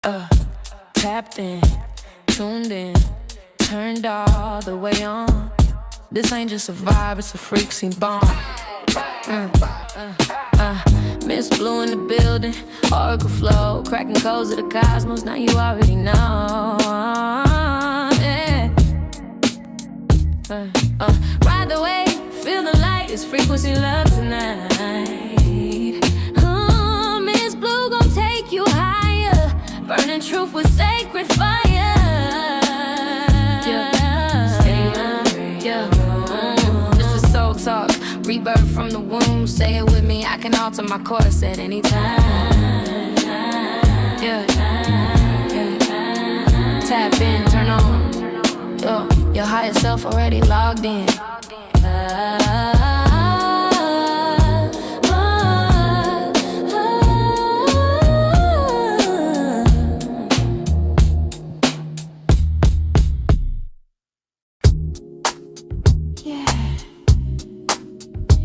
Tapped in, tuned in, turned all the way on. This ain't just a vibe, it's a freak scene bomb. Ms.Blue in the building, Oracle flow, cracking codes of the cosmos, now you already know. Yeah. Ride the wave, feel the light, it's frequency love tonight. Ms.Blue gon' take you higher, burning truth with sacred fire. This is soul talk, rebirth from the womb. Say it with me, I can alter my course at any time. Yeah. Tap in, turn on. Yo, your higher self already logged in.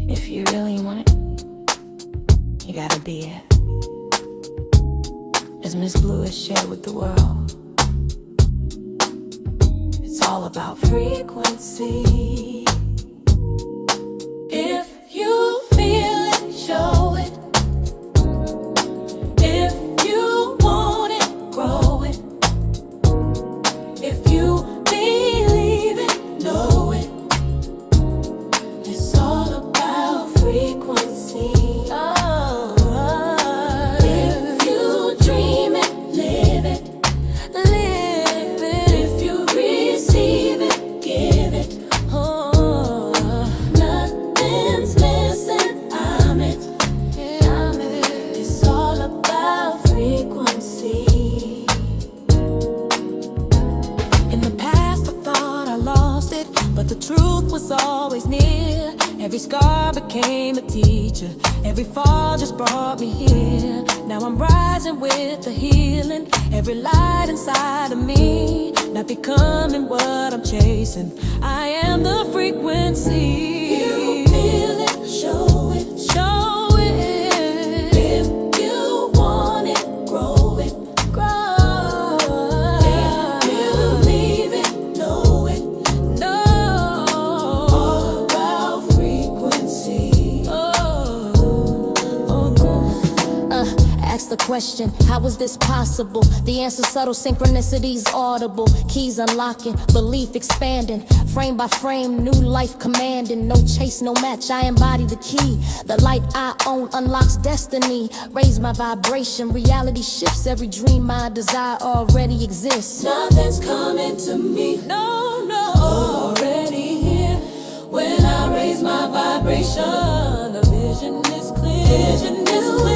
If you really want it, you gotta be it. As Ms.Blue has shared with the world, it's all about frequency. If you feel it, show it. If you want it, grow it. If you believe it, know it. It's all about frequency. If you dream it, live it. Live it. If you receive it, give it. Nothing's missing, I'm it. It's all about frequency. In the past I thought I lost it, but the truth was always near. Every scar became a teacher, every fall just brought me here. Now I'm rising with the healing, every light inside of me, not becoming what I'm chasing. I am the frequency. You feel it, show it, show it. If you want it, grow it, grow it. If you leave it, know it, know. All about frequency. Ask the question, how is this possible? The answer subtle, synchronicities audible. Keys unlocking, belief expanding. Frame by frame, new life commanding. No chase, no match, I embody the key. The light I own unlocks destiny. Raise my vibration, reality shifts. Every dream I desire already exists. Nothing's coming to me, no, no. Already here. When I raise my vibration, the vision is clear. Vision is clear.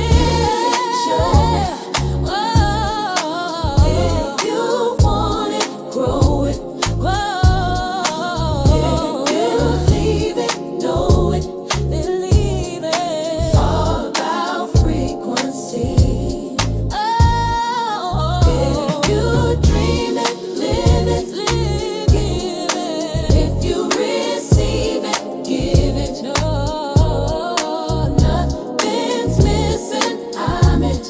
If you want it, grow it, grow. If you leave it, know it, believe it. It's all about frequency. If you dream it, live it, give it. If you receive it, give it. No, nothing's missing, I'm it.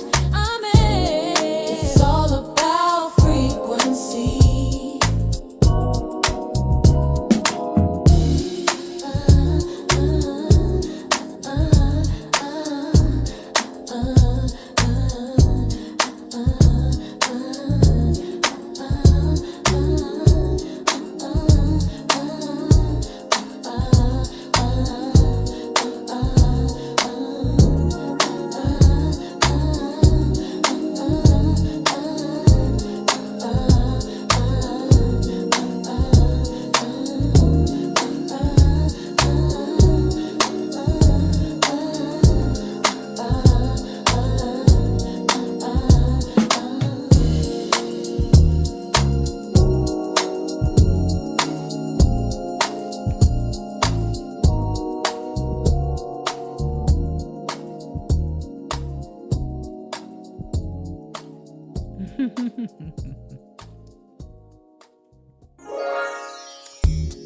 It's all about frequency.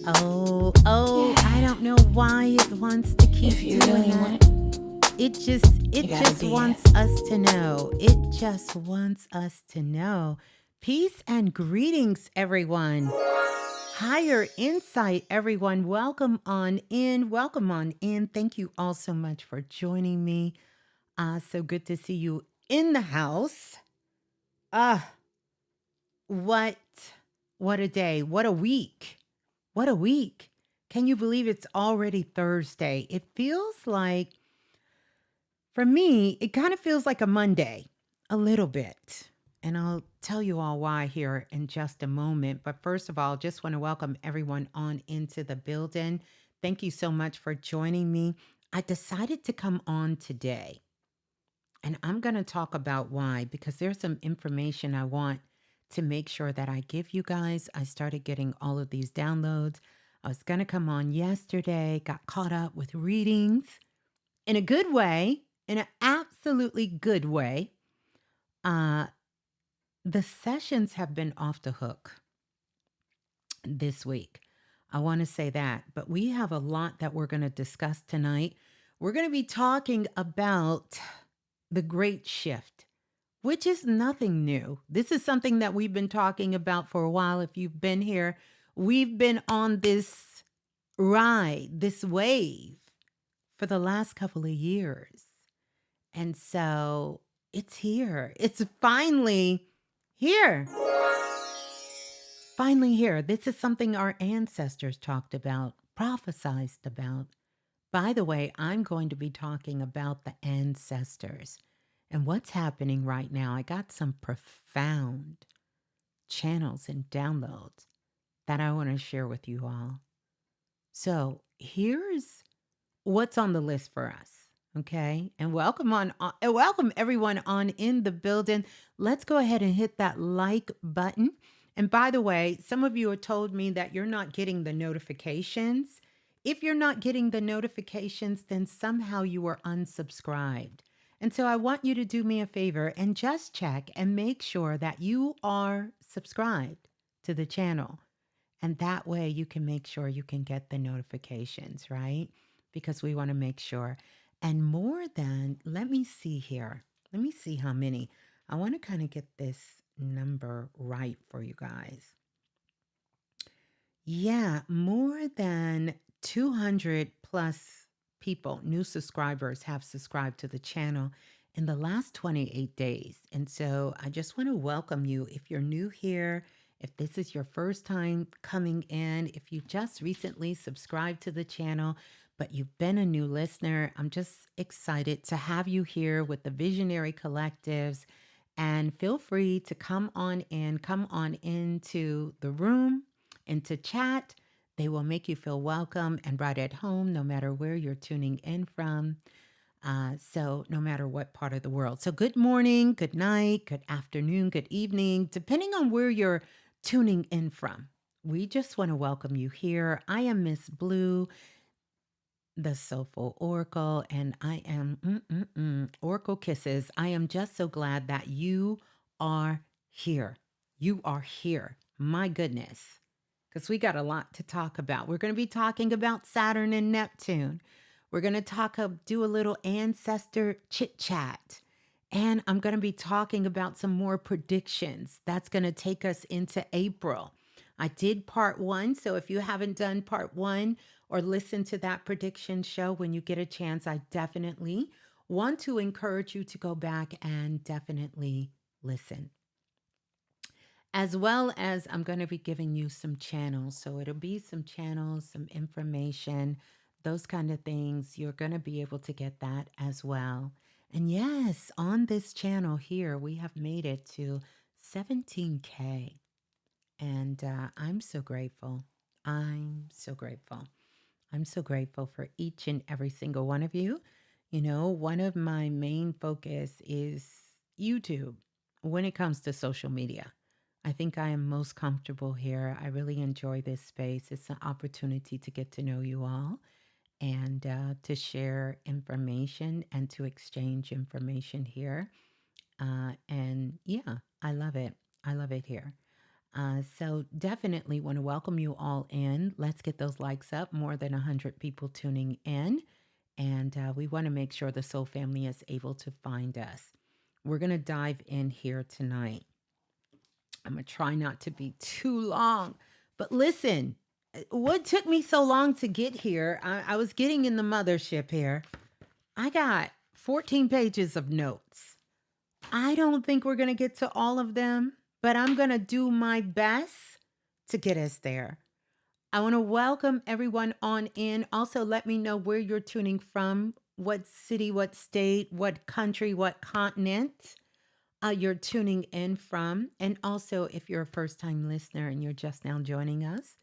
I don't know why it wants to keep If you doing really that. want it, It You gotta just be it. wants us to know. It just wants us to know. Peace and greetings, everyone. Higher insight, everyone. Welcome on in. Welcome on in. Thank you all so much for joining me. So good to see you in the house. Ah, what what a day. What a week. What a week. Can you believe it's already Thursday? It feels like, for me, it kind of feels like a Monday, a little bit. And I'll tell you all why here in just a moment. But first of all, just want to welcome everyone on into the building. Thank you so much for joining me. I decided to come on today, and I'm going to talk about why, because there's some information I want to make sure that I give you guys. I started getting all of these downloads. I was going to come on yesterday, got caught up with readings in a good way, in an absolutely good way. Uh, the sessions have been off the hook this week. I want to say that, but we have a lot that we're going to discuss tonight. We're going to be talking about the great shift, which is nothing new. This is something that we've been talking about for a while. If you've been here, we've been on this ride, this wave for the last couple of years. And so it's here. It's finally here. Finally here. This is something our ancestors talked about, prophesied about. By the way, I'm going to be talking about the ancestors and what's happening right now. I got some profound channels and downloads that I want to share with you all. So here's what's on the list for us. Okay. And welcome everyone on in the building. Let's go ahead and hit that like button. And by the way, some of you have told me that you're not getting the notifications. If you're not getting the notifications, then somehow you were unsubscribed. And so I want you to do me a favor and just check and make sure that you are subscribed to the channel. And that way you can make sure you can get the notifications, right? Because we want to make sure. And more than, let me see here. Let me see how many. I want to kind of get this number right for you guys. Yeah, more than 200 plus people, new subscribers, have subscribed to the channel in the last 28 days. And so I just want to welcome you. If you're new here, if this is your first time coming in, if you just recently subscribed to the channel, but you've been a new listener, I'm just excited to have you here with the Visionary Collectives. And feel free to come on into the room, into chat. They will make you feel welcome and right at home, no matter where you're tuning in from. So no matter what part of the world. So good morning, good night, good afternoon, good evening, depending on where you're tuning in from. We just want to welcome you here. I am Ms.Blue, the Soulful Oracle, and I am Oracle Kisses. I am just so glad that you are here. You are here. My goodness, because we got a lot to talk about. We're going to be talking about Saturn and Neptune. We're going to do a little ancestor chit chat. And I'm going to be talking about some more predictions. That's going to take us into April. I did part one. So if you haven't done part one or listened to that prediction show when you get a chance, I definitely want to encourage you to go back and definitely listen. As well as I'm going to be giving you some channels. So it'll be some channels, some information, those kind of things. You're going to be able to get that as well. And yes, on this channel here, we have made it to 17K. And I'm so grateful. I'm so grateful. I'm so grateful for each and every single one of you. You know, one of my main focus is YouTube when it comes to social media. I think I am most comfortable here. I really enjoy this space. It's an opportunity to get to know you all and to share information and to exchange information here. And yeah, I love it. I love it here. So definitely want to welcome you all in. Let's get those likes up. More than 100 people tuning in. And we want to make sure the soul family is able to find us. We're going to dive in here tonight. I'm going to try not to be too long. But listen, what took me so long to get here? I was getting in the mothership here. I got 14 pages of notes. I don't think we're going to get to all of them, but I'm going to do my best to get us there. I want to welcome everyone on in. Also, let me know where you're tuning from, what city, what state, what country, what continent you're tuning in from. And also, if you're a first-time listener and you're just now joining us,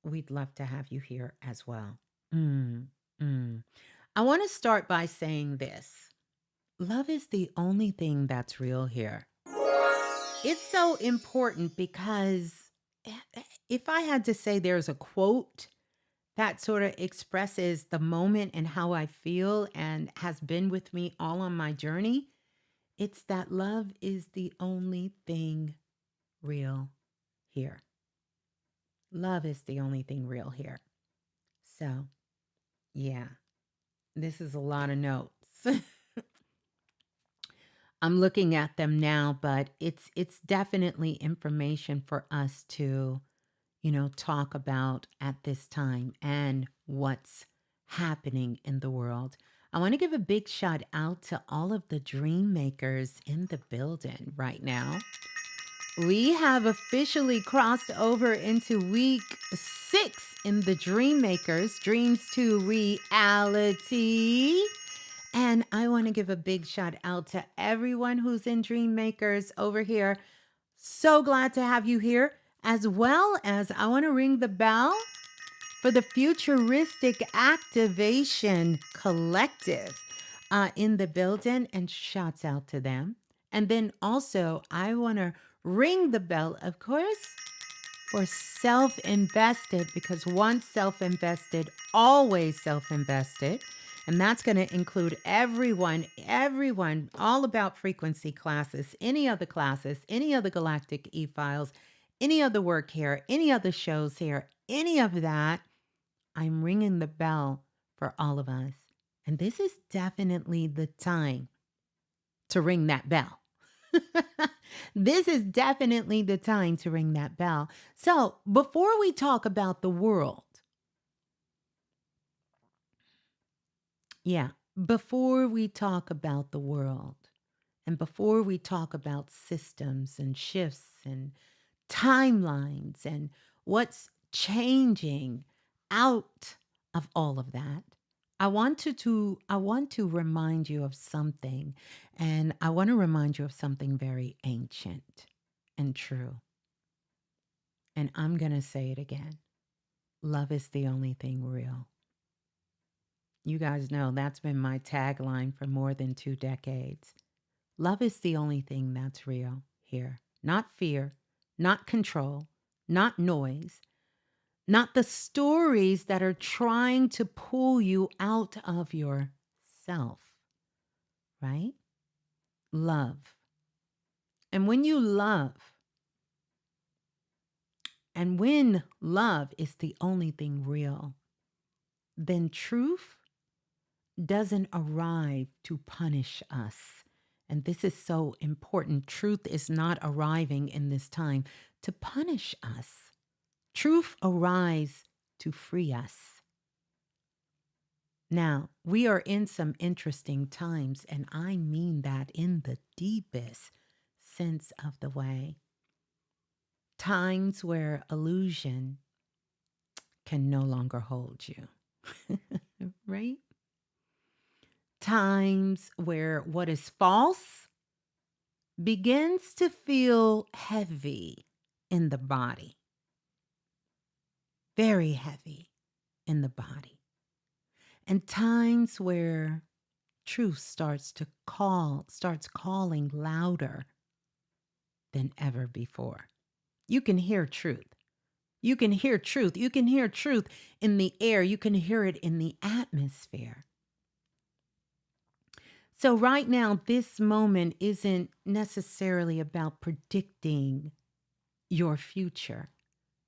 we'd love to have you here as well. I want to start by saying this. Love is the only thing that's real here. It's so important because if I had to say there's a quote that sort of expresses the moment and how I feel and has been with me all on my journey, it's that love is the only thing real here. Love is the only thing real here. So, yeah, this is a lot of notes. I'm looking at them now, but it's definitely information for us to, talk about at this time and what's happening in the world. I want to give a big shout out to all of the dream makers in the building right now. We have officially crossed over into week 6 in the Dream Makers, Dreams to Reality. And I want to give a big shout out to everyone who's in Dream Makers over here. So glad to have you here, as well as I want to ring the bell for the Futuristic Activation Collective in the building, and shouts out to them. And then also, I want to ring the bell, of course, for self-invested, because once self-invested, always self-invested. And that's going to include everyone, all about frequency classes, any other galactic e-files, any other work here, any other shows here, any of that. I'm ringing the bell for all of us. And this is definitely the time to ring that bell. This is definitely the time to ring that bell. So before we talk about the world, before we talk about the world, and before we talk about systems and shifts and timelines and what's changing out of all of that, I want to remind you of something, and I want to remind you of something very ancient and true. And I'm going to say it again. Love is the only thing real. You guys know that's been my tagline for more than 2 decades. Love is the only thing that's real here. Not fear, not control, not noise, not the stories that are trying to pull you out of yourself, right? Love. And when you love, and when love is the only thing real, then truth doesn't arrive to punish us. And this is so important. Truth is not arriving in this time to punish us. Truth arrives to free us. Now, we are in some interesting times, and I mean that in the deepest sense of the way. Times where illusion can no longer hold you, right? Times where what is false begins to feel heavy in the body, very heavy in the body. And times where truth starts calling louder than ever before. You can hear truth. You can hear truth. You can hear truth in the air. You can hear it in the atmosphere. So right now, this moment isn't necessarily about predicting your future.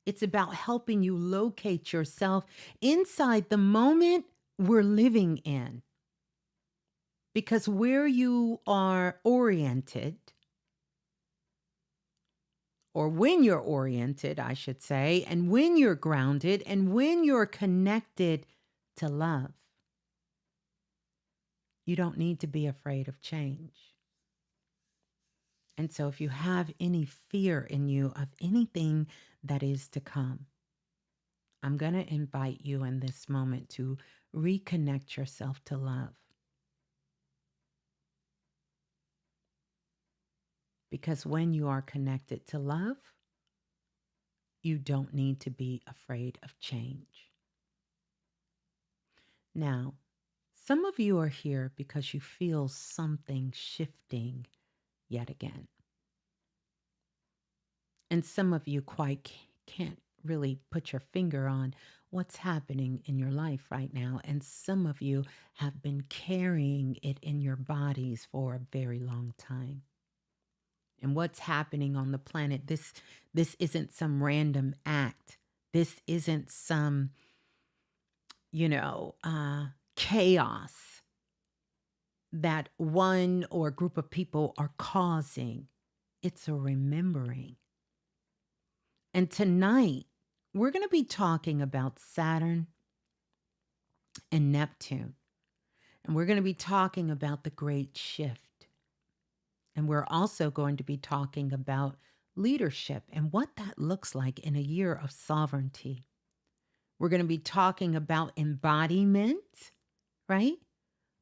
It's about helping you locate yourself inside the moment we're living in. Because where you are oriented, or when you're oriented, I should say, and when you're grounded, and when you're connected to love, you don't need to be afraid of change. And so if you have any fear in you of anything that is to come, I'm going to invite you in this moment to reconnect yourself to love. Because when you are connected to love, you don't need to be afraid of change. Now, some of you are here because you feel something shifting yet again. And some of you quite can't really put your finger on what's happening in your life right now. And some of you have been carrying it in your bodies for a very long time. And what's happening on the planet, this isn't some random act. This isn't some, chaos that one or group of people are causing. It's a remembering. And tonight, we're going to be talking about Saturn and Neptune. And we're going to be talking about the great shift. And we're also going to be talking about leadership and what that looks like in a year of sovereignty. We're going to be talking about embodiment, right?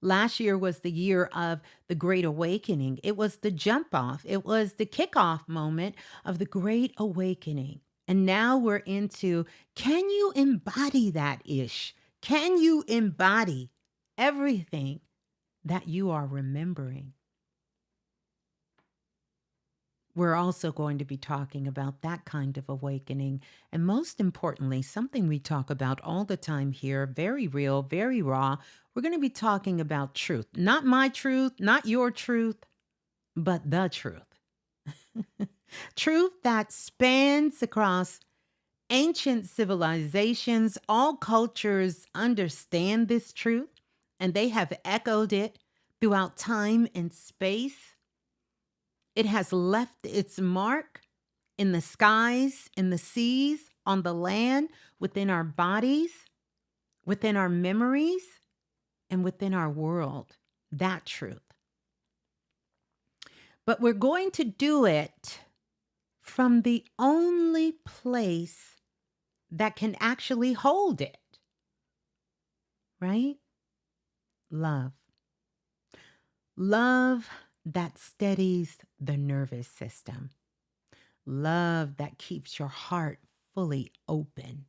Last year was the year of the Great Awakening. It was the jump off. It was the kickoff moment of the Great Awakening. And now we're into, can you embody that ish? Can you embody everything that you are remembering? We're also going to be talking about that kind of awakening. And most importantly, something we talk about all the time here, very real, very raw. We're going to be talking about truth. Not my truth, not your truth, but the truth. Truth that spans across ancient civilizations. All cultures understand this truth, and they have echoed it throughout time and space. It has left its mark in the skies, in the seas, on the land, within our bodies, within our memories, and within our world. That truth. But we're going to do it from the only place that can actually hold it, right? Love. Love that steadies the nervous system. Love that keeps your heart fully open,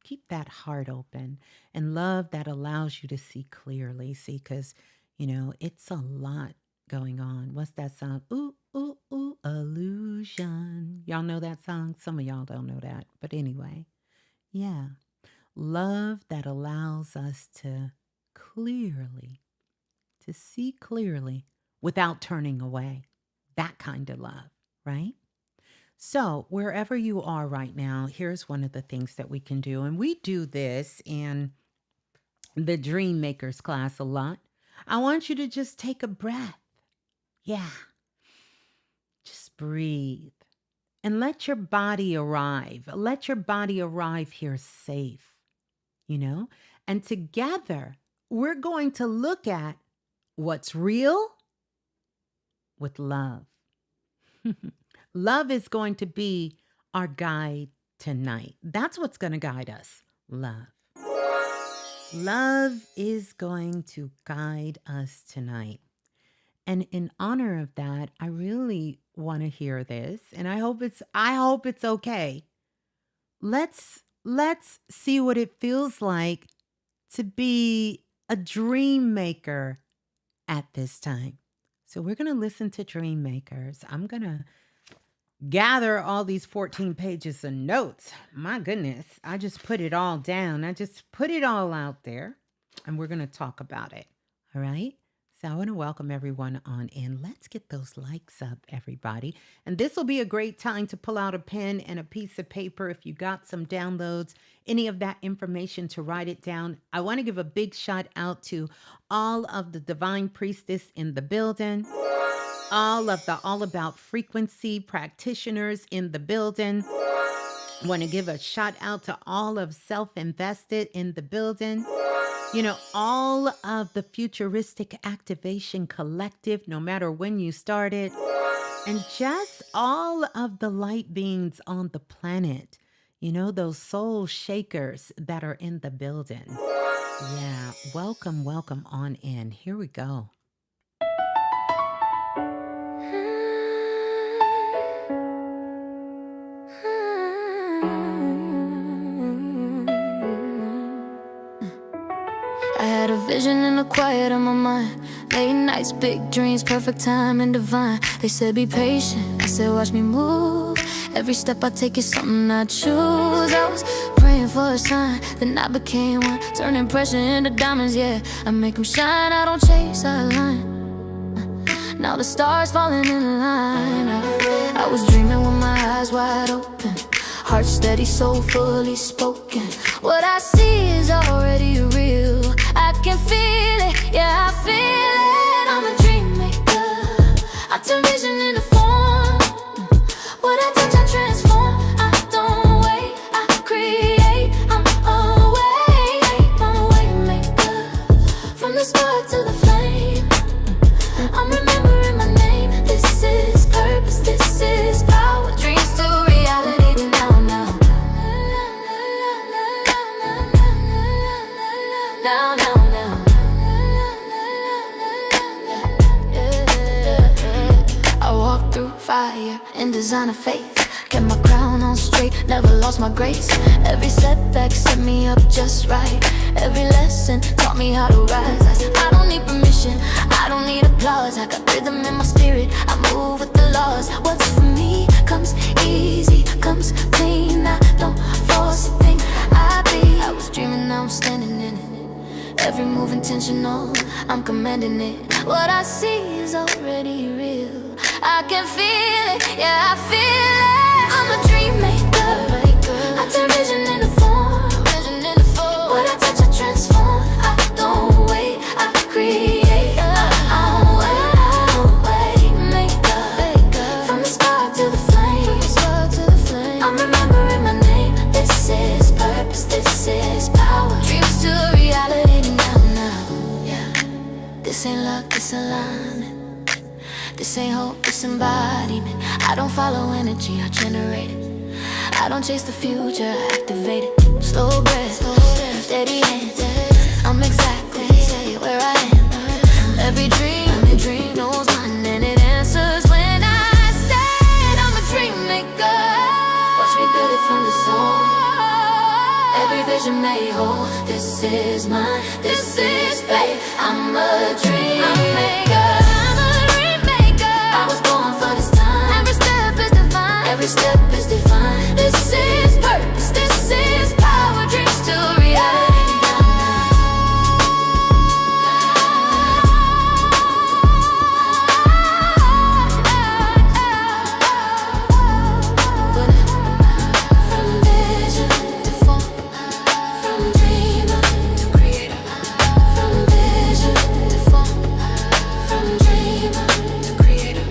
Keep that heart open. And love that allows you to see clearly. See, because, it's a lot going on. What's that song? Ooh, ooh, ooh, illusion. Y'all know that song? Some of y'all don't know that. But anyway, yeah. Love that allows us to see clearly without turning away. That kind of love, right? So, wherever you are right now, here's one of the things that we can do. And we do this in the Dream Makers class a lot. I want you to just take a breath. Yeah. Just breathe and let your body arrive. Let your body arrive here safe, And together, we're going to look at what's real with love. Love is going to be our guide tonight. That's what's going to guide us. Love. Love is going to guide us tonight. And in honor of that, I really want to hear this, and I hope it's okay. Let's see what it feels like to be a dream maker at this time. So we're going to listen to dream makers. I'm going to gather all these 14 pages of notes. My goodness, I just put it all down. I just put it all out there, and we're going to talk about it. All right? So I want to welcome everyone on in. Let's get those likes up, everybody. And this will be a great time to pull out a pen and a piece of paper if you got some downloads, any of that information to write it down. I want to give a big shout out to all of the divine priestess in the building, all of the All About Frequency practitioners in the building. Want to give a shout out to all of Self Invested in the building. You know, all of the Futuristic Activation Collective, no matter when you started, and just all of the light beings on the planet, you know, those soul shakers that are in the building. Yeah, welcome, welcome on in. Here we go. I had a vision in the quiet of my mind. Late nights, big dreams, perfect time and divine. They said be patient, I said watch me move. Every step I take is something I choose. I was praying for a sign, then I became one. Turning pressure into diamonds, yeah. I make them shine, I don't chase, I align. Now the stars falling in line. I was dreaming with my eyes wide open, heart steady, soul fully spoken. What I see is already real. I can feel it, yeah, I feel it. I'm a dream maker. I turn vision into form. What I touch, I transform. I don't wait, I create. I'm a way maker. From the spark to the flame, I'm remembering my name. This is purpose, this is power. Dreams to reality now, now. Now, now, now. I walk through fire in designer faith. Kept my crown on straight, never lost my grace. Every setback set me up just right. Every lesson taught me how to rise. I don't need permission, I don't need applause. I got rhythm in my spirit, I move with the laws. What's for me comes easy, comes clean. I don't force a thing, I was dreaming, now I'm standing in it. Every move intentional, I'm commanding it. What I see is already real. I can feel it, yeah, I feel it. I'm a dream maker. I turn vision into form. What I touch, I transform. I don't wait, I create. I'm a way maker. From the spark to the flame, I'm remembering my name. This is purpose, this is power. Dreams to reality now, now. Yeah. This ain't luck, this alignment. This ain't hope, this embodiment. I don't follow energy, I generate it. I don't chase the future, I activate it. Slow breath, steady hand. I'm exactly where I am. Every dream knows mine, and it answers when I stand. I'm a dream maker. Watch me build it from the soul. Every vision made whole. This is mine, this is faith. I'm a dream maker. I was born for this time. Every step is divine. Every step is divine. This is purpose. This is power. Dreams to reality now. From vision to form, from dreamer to creator. From vision to form, from dreamer to creator.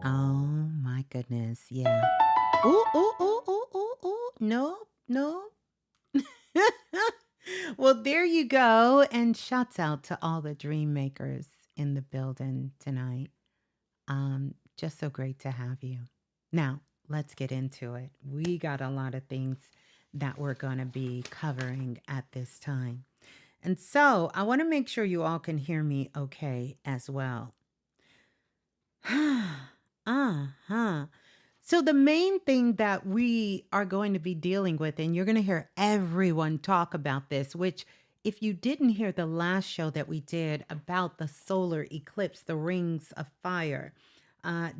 Oh my goodness. Yeah. Ooh, ooh, ooh, ooh, ooh, ooh. No, no. Well, there you go. And shouts out to all the dream makers in the building tonight. Just so great to have you. Now, let's get into it. We got a lot of things that we're going to be covering at this time. And so I want to make sure you all can hear me okay as well. Uh-huh. So the main thing that we are going to be dealing with, and you're going to hear everyone talk about this, which if you didn't hear the last show that we did about the solar eclipse, the rings of fire,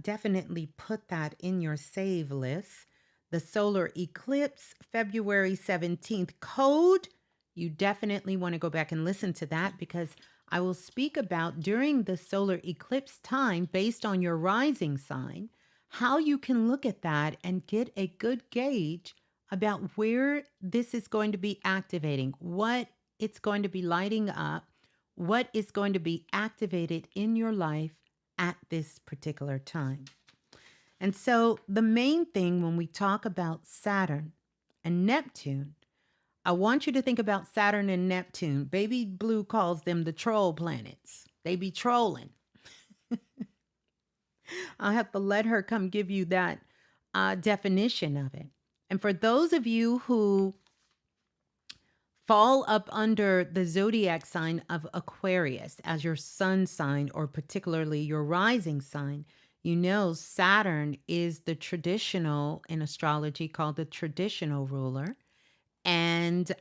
definitely put that in your save list The solar eclipse, February 17th. Code, you definitely want to go back and listen to that because I will speak about during the solar eclipse time, based on your rising sign, how you can look at that and get a good gauge about where this is going to be activating, what it's going to be lighting up, what is going to be activated in your life at this particular time. And so, the main thing when we talk about Saturn and Neptune, I want you to think about Saturn and Neptune. Baby Blue calls them the troll planets. They be trolling. I'll have to let her come give you that definition of it. And for those of you who fall up under the zodiac sign of Aquarius as your sun sign, or particularly your rising sign, you know Saturn is the traditional, in astrology, called the traditional ruler. And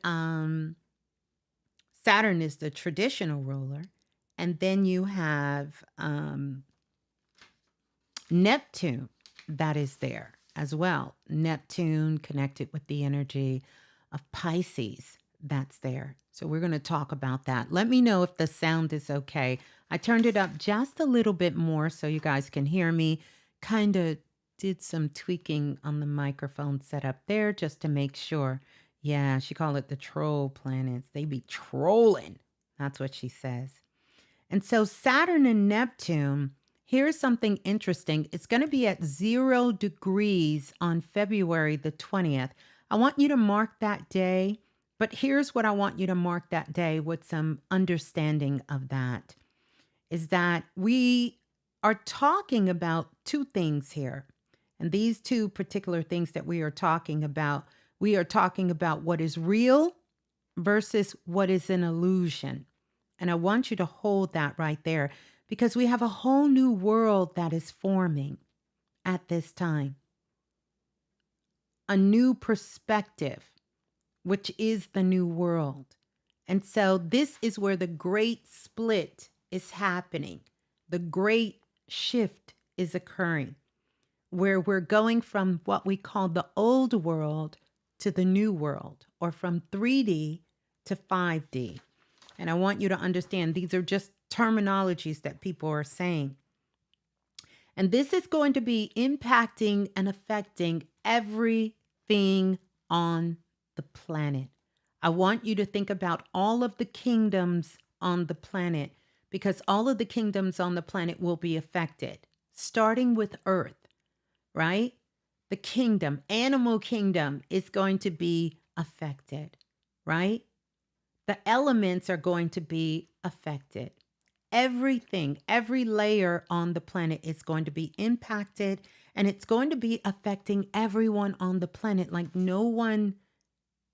Saturn is the traditional ruler. And then you have Neptune that is there as well. Neptune connected with the energy of Pisces that's there. So we're going to talk about that. Let me know if the sound is okay. I turned it up just a little bit more so you guys can hear me. Kind of did some tweaking on the microphone setup there just to make sure. Yeah, she called it the troll planets. They be trolling. That's what she says. And so Saturn and Neptune, here's something interesting. It's going to be at 0 degrees on February the 20th. I want you to mark that day, but here's what I want you to mark that day with some understanding of that, is that we are talking about two things here. And these two particular things that we are talking about what is real versus what is an illusion. And I want you to hold that right there because we have a whole new world that is forming at this time. A new perspective, which is the new world. And so this is where the great split is happening. The great shift is occurring, where we're going from what we call the old world to the new world, or from 3D to 5D. And I want you to understand these are just terminologies that people are saying. And this is going to be impacting and affecting everything on the planet. I want you to think about all of the kingdoms on the planet, because all of the kingdoms on the planet will be affected, starting with Earth, right? The kingdom, animal kingdom, is going to be affected, right? The elements are going to be affected. Everything, every layer on the planet is going to be impacted, and it's going to be affecting everyone on the planet. Like no one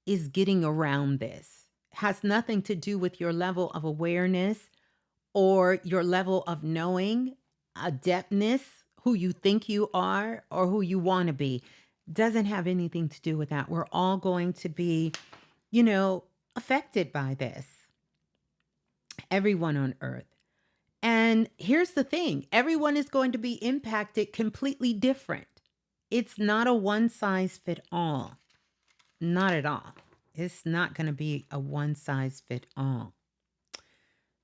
is getting around this. It has nothing to do with your level of awareness or your level of knowing, adeptness, who you think you are or who you want to be. Doesn't have anything to do with that. We're all going to be, affected by this. Everyone on Earth. And here's the thing, everyone is going to be impacted completely different. It's not a one size fit all. Not at all. It's not going to be a one size fit all.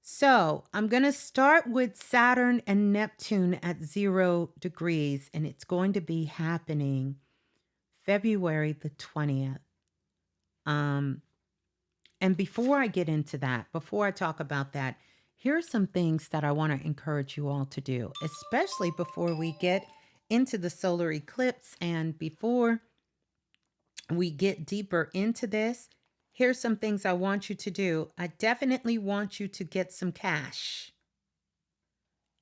So I'm going to start with Saturn and Neptune at 0 degrees, and it's going to be happening February the 20th. And before I get into that, before I talk about that, here are some things that I want to encourage you all to do, especially before we get into the solar eclipse and before we get deeper into this. Here's some things I want you to do. I definitely want you to get some cash.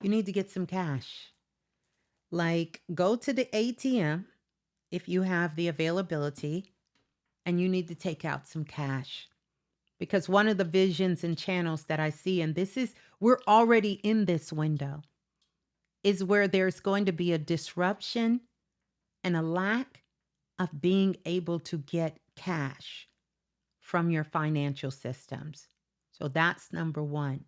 You need to get some cash. Like go to the ATM if you have the availability, and you need to take out some cash. Because one of the visions and channels that I see, and we're already in this window, is where there's going to be a disruption and a lack of being able to get cash from your financial systems. So that's number one.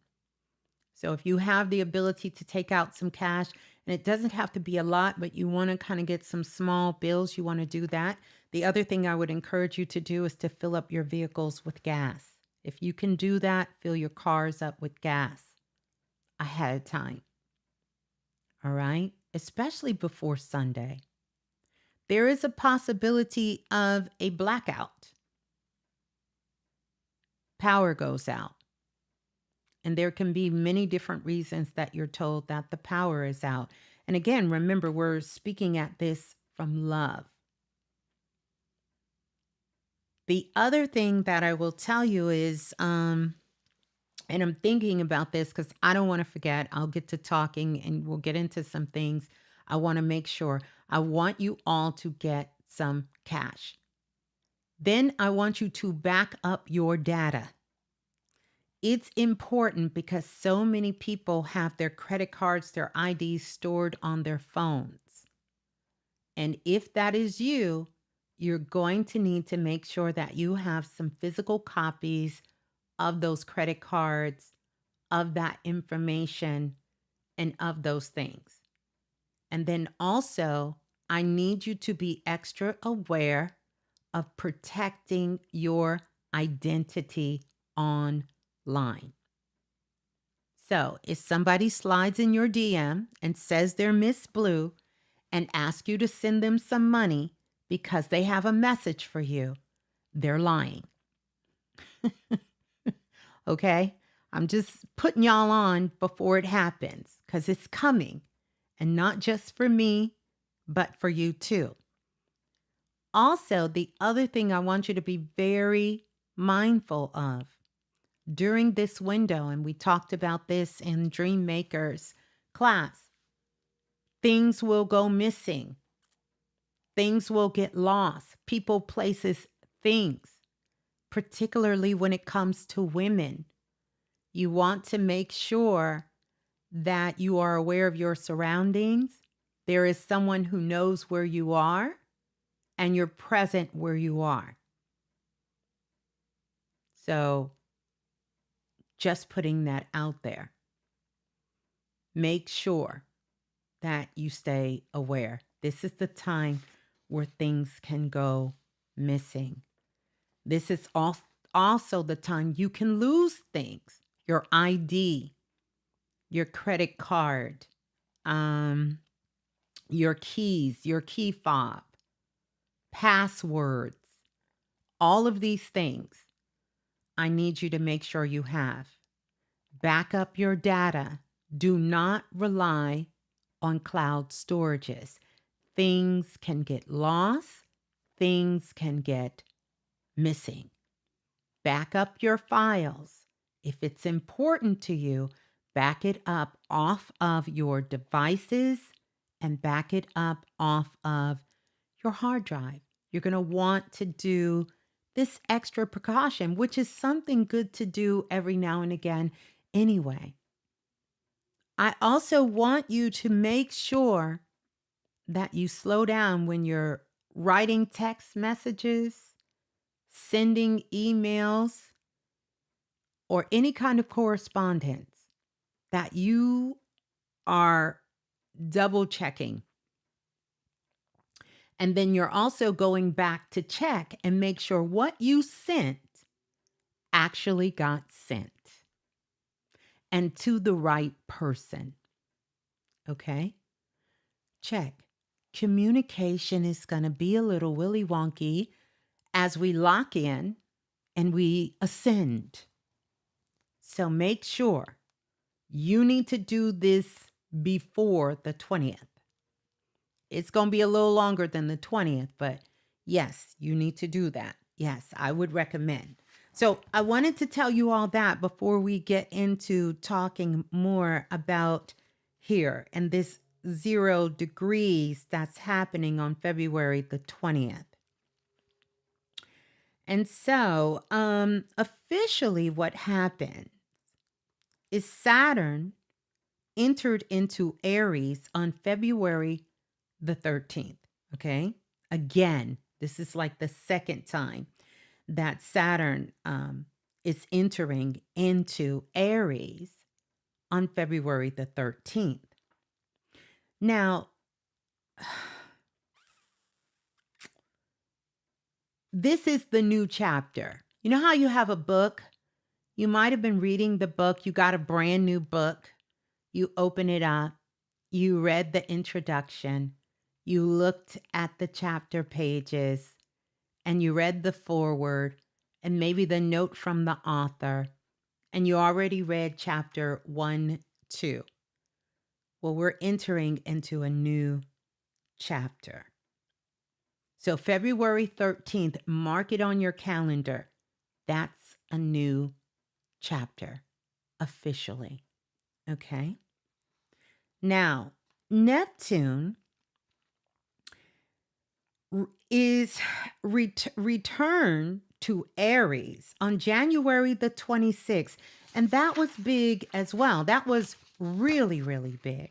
So if you have the ability to take out some cash, and it doesn't have to be a lot, but you want to kind of get some small bills, you want to do that. The other thing I would encourage you to do is to fill up your vehicles with gas. If you can do that, fill your cars up with gas ahead of time. All right? Especially before Sunday. There is a possibility of a blackout. Power goes out. And there can be many different reasons that you're told that the power is out. And again, remember, we're speaking at this from love. The other thing that I will tell you is, and I'm thinking about this because I don't want to forget. I'll get to talking and we'll get into some things. I want to make sure. I want you all to get some cash. Then I want you to back up your data. It's important because so many people have their credit cards, their IDs stored on their phones. And if that is you, you're going to need to make sure that you have some physical copies of those credit cards, of that information, and of those things. And then also, I need you to be extra aware of protecting your identity online. So if somebody slides in your DM and says they're Ms.Blue and asks you to send them some money because they have a message for you, they're lying. Okay? I'm just putting y'all on before it happens because it's coming. And not just for me, but for you too. Also, the other thing I want you to be very mindful of during this window, and we talked about this in Dream Makers class, things will go missing. Things will get lost. People, places, things, particularly when it comes to women. You want to make sure that you are aware of your surroundings. There is someone who knows where you are, and you're present where you are. So, just putting that out there. Make sure that you stay aware. This is the time where things can go missing. This is also the time you can lose things. Your ID, your credit card, your keys, your key fob, passwords, all of these things I need you to make sure you have. Back up your data. Do not rely on cloud storages. Things can get lost. Things can get missing. Back up your files. If it's important to you, back it up off of your devices and back it up off of your hard drive. You're going to want to do this extra precaution, which is something good to do every now and again anyway. I also want you to make sure that you slow down when you're writing text messages, sending emails, or any kind of correspondence, that you are double checking. And then you're also going back to check and make sure what you sent actually got sent and to the right person. Okay? Check. Communication is going to be a little willy wonky as we lock in and we ascend. So make sure you need to do this before the 20th. It's going to be a little longer than the 20th, but yes, you need to do that. Yes, I would recommend. So I wanted to tell you all that before we get into talking more about here and this 0 degrees that's happening on February the 20th. And so officially what happened is Saturn entered into Aries on February the 13th. Okay. Again, this is like the second time that Saturn is entering into Aries on February the 13th. Now, this is the new chapter. You know how you have a book? You might have been reading the book. You got a brand new book. You open it up. You read the introduction. You looked at the chapter pages and you read the foreword and maybe the note from the author. And you already read chapter 1, 2. Well, we're entering into a new chapter. So February 13th, mark it on your calendar. That's a new chapter officially. Okay. Now, Neptune is return to Aries on January the 26th. And that was big as well. That was really, really big.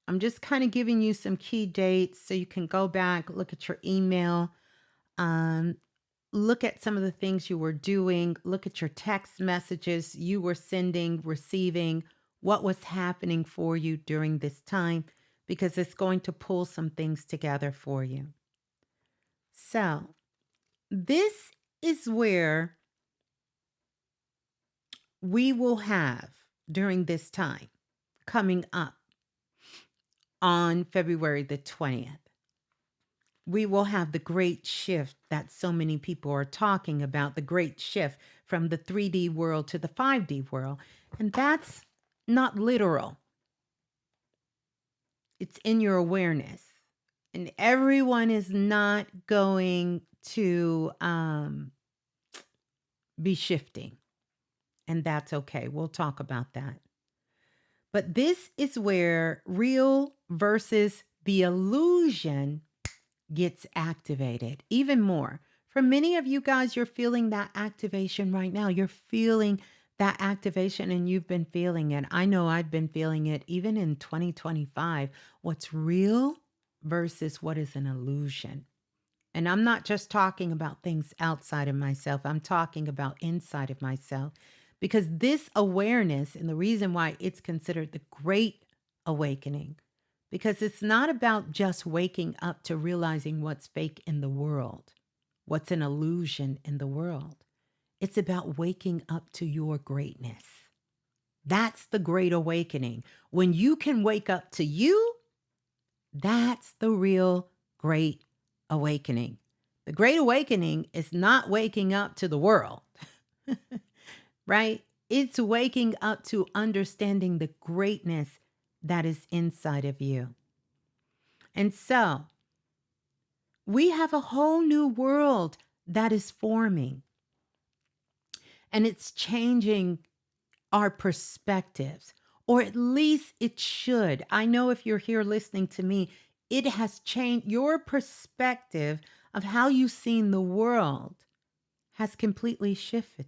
I'm just kind of giving you some key dates so you can go back, look at your email, look at some of the things you were doing, look at your text messages you were sending, receiving, what was happening for you during this time, because it's going to pull some things together for you. So this is where we will have during this time coming up on February the 20th. We will have the great shift that so many people are talking about, the great shift from the 3D world to the 5D world. And that's not literal. It's in your awareness. And everyone is not going to be shifting. And that's okay. We'll talk about that. But this is where real versus the illusion gets activated even more. For many of you guys, you're feeling that activation right now. You're feeling that activation and you've been feeling it. I know I've been feeling it even in 2025. What's real versus what is an illusion. And I'm not just talking about things outside of myself. I'm talking about inside of myself. Because this awareness, and the reason why it's considered the Great Awakening, because it's not about just waking up to realizing what's fake in the world, what's an illusion in the world. It's about waking up to your greatness. That's the Great Awakening. When you can wake up to you, that's the real Great Awakening. The Great Awakening is not waking up to the world, right? It's waking up to understanding the greatness that is inside of you. And so we have a whole new world that is forming, and it's changing our perspectives, or at least it should. I know if you're here listening to me, it has changed your perspective of how you've seen the world has completely shifted.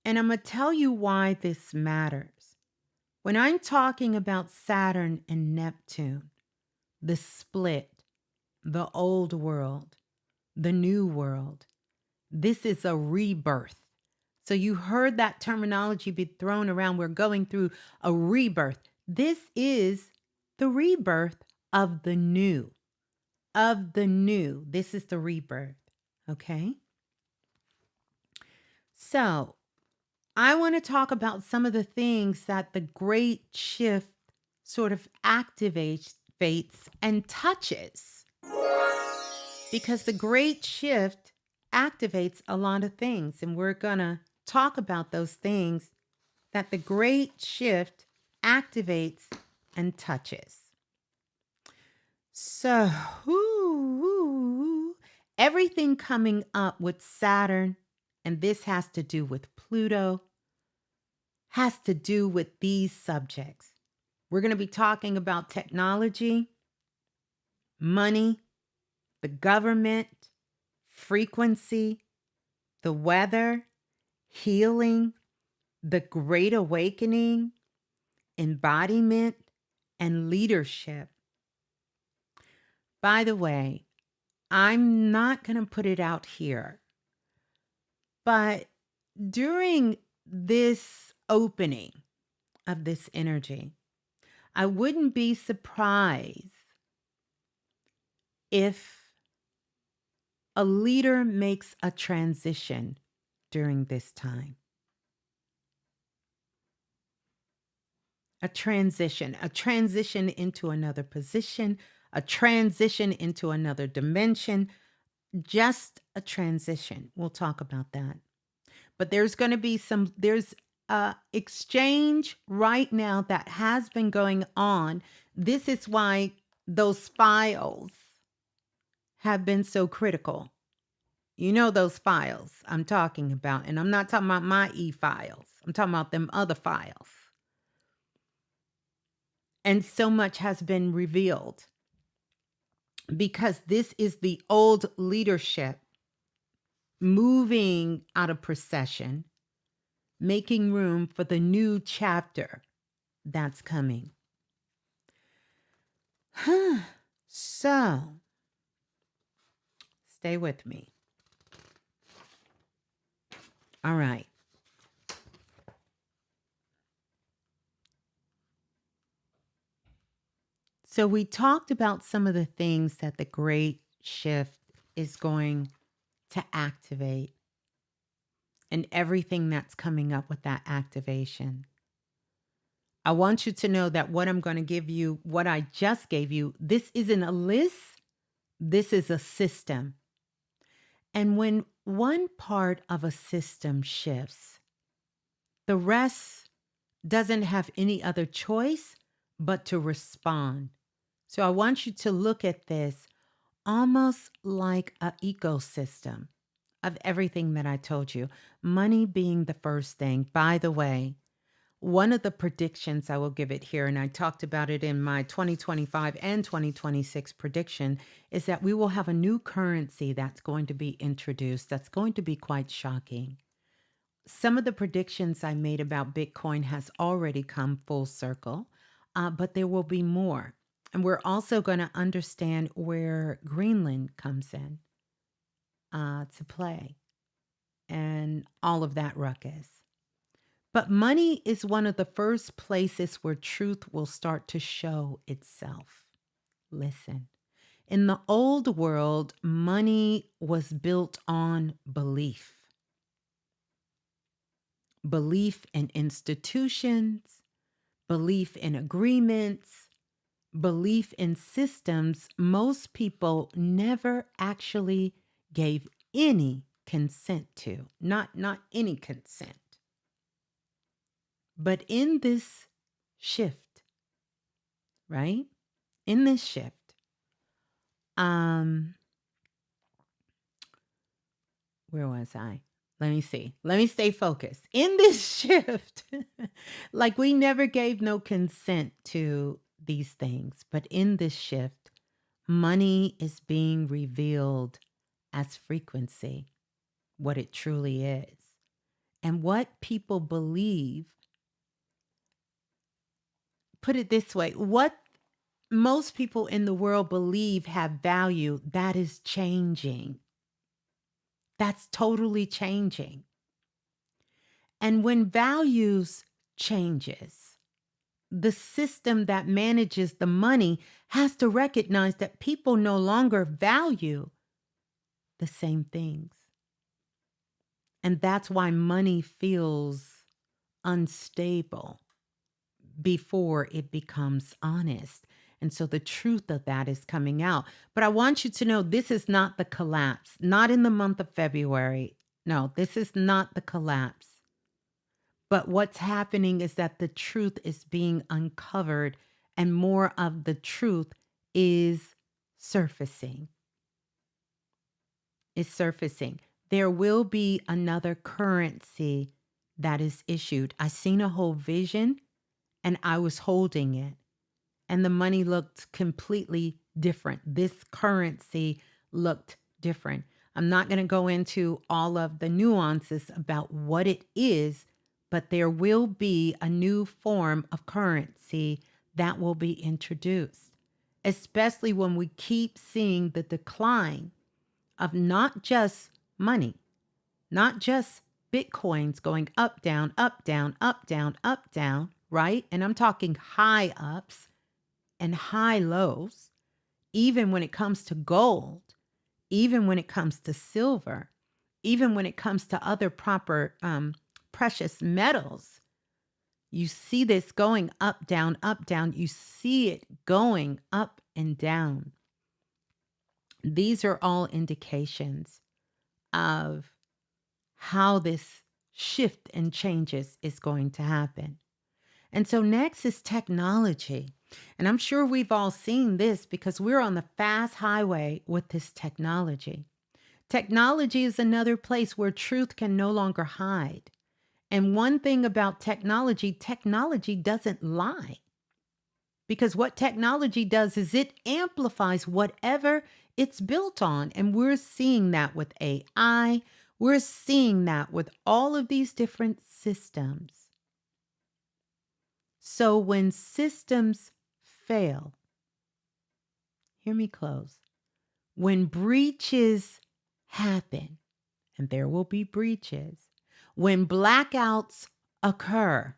And I'm going to tell you why this matters. When I'm talking about Saturn and Neptune, the split, the old world, the new world, this is a rebirth. So you heard that terminology be thrown around. We're going through a rebirth. This is the rebirth of the new. Of the new. This is the rebirth. Okay? So I want to talk about some of the things that the great shift sort of activates and touches. Because the great shift activates a lot of things, and we're going to talk about those things that the great shift activates and touches. So, everything coming up with Saturn, and this has to do with Pluto, has to do with these subjects. We're going to be talking about technology, money, the government, frequency, the weather, healing, the Great Awakening, embodiment, and leadership. By the way, I'm not going to put it out here, but during this opening of this energy, I wouldn't be surprised if a leader makes a transition during this time. A transition into another position, a transition into another dimension, just a transition. We'll talk about that. But there's going to be there's exchange right now that has been going on. This is why those files have been so critical. You know those files I'm talking about, and I'm not talking about my e-files. I'm talking about them other files. And so much has been revealed because this is the old leadership moving out of procession, making room for the new chapter that's coming. So, stay with me. All right. So we talked about some of the things that the great shift is going to activate and everything that's coming up with that activation. I want you to know that what I'm going to give you, what I just gave you, this isn't a list. This is a system. And when one part of a system shifts, the rest doesn't have any other choice but to respond. So I want you to look at this almost like an ecosystem of everything that I told you. Money being the first thing. By the way, one of the predictions, I will give it here, and I talked about it in my 2025 and 2026 prediction, is that we will have a new currency that's going to be introduced that's going to be quite shocking. Some of the predictions I made about Bitcoin has already come full circle, but there will be more. And we're also going to understand where Greenland comes in to play and all of that ruckus. But money is one of the first places where truth will start to show itself. Listen, in the old world, money was built on belief. Belief in institutions, belief in agreements, belief in systems most people never actually gave any consent to. Not any consent. But in this shift, right? In this shift, where was I? Let me see. Let me stay focused. In this shift, like we never gave no consent to these things, but in this shift, money is being revealed as frequency, what it truly is. And what people believe, put it this way, what most people in the world believe have value, that is changing. That's totally changing. And when values changes, the system that manages the money has to recognize that people no longer value the same things. And that's why money feels unstable before it becomes honest. And so the truth of that is coming out. But I want you to know this is not the collapse, not in the month of February. No, this is not the collapse. But what's happening is that the truth is being uncovered and more of the truth is surfacing. It's surfacing. There will be another currency that is issued. I seen a whole vision and I was holding it. And the money looked completely different. This currency looked different. I'm not going to go into all of the nuances about what it is, but there will be a new form of currency that will be introduced, especially when we keep seeing the decline of not just money, not just Bitcoins going up, down, up, down, up, down, up, down, right? And I'm talking high ups and high lows, even when it comes to gold, even when it comes to silver, even when it comes to other proper precious metals. You see this going up, down, up, down. You see it going up and down. These are all indications of how this shift and changes is going to happen. And so next is technology. And I'm sure we've all seen this because we're on the fast highway with this technology. Technology is another place where truth can no longer hide. And one thing about technology doesn't lie. Because what technology does is it amplifies whatever it's built on. And we're seeing that with AI. We're seeing that with all of these different systems. So when systems fail, hear me close. When breaches happen, and there will be breaches, when blackouts occur,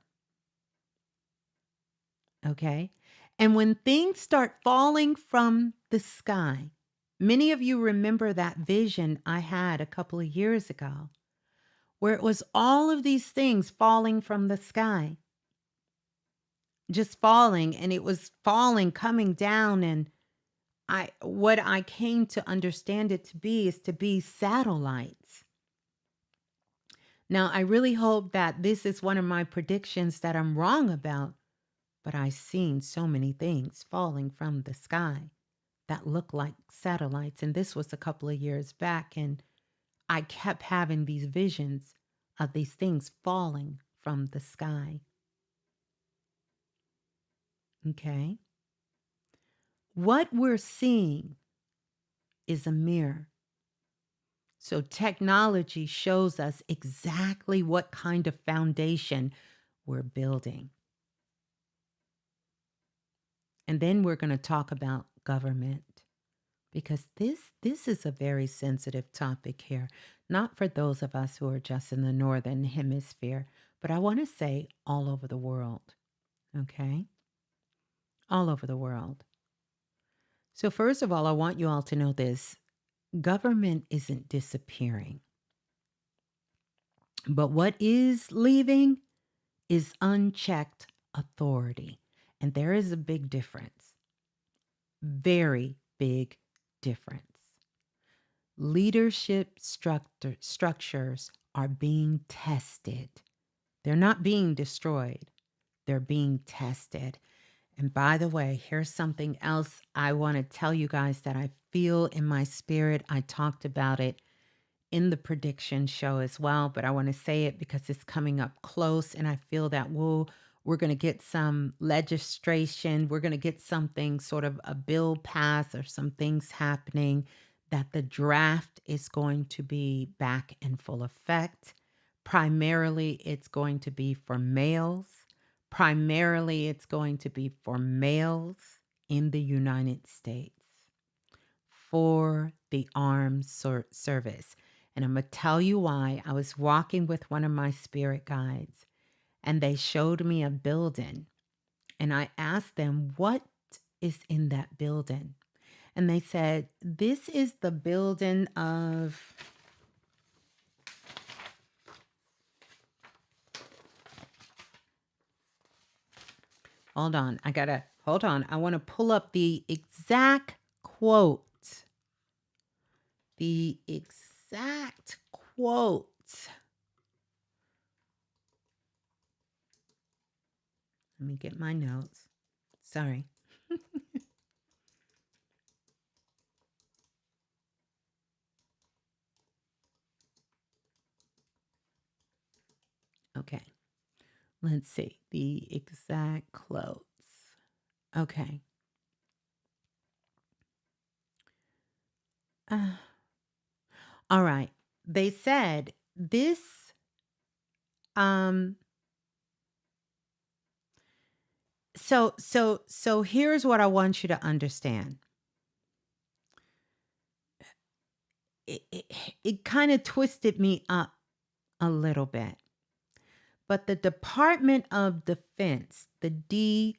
okay? And when things start falling from the sky, many of you remember that vision I had a couple of years ago, where it was all of these things falling from the sky, just falling, and it was falling, coming down. And what I came to understand it to be is to be satellites. Now, I really hope that this is one of my predictions that I'm wrong about, but I've seen so many things falling from the sky that look like satellites. And this was a couple of years back, and I kept having these visions of these things falling from the sky. Okay? What we're seeing is a mirror. So technology shows us exactly what kind of foundation we're building. And then we're going to talk about government, because this is a very sensitive topic here, not for those of us who are just in the northern hemisphere, but I want to say all over the world. Okay? All over the world. So first of all, I want you all to know this. Government isn't disappearing. But what is leaving is unchecked authority. And there is a big difference. Very big difference. Leadership structures are being tested. They're not being destroyed. They're being tested. And by the way, here's something else I want to tell you guys that I feel in my spirit. I talked about it in the prediction show as well, but I want to say it because it's coming up close, and I feel that we're going to get some legislation. We're going to get something, sort of a bill passed or some things happening, that the draft is going to be back in full effect. Primarily, it's going to be for males. Primarily, it's going to be for males in the United States for the armed service. And I'm going to tell you why. I was walking with one of my spirit guides, and they showed me a building. And I asked them, what is in that building? And they said, this is the building of... Hold on. I want to pull up the exact quote. The exact quote. Let me get my notes. Sorry. Okay. Let's see. The exact quotes. Okay. All right. They said this so here's what I want you to understand. It kind of twisted me up a little bit. But the Department of Defense, the DOD,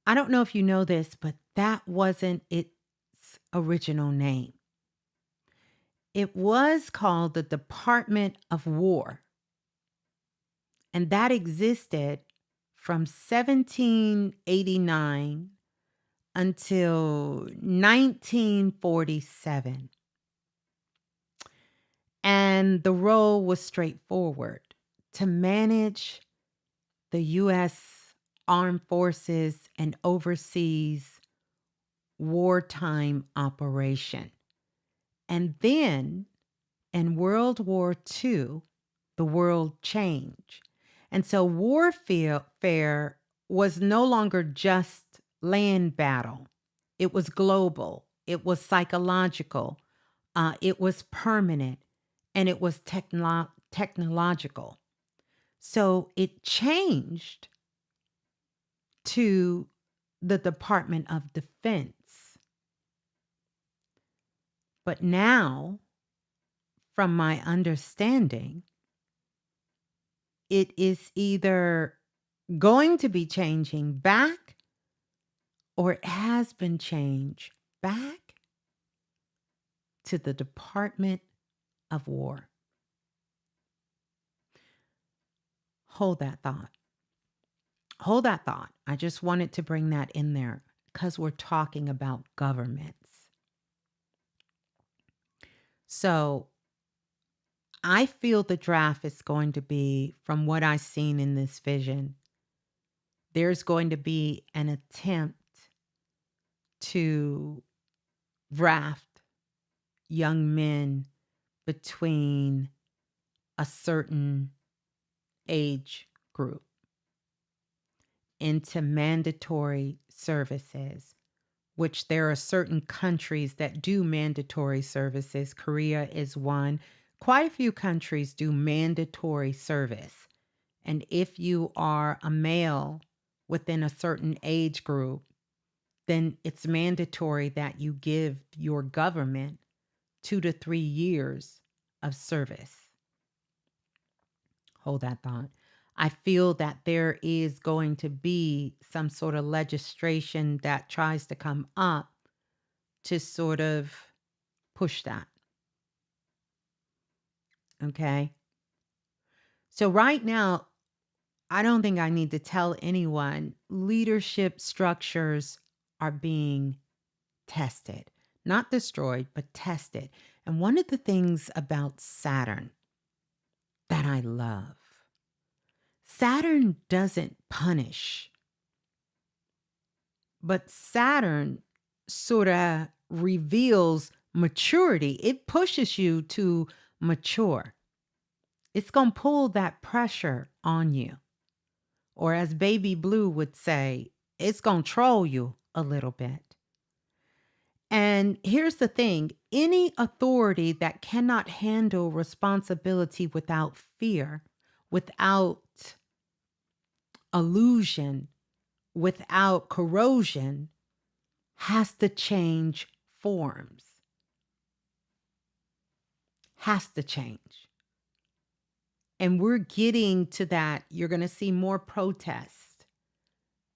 I don't know if you know this, but that wasn't its original name. It was called the Department of War, and that existed from 1789 until 1947. And the role was straightforward: to manage the U.S. Armed Forces and overseas wartime operation. And then in World War II, the world changed. And so warfare was no longer just land battle. It was global. It was psychological. It was permanent. And it was technological. So it changed to the Department of Defense. But now, from my understanding, it is either going to be changing back or it has been changed back to the Department of War. Hold that thought. Hold that thought. I just wanted to bring that in there because we're talking about governments. So I feel the draft is going to be, from what I've seen in this vision, there's going to be an attempt to draft young men between a certain age group into mandatory services, which there are certain countries that do mandatory services. Korea is one. Quite a few countries do mandatory service. And if you are a male within a certain age group, then it's mandatory that you give your government 2 to 3 years of service. Hold that thought. I feel that there is going to be some sort of legislation that tries to come up to sort of push that. Okay. So right now, I don't think I need to tell anyone leadership structures are being tested, not destroyed, but tested. And one of the things about Saturn that I love, Saturn doesn't punish, but Saturn sort of reveals maturity. It pushes you to mature. It's going to pull that pressure on you. Or as Baby Blue would say, it's going to troll you a little bit. And here's the thing: any authority that cannot handle responsibility without fear, without illusion, without corrosion, has to change forms. Has to change. And we're getting to that. You're going to see more protests.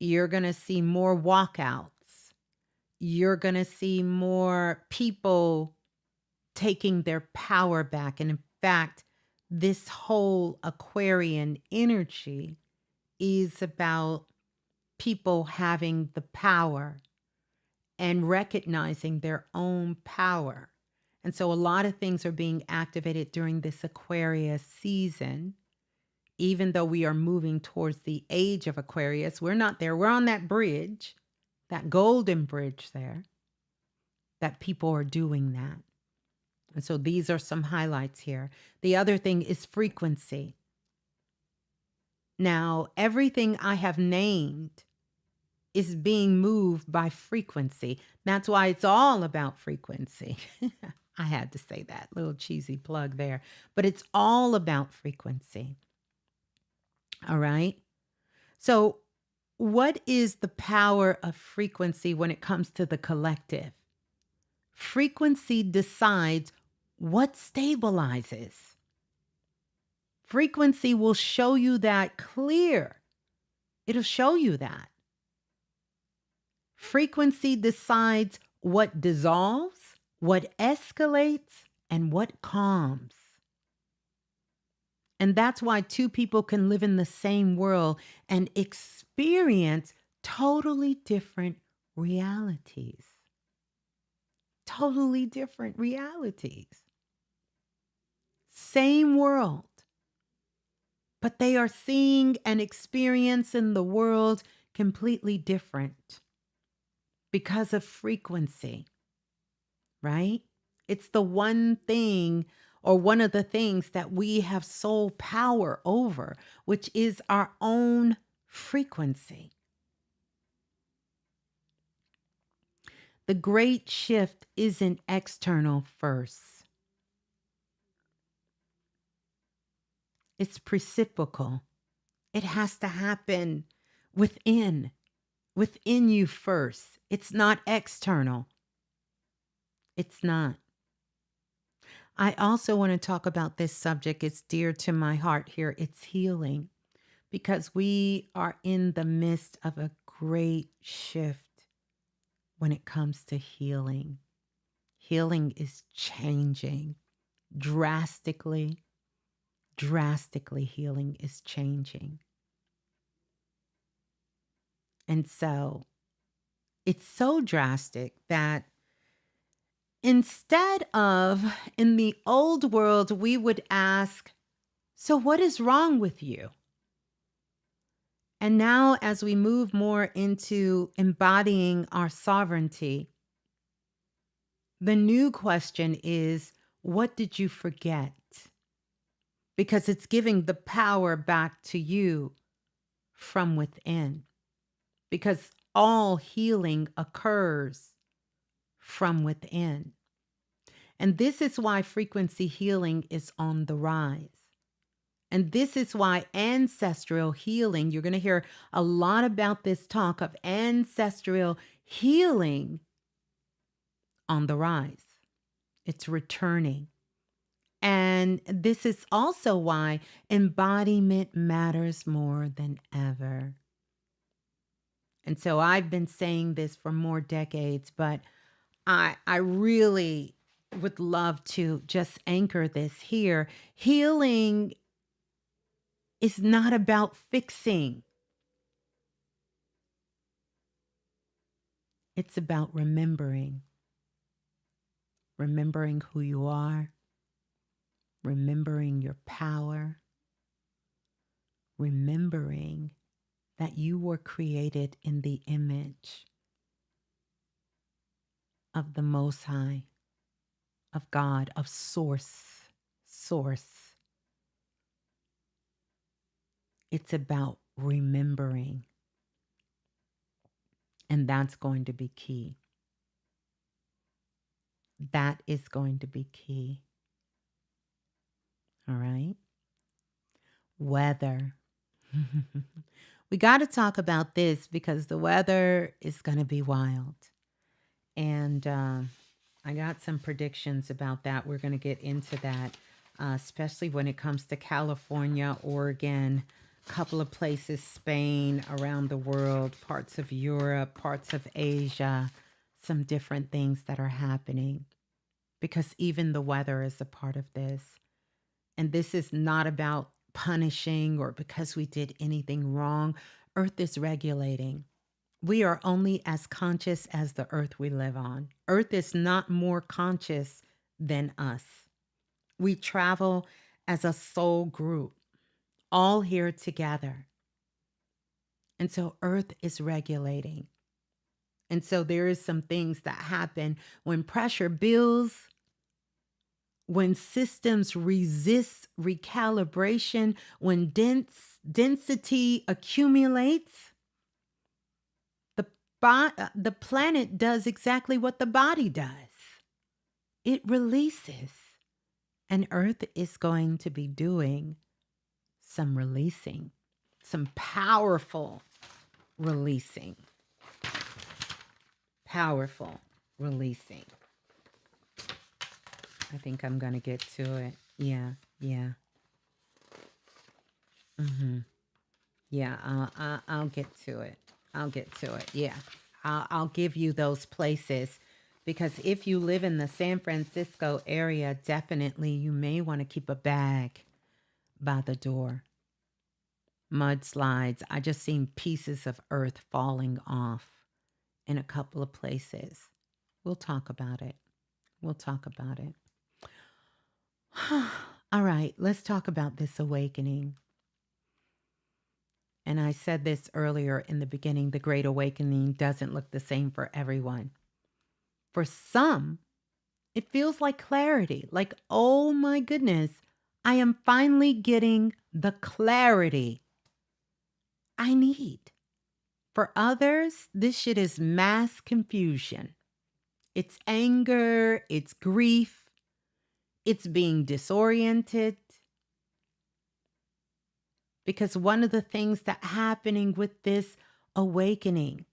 You're going to see more walkouts. You're going to see more people taking their power back. And in fact, this whole Aquarian energy is about people having the power and recognizing their own power. And so a lot of things are being activated during this Aquarius season. Even though we are moving towards the age of Aquarius, we're not there. We're on that bridge, that golden bridge there, that people are doing that. And so these are some highlights here. The other thing is frequency. Now, everything I have named is being moved by frequency. That's why it's all about frequency. I had to say that little cheesy plug there, but it's all about frequency. All right. So, what is the power of frequency when it comes to the collective? Frequency decides What stabilizes? Frequency will show you that clear. It'll show you that. Frequency decides what dissolves, what escalates, and what calms. And that's why two people can live in the same world and experience totally different realities. Totally different realities. Same world, but they are seeing and experiencing the world completely different because of frequency, right? It's the one thing or one of the things that we have soul power over, which is our own frequency. The great shift isn't external first. It's reciprocal. It has to happen within you first. It's not external. It's not. I also want to talk about this subject. It's dear to my heart here. It's healing, because we are in the midst of a great shift when it comes to healing. Healing is changing drastically. Drastically, healing is changing. And so it's so drastic that instead of, in the old world, we would ask, so what is wrong with you? And now, as we move more into embodying our sovereignty, the new question is, what did you forget? Because it's giving the power back to you from within. Because all healing occurs from within. And this is why frequency healing is on the rise. And this is why ancestral healing, you're going to hear a lot about this talk of ancestral healing on the rise. It's returning. And this is also why embodiment matters more than ever. And so I've been saying this for more decades, but I really would love to just anchor this here. Healing is not about fixing. It's about remembering. Remembering who you are. Remembering your power. Remembering that you were created in the image of the Most High, of God, of Source. Source. It's about remembering. And that's going to be key. That is going to be key. All right. Weather. We got to talk about this because the weather is going to be wild. And I got some predictions about that. We're going to get into that, especially when it comes to California, Oregon, a couple of places, Spain, around the world, parts of Europe, parts of Asia, some different things that are happening, because even the weather is a part of this. And this is not about punishing or because we did anything wrong. Earth is regulating. We are only as conscious as the earth we live on. Earth is not more conscious than us. We travel as a soul group, all here together. And so Earth is regulating. And so there is some things that happen when pressure builds, when systems resist recalibration, when density accumulates. The planet does exactly what the body does. It releases. And Earth is going to be doing some releasing, some powerful releasing. Powerful releasing. I think I'm going to get to it. Yeah, yeah. Mm-hmm. Yeah, I'll get to it. I'll get to it. Yeah. I'll give you those places because if you live in the San Francisco area, definitely you may want to keep a bag by the door. Mudslides. I just seen pieces of earth falling off in a couple of places. We'll talk about it. We'll talk about it. All right, let's talk about this awakening. And I said this earlier in the beginning, the Great Awakening doesn't look the same for everyone. For some, it feels like clarity, like, oh my goodness, I am finally getting the clarity I need. For others, this shit is mass confusion. It's anger, it's grief, it's being disoriented. Because one of the things that's happening with this awakening,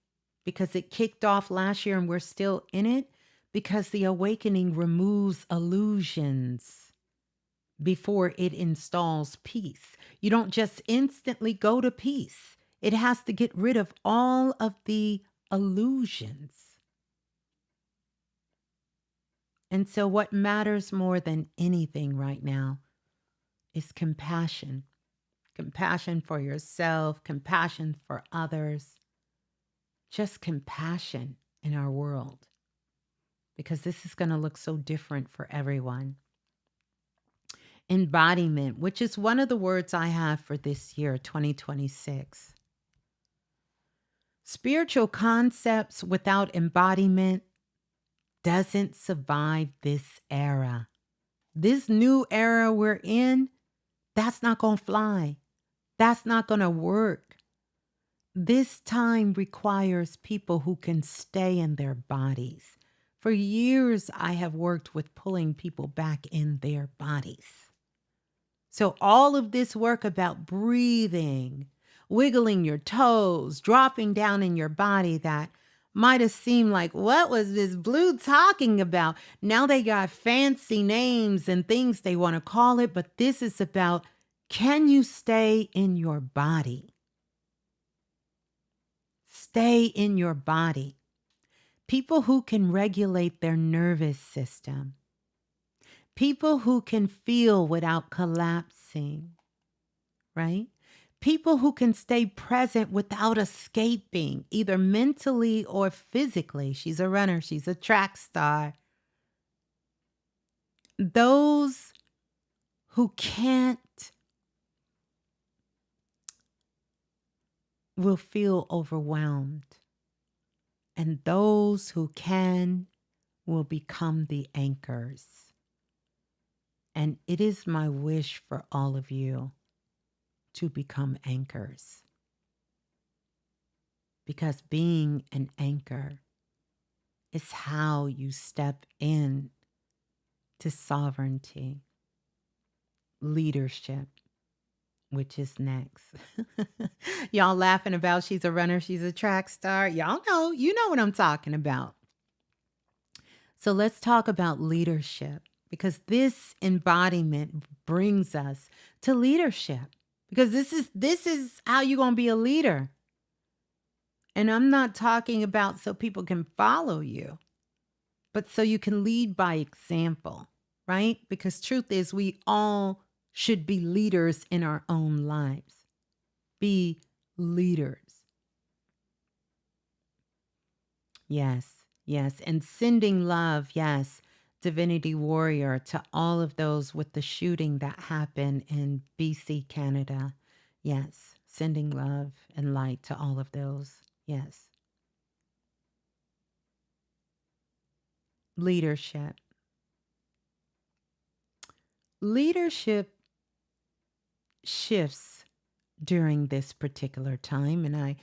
because it kicked off last year and we're still in it, because the awakening removes illusions before it installs peace. You don't just instantly go to peace. It has to get rid of all of the illusions. And so what matters more than anything right now is compassion. Compassion for yourself, compassion for others, just compassion in our world, because this is going to look so different for everyone. Embodiment, which is one of the words I have for this year, 2026. Spiritual concepts without embodiment doesn't survive this era. This new era we're in, that's not going to fly. That's not going to work. This time requires people who can stay in their bodies. For years, I have worked with pulling people back in their bodies. So all of this work about breathing, wiggling your toes, dropping down in your body, that might have seemed like, what was Ms.Blue talking about? Now they got fancy names and things they want to call it, but this is about, can you stay in your body? Stay in your body. People who can regulate their nervous system. People who can feel without collapsing, right? People who can stay present without escaping, either mentally or physically. She's a runner. She's a track star. Those who can't will feel overwhelmed. And those who can will become the anchors. And it is my wish for all of you to become anchors. Because being an anchor is how you step in to sovereignty, leadership, which is next. Y'all laughing about she's a runner, she's a track star. Y'all know, you know what I'm talking about. So let's talk about leadership, because this embodiment brings us to leadership, because this is how you're going to be a leader. And I'm not talking about so people can follow you, but so you can lead by example, right? Because truth is, we all should be leaders in our own lives. Be leaders. Yes, yes. And sending love, yes, Divinity Warrior, to all of those with the shooting that happened in BC, Canada. Yes, sending love and light to all of those. Yes. Leadership. Leadership shifts during this particular time, and I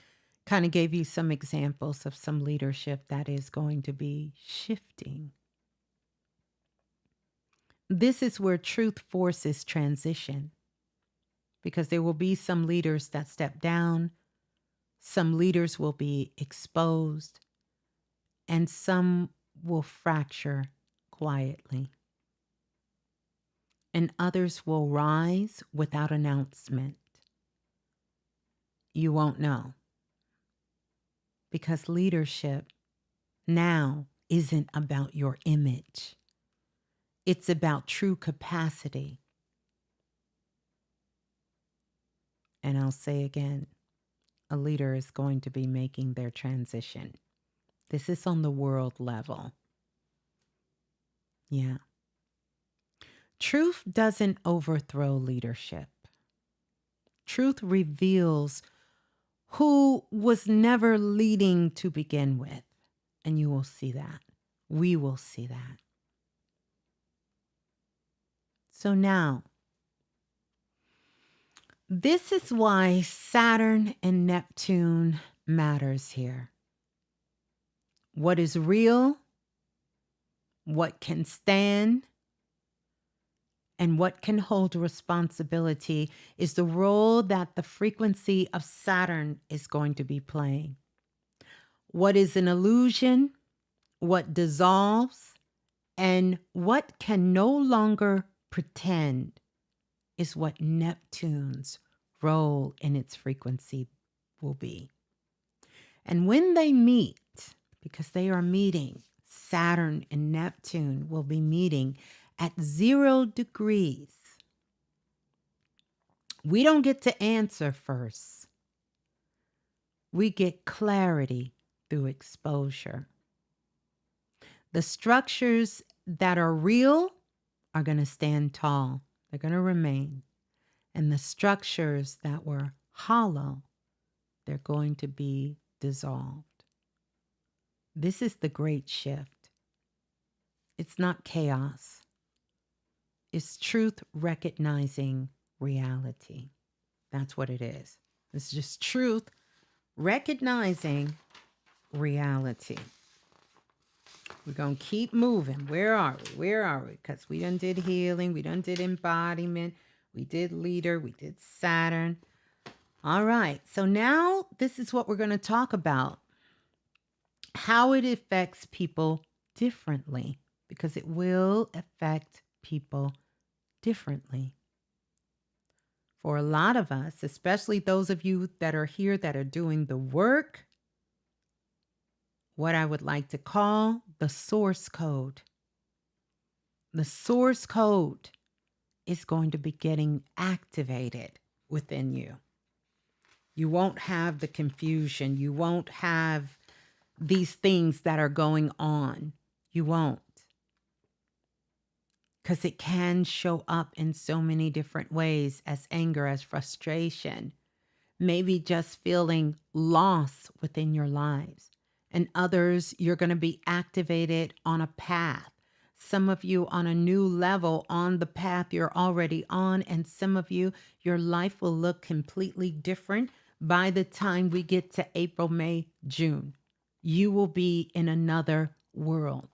kind of gave you some examples of some leadership that is going to be shifting. This is where truth forces transition, because there will be some leaders that step down, some leaders will be exposed, and some will fracture quietly. and others will rise without announcement. You won't know, because leadership now isn't about your image. It's about true capacity. And I'll say again, a leader is going to be making their transition. This is on the world level. Yeah. Truth doesn't overthrow leadership. Truth reveals who was never leading to begin with. And you will see that. We will see that. So now, this is why Saturn and Neptune matters here. What is real, what can stand, and what can hold responsibility is the role that the frequency of Saturn is going to be playing. What is an illusion, what dissolves, and what can no longer pretend is what Neptune's role in its frequency will be. And when they meet, because they are meeting, Saturn and Neptune will be meeting at 0 degrees. We don't get to answer first. We get clarity through exposure. The structures that are real are going to stand tall. They're going to remain. And the structures that were hollow, they're going to be dissolved. This is the great shift. It's not chaos. It's truth recognizing reality. That's what it is. It's just truth recognizing reality. We're going to keep moving. Where are we? Where are we? Because we done did healing. We done did embodiment. We did leader. We did Saturn. All right. So now this is what we're going to talk about. How it affects people differently. Because it will affect people differently. For a lot of us, especially those of you that are here that are doing the work, what I would like to call the source code. The source code is going to be getting activated within you. You won't have the confusion. You won't have these things that are going on. You won't. Because it can show up in so many different ways, as anger, as frustration, maybe just feeling lost within your lives. And others, you're going to be activated on a path. Some of you on a new level on the path you're already on. And some of you, your life will look completely different by the time we get to April, May, June. You will be in another world.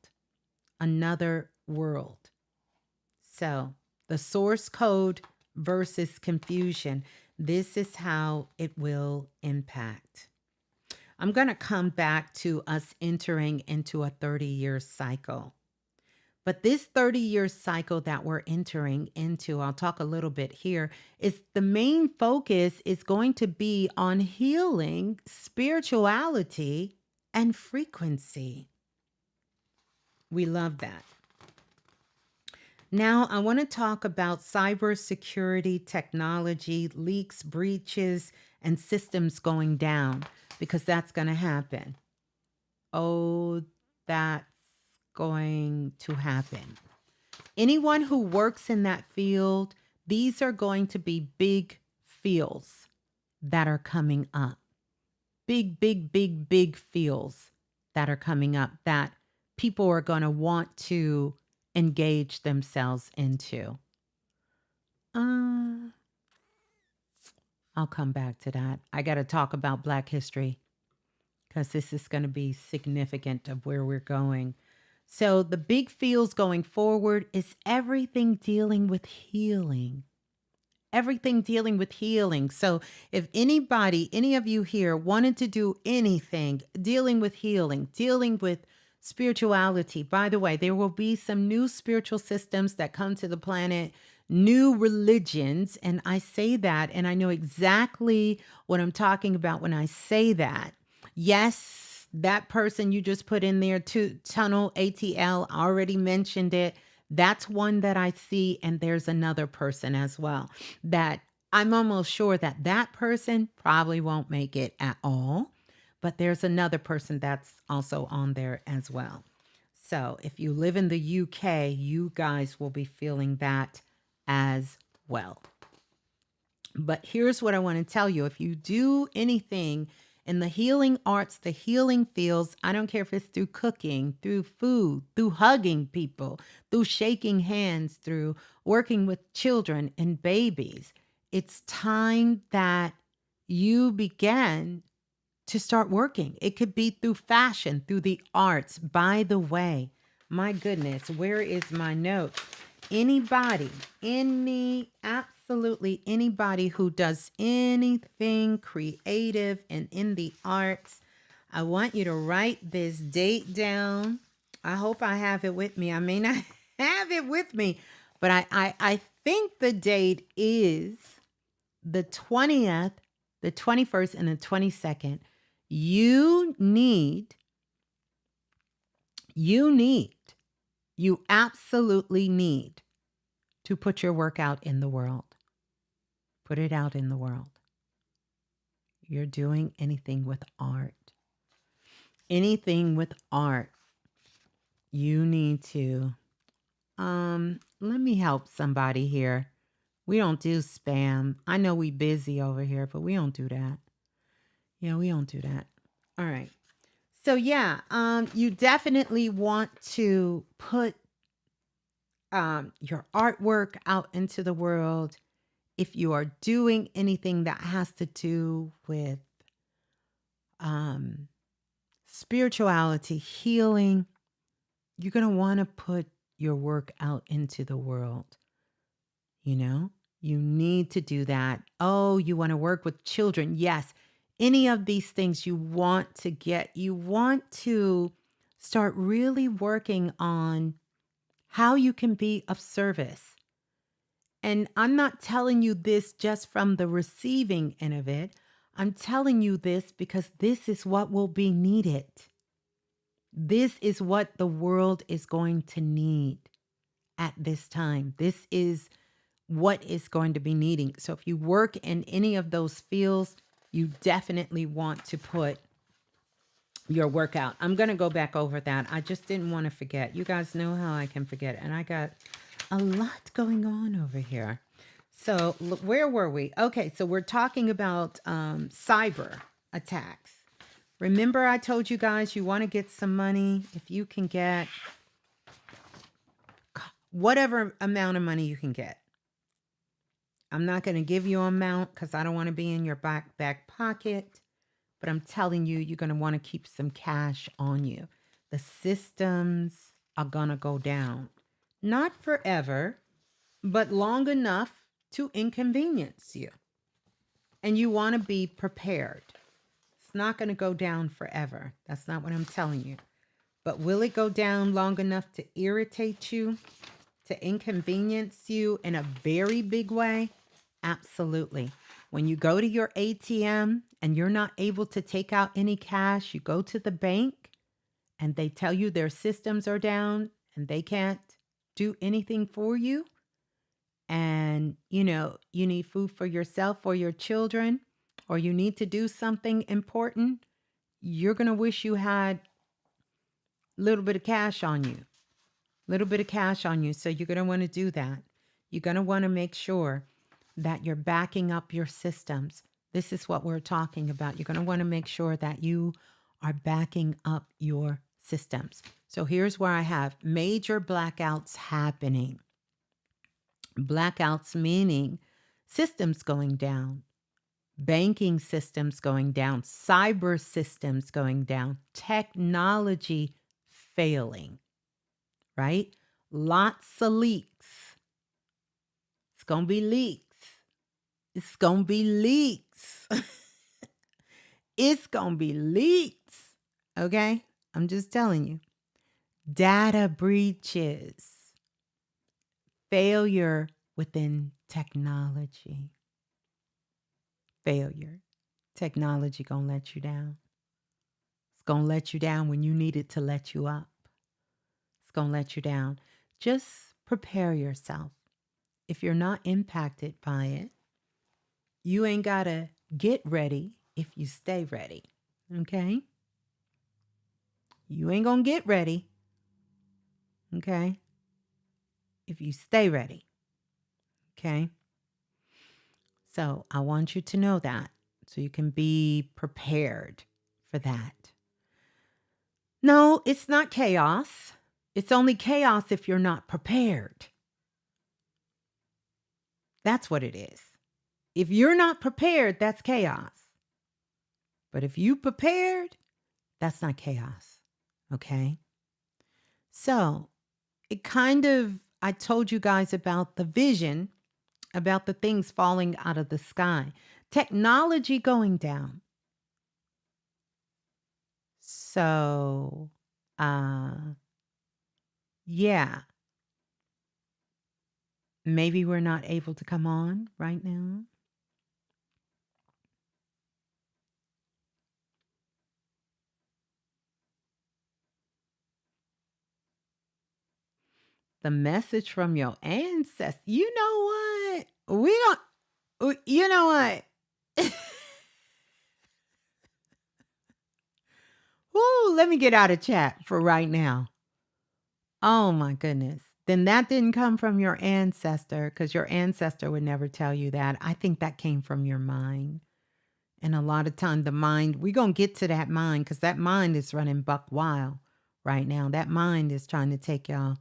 Another world. So the source code versus confusion. This is how it will impact. I'm going to come back to us entering into a 30-year cycle. But this 30-year cycle that we're entering into, I'll talk a little bit here, is the main focus is going to be on healing, spirituality, and frequency. We love that. Now, I want to talk about cybersecurity, technology, leaks, breaches, and systems going down, because that's going to happen. Oh, that's going to happen. Anyone who works in that field, these are going to be big fields that are coming up. Big, big, big, big fields that are coming up that people are going to want to engage themselves into. I'll come back to that. I got to talk about Black history because this is going to be significant of where we're going. So the big fields going forward is everything dealing with healing. Everything dealing with healing. So if anybody, any of you here wanted to do anything dealing with healing, dealing with spirituality, by the way, there will be some new spiritual systems that come to the planet, new religions. And I say that, and I know exactly what I'm talking about when I say that. Yes, that person you just put in there, to Tunnel ATL, already mentioned it. That's one that I see. And there's another person as well that I'm almost sure that that person probably won't make it at all. But there's another person that's also on there as well. So if you live in the UK, you guys will be feeling that as well. But here's what I want to tell you. If you do anything in the healing arts, the healing fields, I don't care if it's through cooking, through food, through hugging people, through shaking hands, through working with children and babies, it's time that you begin to start working. It could be through fashion, through the arts. By the way, my goodness, where is my note? Anybody, absolutely anybody who does anything creative and in the arts, I want you to write this date down. I hope I have it with me. I may not have it with me, but I think the date is the 20th, the 21st, and the 22nd. You absolutely need to put your work out in the world. Put it out in the world. You're doing anything with art. Anything with art. You need to, let me help somebody here. We don't do spam. I know we busy over here, but we don't do that. Yeah, we don't do that. All right. So yeah, you definitely want to put your artwork out into the world. If you are doing anything that has to do with spirituality, healing, you're going to want to put your work out into the world. You know, you need to do that. Oh, you want to work with children. Yes. Any of these things you want to start really working on how you can be of service. And I'm not telling you this just from the receiving end of it. I'm telling you this because this is what will be needed. This is what the world is going to need at this time. This is what is going to be needing. So if you work in any of those fields, you definitely want to put your work out. I'm going to go back over that. I just didn't want to forget. You guys know how I can forget. And I got a lot going on over here. So where were we? Okay, so we're talking about cyber attacks. Remember I told you guys you want to get some money. If you can get whatever amount of money you can get. I'm not going to give you an amount because I don't want to be in your back pocket. But I'm telling you, you're going to want to keep some cash on you. The systems are going to go down. Not forever, but long enough to inconvenience you. And you want to be prepared. It's not going to go down forever. That's not what I'm telling you. But will it go down long enough to irritate you, to inconvenience you in a very big way? Absolutely. When you go to your ATM and you're not able to take out any cash, you go to the bank and they tell you their systems are down and they can't do anything for you. And, you know, you need food for yourself or your children, or you need to do something important. You're going to wish you had a little bit of cash on you, So you're going to want to do that. You're going to want to make sure that you're backing up your systems. This is what we're talking about. You're going to want to make sure that you are backing up your systems. So here's where I have major blackouts happening. Blackouts meaning systems going down, banking systems going down, cyber systems going down, technology failing, right? Lots of leaks. It's going to be leaks. It's going to be leaks. It's going to be leaks. Okay? I'm just telling you. Data breaches. Failure within technology. Failure. Technology gonna let you down. It's gonna let you down when you need it to let you up. It's gonna let you down. Just prepare yourself. If you're not impacted by it, you ain't gotta get ready if you stay ready. Okay? You ain't gonna get ready. Okay? If you stay ready. Okay? So I want you to know that so you can be prepared for that. No, it's not chaos. It's only chaos if you're not prepared. That's what it is. If you're not prepared, that's chaos. But if you prepared, that's not chaos. Okay? So I told you guys about the vision, about the things falling out of the sky, technology going down. So, yeah, maybe we're not able to come on right now. The message from your ancestors. You know what? You know what? Ooh, let me get out of chat for right now. Oh my goodness. Then that didn't come from your ancestor because your ancestor would never tell you that. I think that came from your mind. And a lot of time the mind, we're going to get to that mind because that mind is running buck wild right now. That mind is trying to take y'all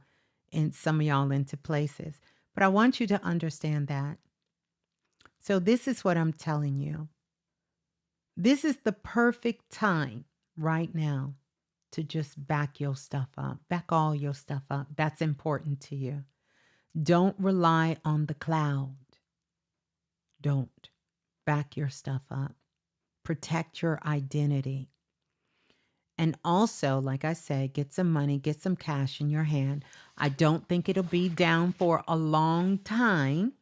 and some of y'all into places. But I want you to understand that. So this is what I'm telling you. This is the perfect time right now to just back your stuff up, back all your stuff up. That's important to you. Don't rely on the cloud. Don't back your stuff up. Protect your identity. And also, like I said, get some money, get some cash in your hand. I don't think it'll be down for a long time,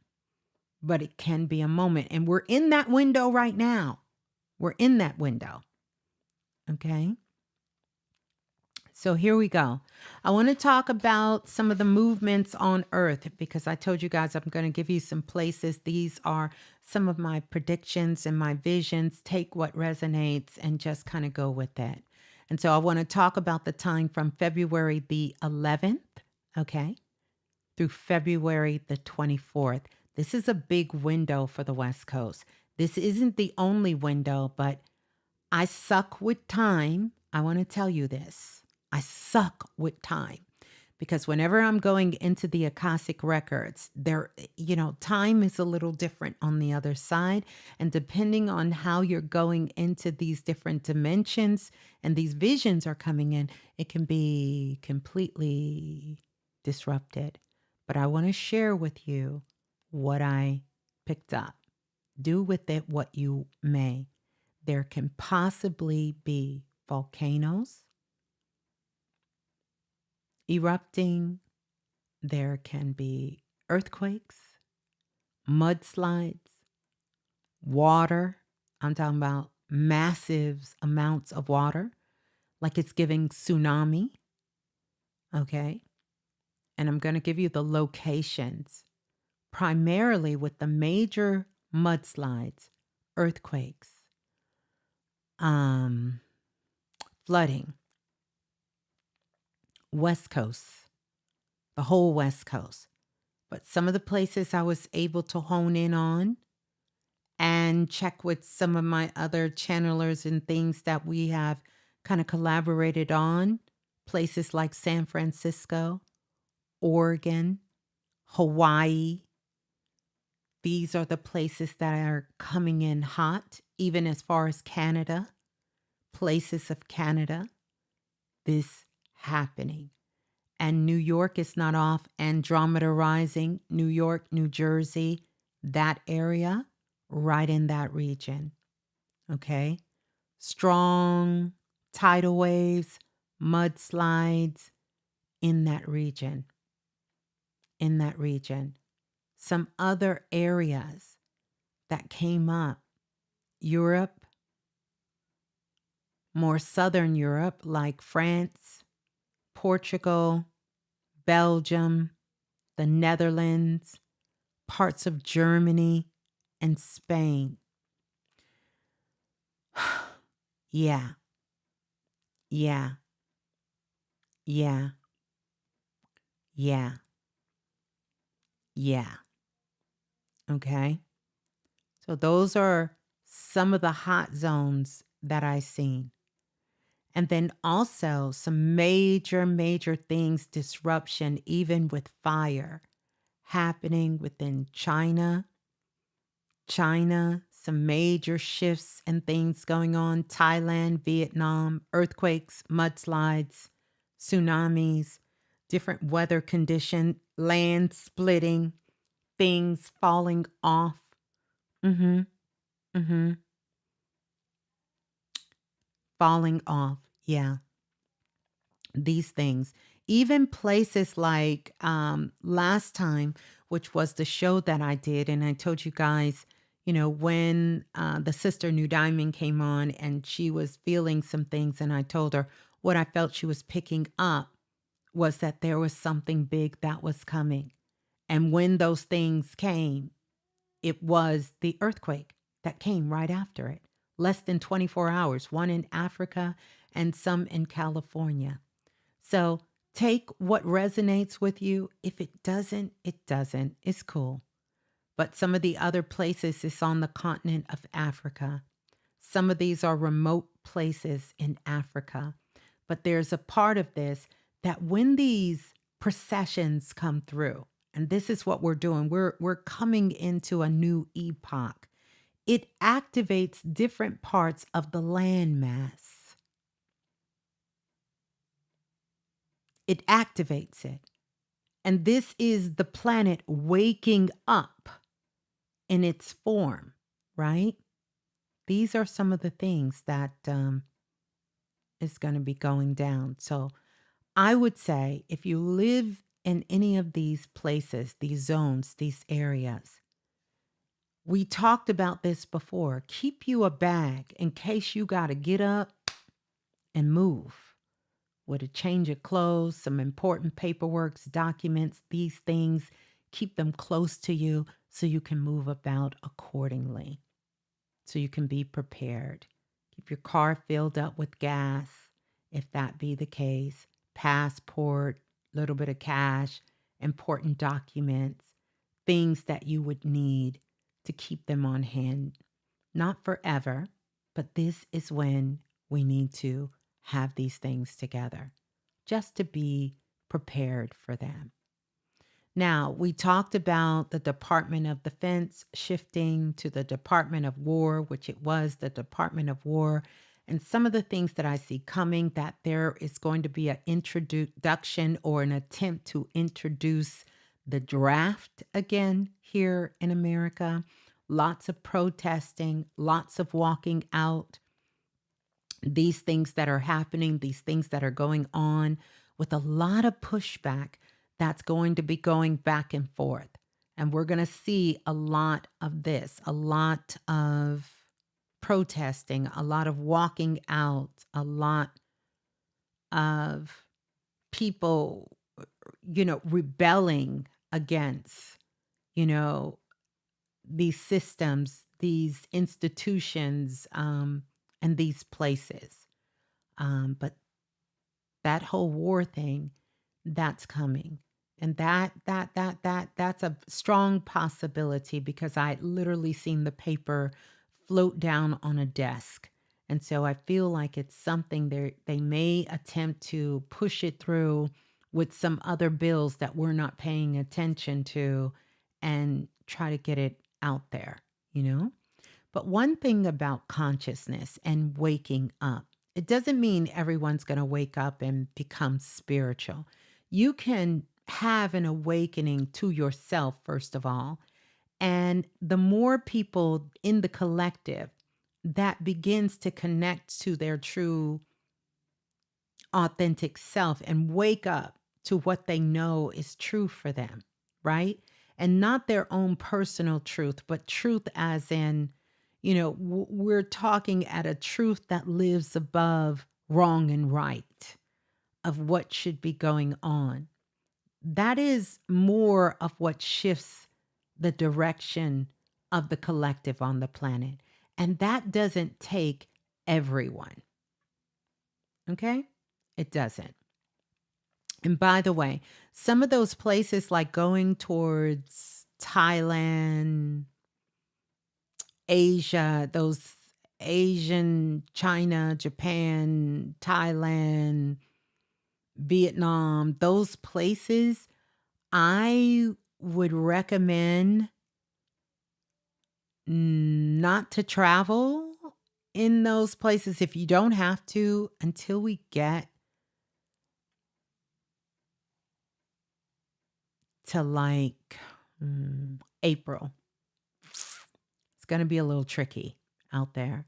but it can be a moment. And we're in that window right now. We're in that window. Okay. So here we go. I want to talk about some of the movements on Earth because I told you guys I'm going to give you some places. These are some of my predictions and my visions. Take what resonates and just kind of go with that. And so I want to talk about the time from February the 11th, okay, through February the 24th. This is a big window for the West Coast. This isn't the only window, but I suck with time. I want to tell you this. I suck with time because whenever I'm going into the Akashic records, time is a little different on the other side. And depending on how you're going into these different dimensions and these visions are coming in, it can be completely disrupted. But I want to share with you what I picked up. Do with it what you may. There can possibly be volcanoes erupting. There can be earthquakes, mudslides, water. I'm talking about massive amounts of water, like it's giving tsunami. Okay. And I'm going to give you the locations, primarily with the major mudslides, earthquakes, flooding, West Coast, the whole West Coast. But some of the places I was able to hone in on and check with some of my other channelers and things that we have kind of collaborated on, places like San Francisco, Oregon, Hawaii. These are the places that are coming in hot, even as far as Canada, places of Canada. This happening. And New York is not off. Andromeda rising, New York, New Jersey, that area, right in that region. Okay. Strong tidal waves, mudslides in that region. In that region. some other areas that came up. Europe, more southern Europe, like France, Portugal, Belgium, the Netherlands, parts of Germany, and Spain. Yeah, yeah, yeah, yeah, yeah. Okay. So those are some of the hot zones that I seen. And then also some major, major things, disruption, even with fire happening within China, some major shifts and things going on, Thailand, Vietnam, earthquakes, mudslides, tsunamis, different weather condition, land splitting, things falling off. Mhm. Mhm. Falling off. Yeah. These things. Even places like last time, which was the show that I did, and I told you guys, when the sister New Diamond came on and she was feeling some things, and I told her what I felt she was picking up was that there was something big that was coming. And when those things came, it was the earthquake that came right after it, less than 24 hours, one in Africa and some in California. So take what resonates with you. If it doesn't, it doesn't. It's cool. But some of the other places is on the continent of Africa. Some of these are remote places in Africa. But there's a part of this that when these processions come through, and this is what we're doing, we're coming into a new epoch. It activates different parts of the landmass. It activates it. And this is the planet waking up in its form, right? These are some of the things that is going to be going down. So I would say if you live in any of these places, these zones, these areas, we talked about this before. Keep you a bag in case you got to get up and move with a change of clothes, some important paperwork, documents, these things. Keep them close to you so you can move about accordingly, so you can be prepared. Keep your car filled up with gas, if that be the case, passport, little bit of cash, important documents, things that you would need to keep them on hand. Not forever, but this is when we need to have these things together just to be prepared for them. Now, we talked about the Department of Defense shifting to the Department of War, which it was the Department of War, and some of the things that I see coming, that there is going to be an introduction or an attempt to introduce the draft again here in America. Lots of protesting, lots of walking out, these things that are happening, these things that are going on, with a lot of pushback that's going to be going back and forth. And we're going to see a lot of this, a lot of protesting, a lot of walking out, a lot of people, rebelling against, you know, these systems, these institutions, and these places. But that whole war thing, that's coming. And that's a strong possibility because I literally seen the paper float down on a desk. And so I feel like it's something they may attempt to push it through with some other bills that we're not paying attention to and try to get it out there, you know? But one thing about consciousness and waking up, it doesn't mean everyone's going to wake up and become spiritual. You can have an awakening to yourself, first of all. And the more people in the collective that begins to connect to their true, authentic self and wake up to what they know is true for them, right? and not their own personal truth, but truth as in, we're talking at a truth that lives above wrong and right of what should be going on. That is more of what shifts the direction of the collective on the planet. And that doesn't take everyone. Okay? It doesn't. And by the way, some of those places like going towards Thailand, Asia, those Asian, China, Japan, Thailand, Vietnam, those places, I would recommend not to travel in those places if you don't have to until we get to like April. It's going to be a little tricky out there.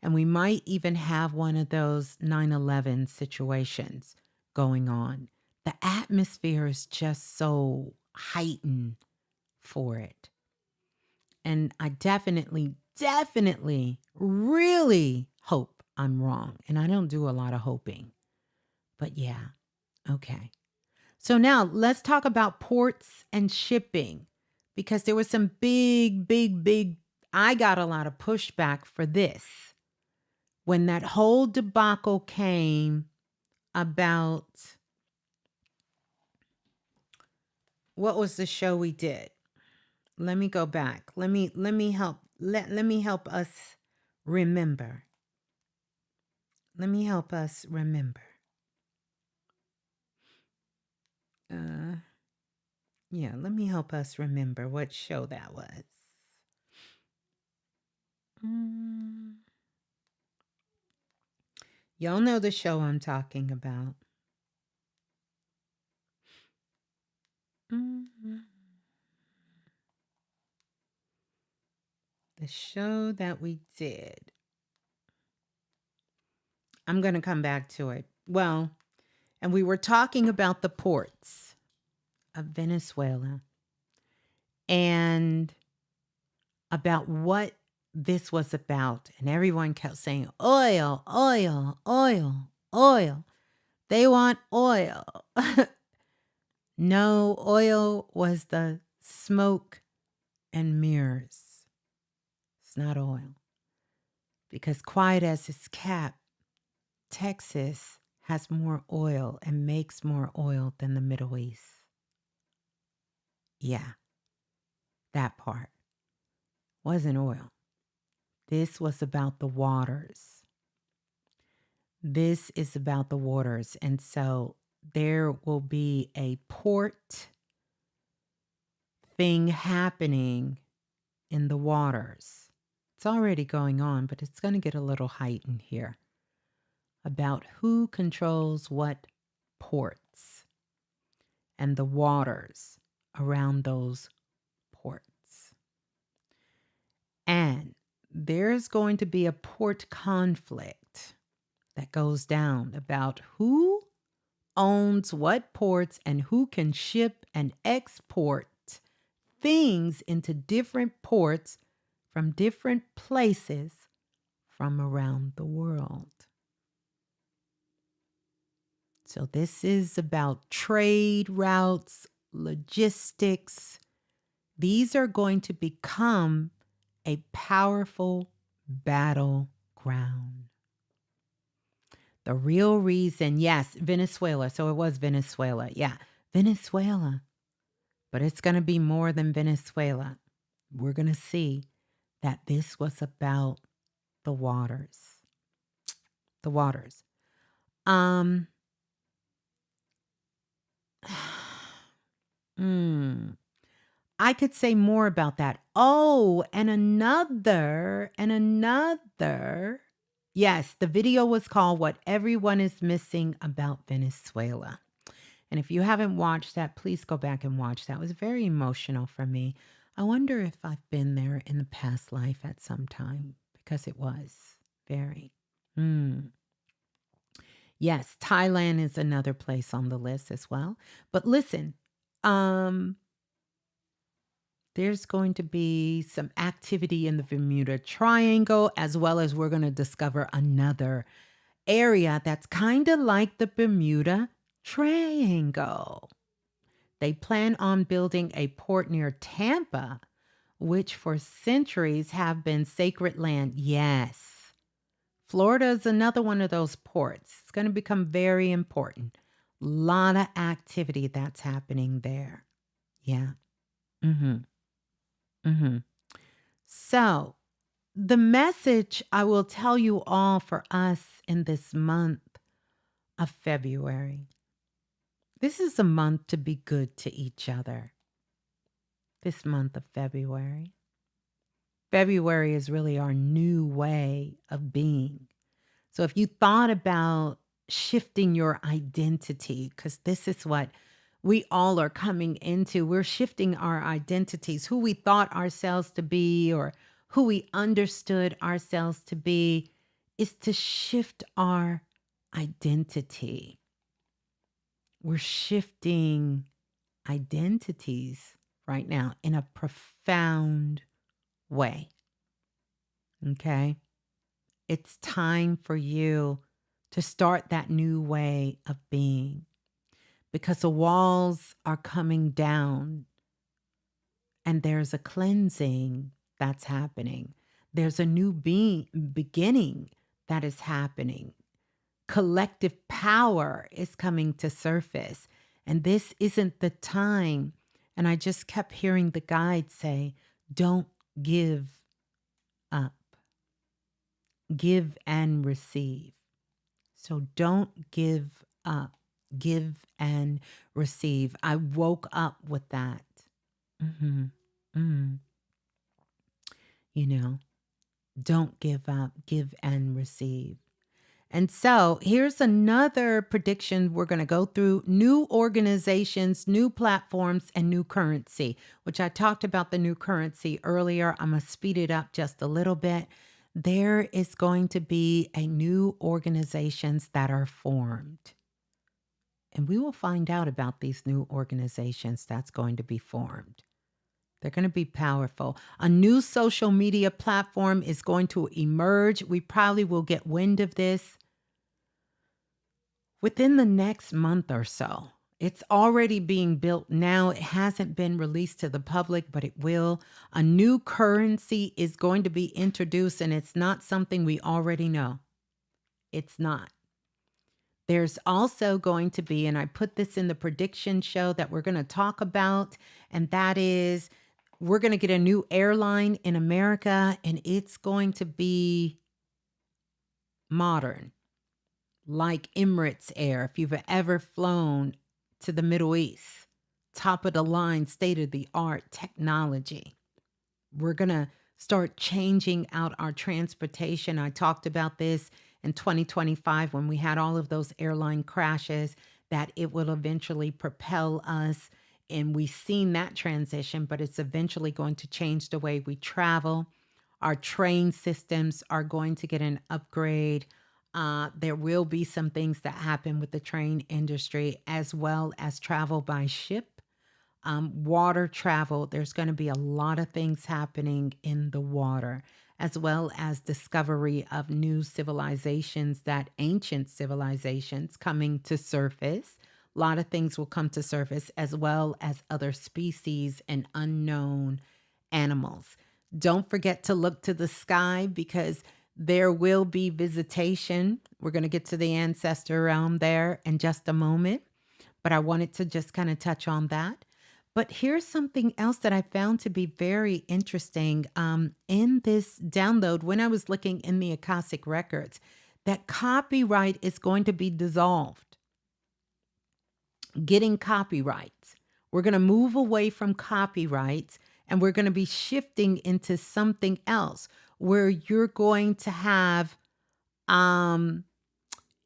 And we might even have one of those 9/11 situations going on. The atmosphere is just so heightened for it. And I definitely really hope I'm wrong. And I don't do a lot of hoping. But yeah, okay. So now let's talk about ports and shipping, because there was some big, I got a lot of pushback for this. When that whole debacle came about, what was the show we did? Let me go back. Let me help us remember. Let me help us remember. Yeah, let me help us remember what show that was. Y'all know the show I'm talking about. The show that we did. I'm going to come back to it. Well, and we were talking about the ports of Venezuela and about what this was about. And everyone kept saying, oil, oil, oil, oil. They want oil. No, oil was the smoke and mirrors. It's not oil. Because quiet as it's kept, Texas has more oil and makes more oil than the Middle East. Yeah, that part wasn't oil. This was about the waters. This is about the waters. And so there will be a port thing happening in the waters. It's already going on, but it's going to get a little heightened here about who controls what ports and the waters around those ports. And there's going to be a port conflict that goes down about who owns what ports and who can ship and export things into different ports from different places from around the world. So this is about trade routes, logistics. These are going to become a powerful battleground. The real reason, yes, Venezuela. So it was Venezuela. Yeah, Venezuela. But it's going to be more than Venezuela. We're going to see that this was about the waters. The waters. I could say more about that. Oh, and another. Yes, the video was called What Everyone is Missing About Venezuela. And if you haven't watched that, please go back and watch that. It was very emotional for me. I wonder if I've been there in the past life at some time, because it was very. Yes, Thailand is another place on the list as well. But listen, There's going to be some activity in the Bermuda Triangle, as well as we're going to discover another area that's kind of like the Bermuda Triangle. They plan on building a port near Tampa, which for centuries have been sacred land. Yes. Florida is another one of those ports. It's going to become very important. A lot of activity that's happening there. Yeah. Mm-hmm. Mm-hmm. So, the message I will tell you all for us in this month of February. This is a month to be good to each other. This month of February. February is really our new way of being. So if you thought about shifting your identity, because this is what we all are coming into, we're shifting our identities, who we thought ourselves to be or who we understood ourselves to be, is to shift our identity. We're shifting identities right now in a profound way. Okay? It's time for you to start that new way of being because the walls are coming down and there's a cleansing that's happening. There's a new beginning that is happening. Collective power is coming to surface. And this isn't the time. And I just kept hearing the guide say, don't give up. Give and receive. So don't give up. Give and receive. I woke up with that. Mm-hmm. Mm. You know, don't give up. Give and receive. And so here's another prediction we're going to go through: new organizations, new platforms, and new currency, which I talked about the new currency earlier. I'm going to speed it up just a little bit. There is going to be a new organizations that are formed. And we will find out about these new organizations that's going to be formed. They're going to be powerful. A new social media platform is going to emerge. We probably will get wind of this within the next month or so. It's already being built now. It hasn't been released to the public, but it will. A new currency is going to be introduced, and it's not something we already know. It's not. There's also going to be, and I put this in the prediction show that we're going to talk about, and that is we're going to get a new airline in America, and it's going to be modern, like Emirates Air. If you've ever flown to the Middle East, top of the line, state of the art technology. We're going to start changing out our transportation. I talked about this in 2025 when we had all of those airline crashes, that it will eventually propel us. And we've seen that transition, but it's eventually going to change the way we travel. Our train systems are going to get an upgrade. There will be some things that happen with the train industry, as well as travel by ship. Water travel, there's going to be a lot of things happening in the water, as well as discovery of new civilizations, that ancient civilizations coming to surface. A lot of things will come to surface, as well as other species and unknown animals. Don't forget to look to the sky because there will be visitation. We're going to get to the ancestor realm there in just a moment, but I wanted to just kind of touch on that. But here's something else that I found to be very interesting in this download when I was looking in the Akashic records, that copyright is going to be dissolved. Getting copyrights. We're going to move away from copyrights and we're going to be shifting into something else where you're going to have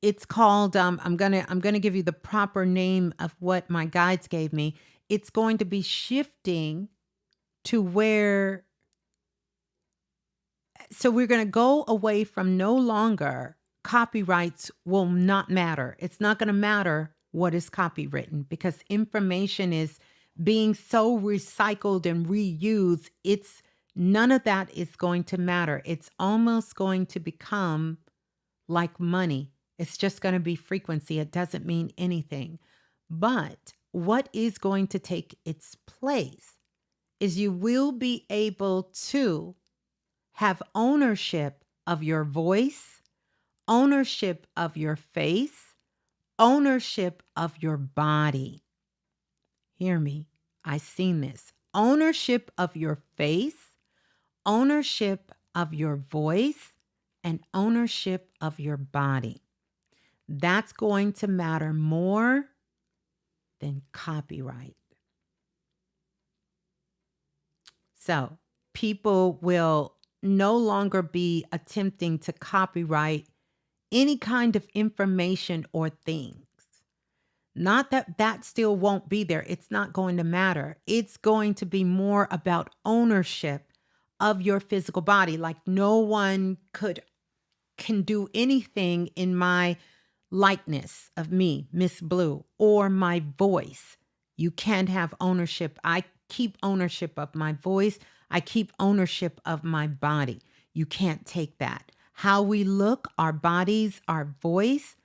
it's called I'm going to give you the proper name of what my guides gave me. It's going to be shifting to where, so we're going to go away from no longer copyrights will not matter. It's not going to matter what is copywritten because information is being so recycled and reused, it's none of that is going to matter. It's almost going to become like money. It's just going to be frequency. It doesn't mean anything. But what is going to take its place is you will be able to have ownership of your voice, ownership of your face, ownership of your body. Hear me. I seen this. Ownership of your face, ownership of your voice, and ownership of your body. That's going to matter more than copyright. So people will no longer be attempting to copyright any kind of information or things. Not that that still won't be there. It's not going to matter. It's going to be more about ownership of your physical body. Like no one can do anything in my likeness of me, Ms.Blue, or my voice. You can't have ownership. I keep ownership of my voice. I keep ownership of my body. You can't take that. How we look, our bodies, our voice,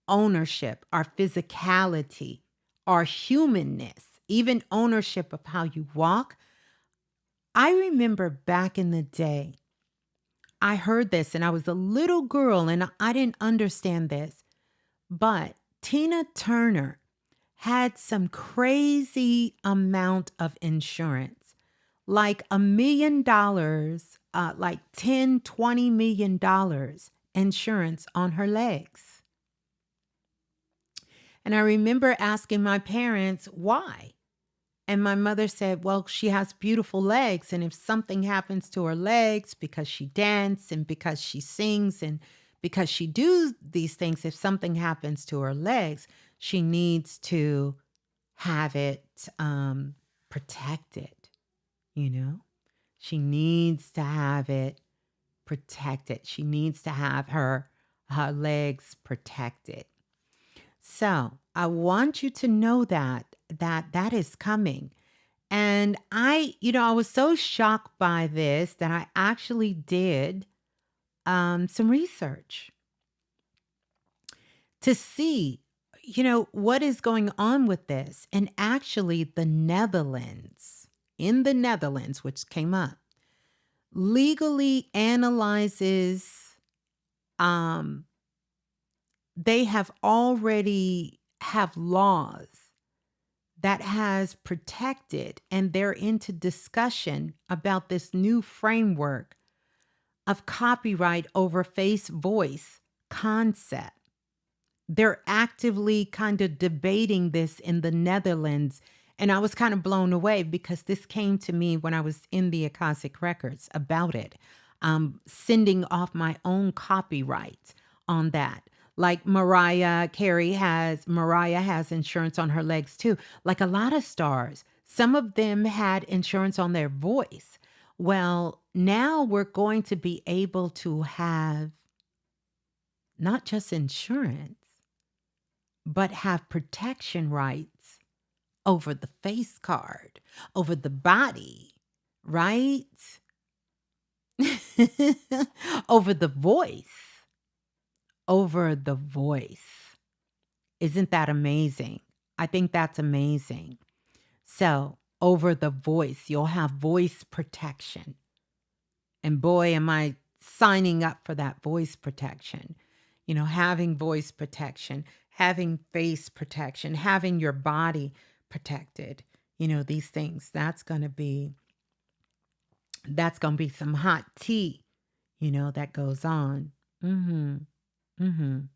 ownership, our physicality, our humanness, even ownership of how you walk. I remember back in the day, I heard this and I was a little girl and I didn't understand this, but Tina Turner had some crazy amount of insurance, like $1 million, like 10, $20 million insurance on her legs. And I remember asking my parents why. And my mother said, well, she has beautiful legs. And if something happens to her legs because she dances and because she sings and because she does these things, if something happens to her legs, she needs to have it protected, you know? She needs to have it protected. She needs to have her legs protected. So I want you to know that is coming. And I was so shocked by this that I actually did some research to see, what is going on with this. And actually in the Netherlands, which came up, legally analyzes, they have already have laws that has protected, and they're into discussion about this new framework of copyright over face voice concept. They're actively kind of debating this in the Netherlands. And I was kind of blown away because this came to me when I was in the Akashic Records about it, sending off my own copyright on that. Like Mariah has insurance on her legs too. Like a lot of stars, some of them had insurance on their voice. Well, now we're going to be able to have not just insurance, but have protection rights over the face card, over the body, right? Over the voice. Over the voice. Isn't that amazing? I think that's amazing. So, over the voice, you'll have voice protection. And boy, am I signing up for that voice protection. Having voice protection, having face protection, having your body protected. These things, that's going to be some hot tea, that goes on. Mhm. Mhm.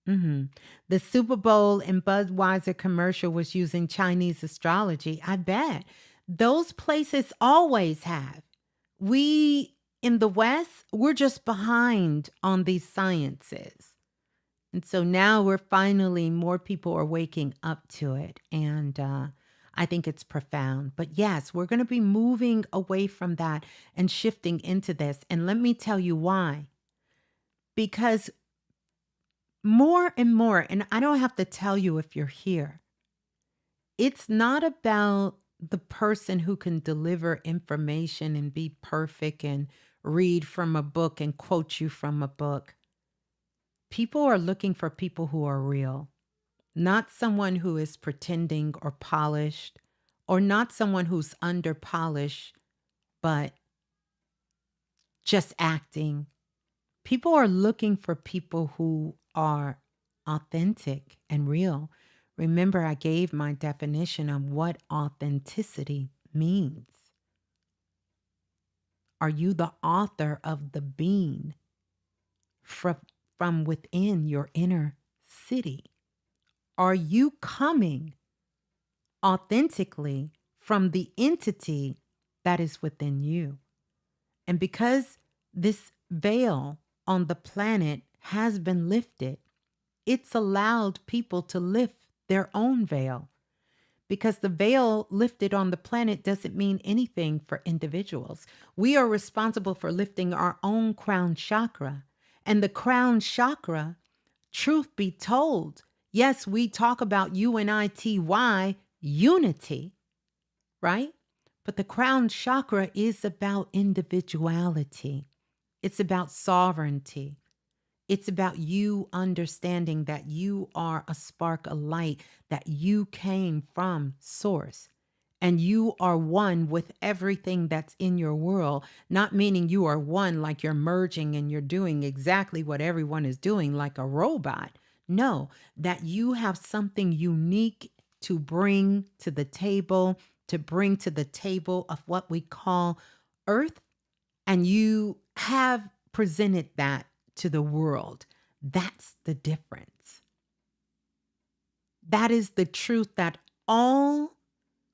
Mhm. The Super Bowl and Budweiser commercial was using Chinese astrology. I bet. Those places always have. We in the West, we're just behind on these sciences. And so now more people are waking up to it. And I think it's profound. But yes, we're going to be moving away from that and shifting into this. And let me tell you why. Because more and more, and I don't have to tell you if you're here, it's not about the person who can deliver information and be perfect and read from a book and quote you from a book. People are looking for people who are real, not someone who is pretending or polished, or not someone who's under polished, but just acting. People are looking for people who are authentic and real. Remember, I gave my definition of what authenticity means. Are you the author of the being from within your inner city? Are you coming authentically from the entity that is within you? And because this veil on the planet has been lifted, it's allowed people to lift their own veil. Because the veil lifted on the planet doesn't mean anything for individuals. We are responsible for lifting our own crown chakra. And the crown chakra, truth be told, yes, we talk about UNITY, unity, right? But the crown chakra is about individuality. It's about sovereignty. It's about you understanding that you are a spark of light, that you came from source, and you are one with everything that's in your world, not meaning you are one like you're merging and you're doing exactly what everyone is doing like a robot. No, that you have something unique to bring to the table, of what we call Earth, and you have presented that to the world. That's the difference. That is the truth that all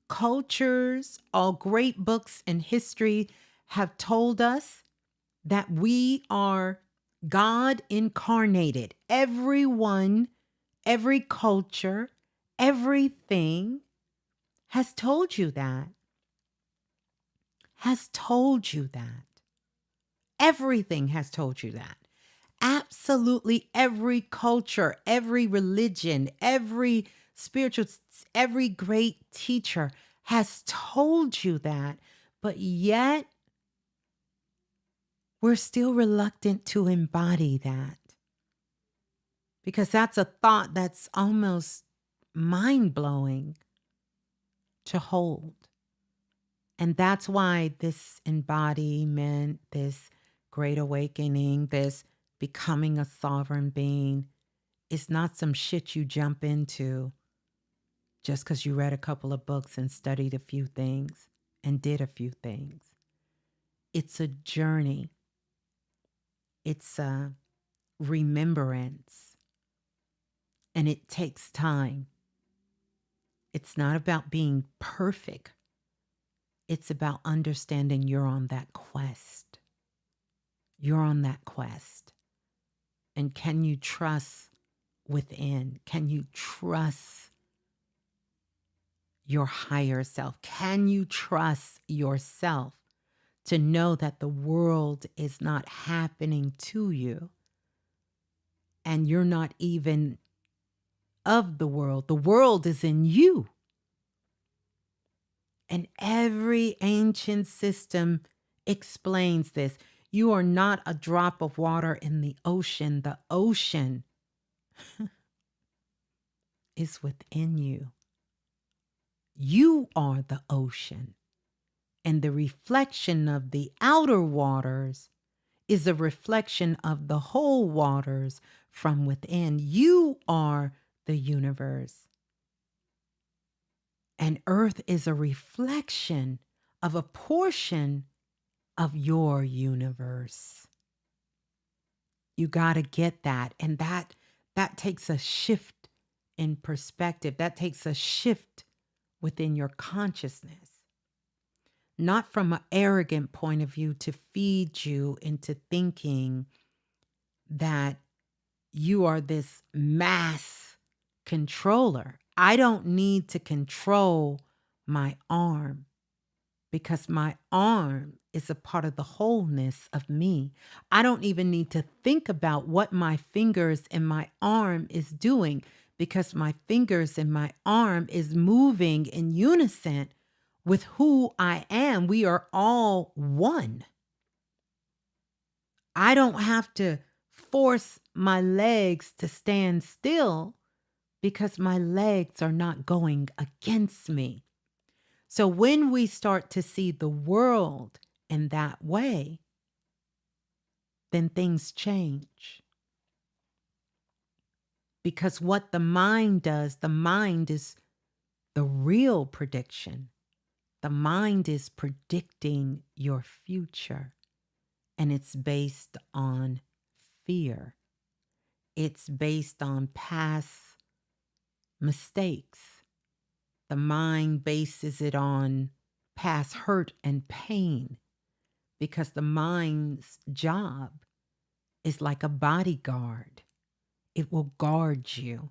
cultures, all great books in history have told us, that we are God incarnated. Everyone, every culture, everything has told you that. Has told you that. Everything has told you that. Absolutely every culture, every religion, every spiritual, every great teacher has told you that. But yet, we're still reluctant to embody that. Because that's a thought that's almost mind-blowing to hold. And that's why this embodiment, this great awakening, this becoming a sovereign being is not some shit you jump into just because you read a couple of books and studied a few things and did a few things. It's a journey. It's a remembrance. And it takes time. It's not about being perfect. It's about understanding you're on that quest. You're on that quest. And can you trust within? Can you trust your higher self? Can you trust yourself to know that the world is not happening to you and you're not even of the world? The world is in you. And every ancient system explains this. You are not a drop of water in the ocean. The ocean is within you. You are the ocean. And the reflection of the outer waters is a reflection of the whole waters from within. You are the universe. And Earth is a reflection of a portion of your universe. You got to get that. And that takes a shift in perspective. That takes a shift within your consciousness. Not from an arrogant point of view to feed you into thinking that you are this mass controller. I don't need to control my arm because my arm is a part of the wholeness of me. I don't even need to think about what my fingers and my arm is doing because my fingers and my arm is moving in unison with who I am. We are all one. I don't have to force my legs to stand still because my legs are not going against me. So when we start to see the world in that way, then things change. Because what the mind does, the mind is the real prediction. The mind is predicting your future, and it's based on fear. It's based on past mistakes. The mind bases it on past hurt and pain because the mind's job is like a bodyguard. It will guard you.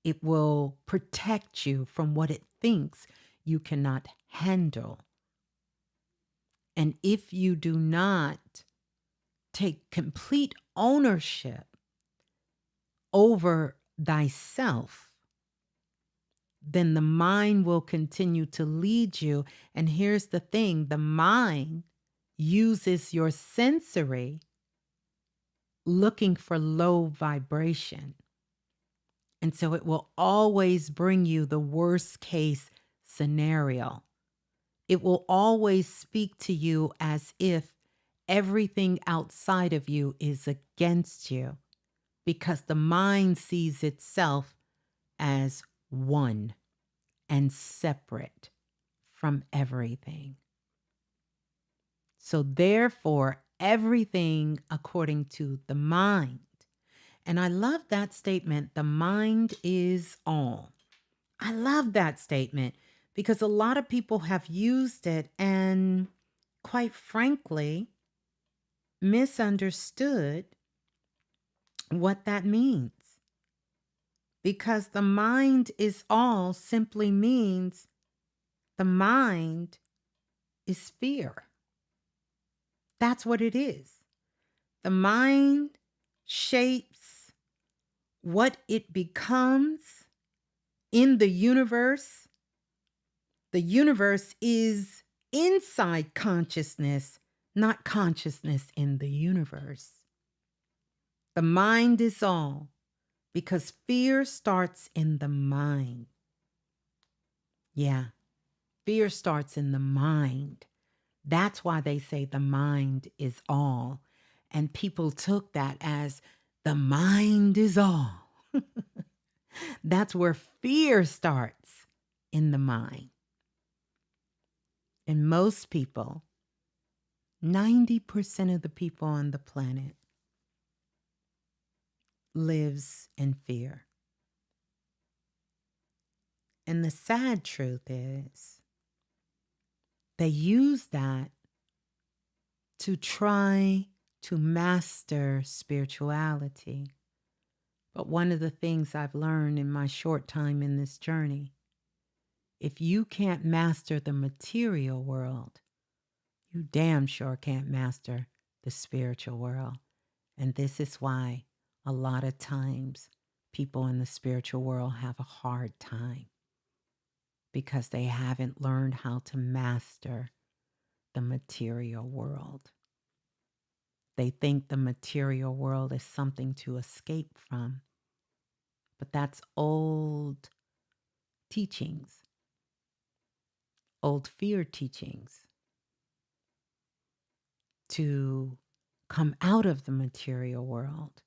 It will protect you from what it thinks you cannot handle. And if you do not take complete ownership over thyself, then the mind will continue to lead you. And here's the thing, the mind uses your sensory looking for low vibration. And so it will always bring you the worst case scenario. It will always speak to you as if everything outside of you is against you because the mind sees itself as one and separate from everything. So therefore, everything according to the mind. And I love that statement, the mind is all. I love that statement because a lot of people have used it and, quite frankly, misunderstood what that means. Because the mind is all simply means the mind is fear. That's what it is. The mind shapes what it becomes in the universe. The universe is inside consciousness, not consciousness in the universe. The mind is all because fear starts in the mind. Yeah, fear starts in the mind. That's why they say the mind is all. And people took that as the mind is all. That's where fear starts, in the mind. And most people, 90% of the people on the planet, lives in fear. And the sad truth is, they use that to try to master spirituality. But one of the things I've learned in my short time in this journey, if you can't master the material world, you damn sure can't master the spiritual world. And this is why a lot of times people in the spiritual world have a hard time because they haven't learned how to master the material world. They think the material world is something to escape from, but that's old teachings, old fear teachings to come out of the material world.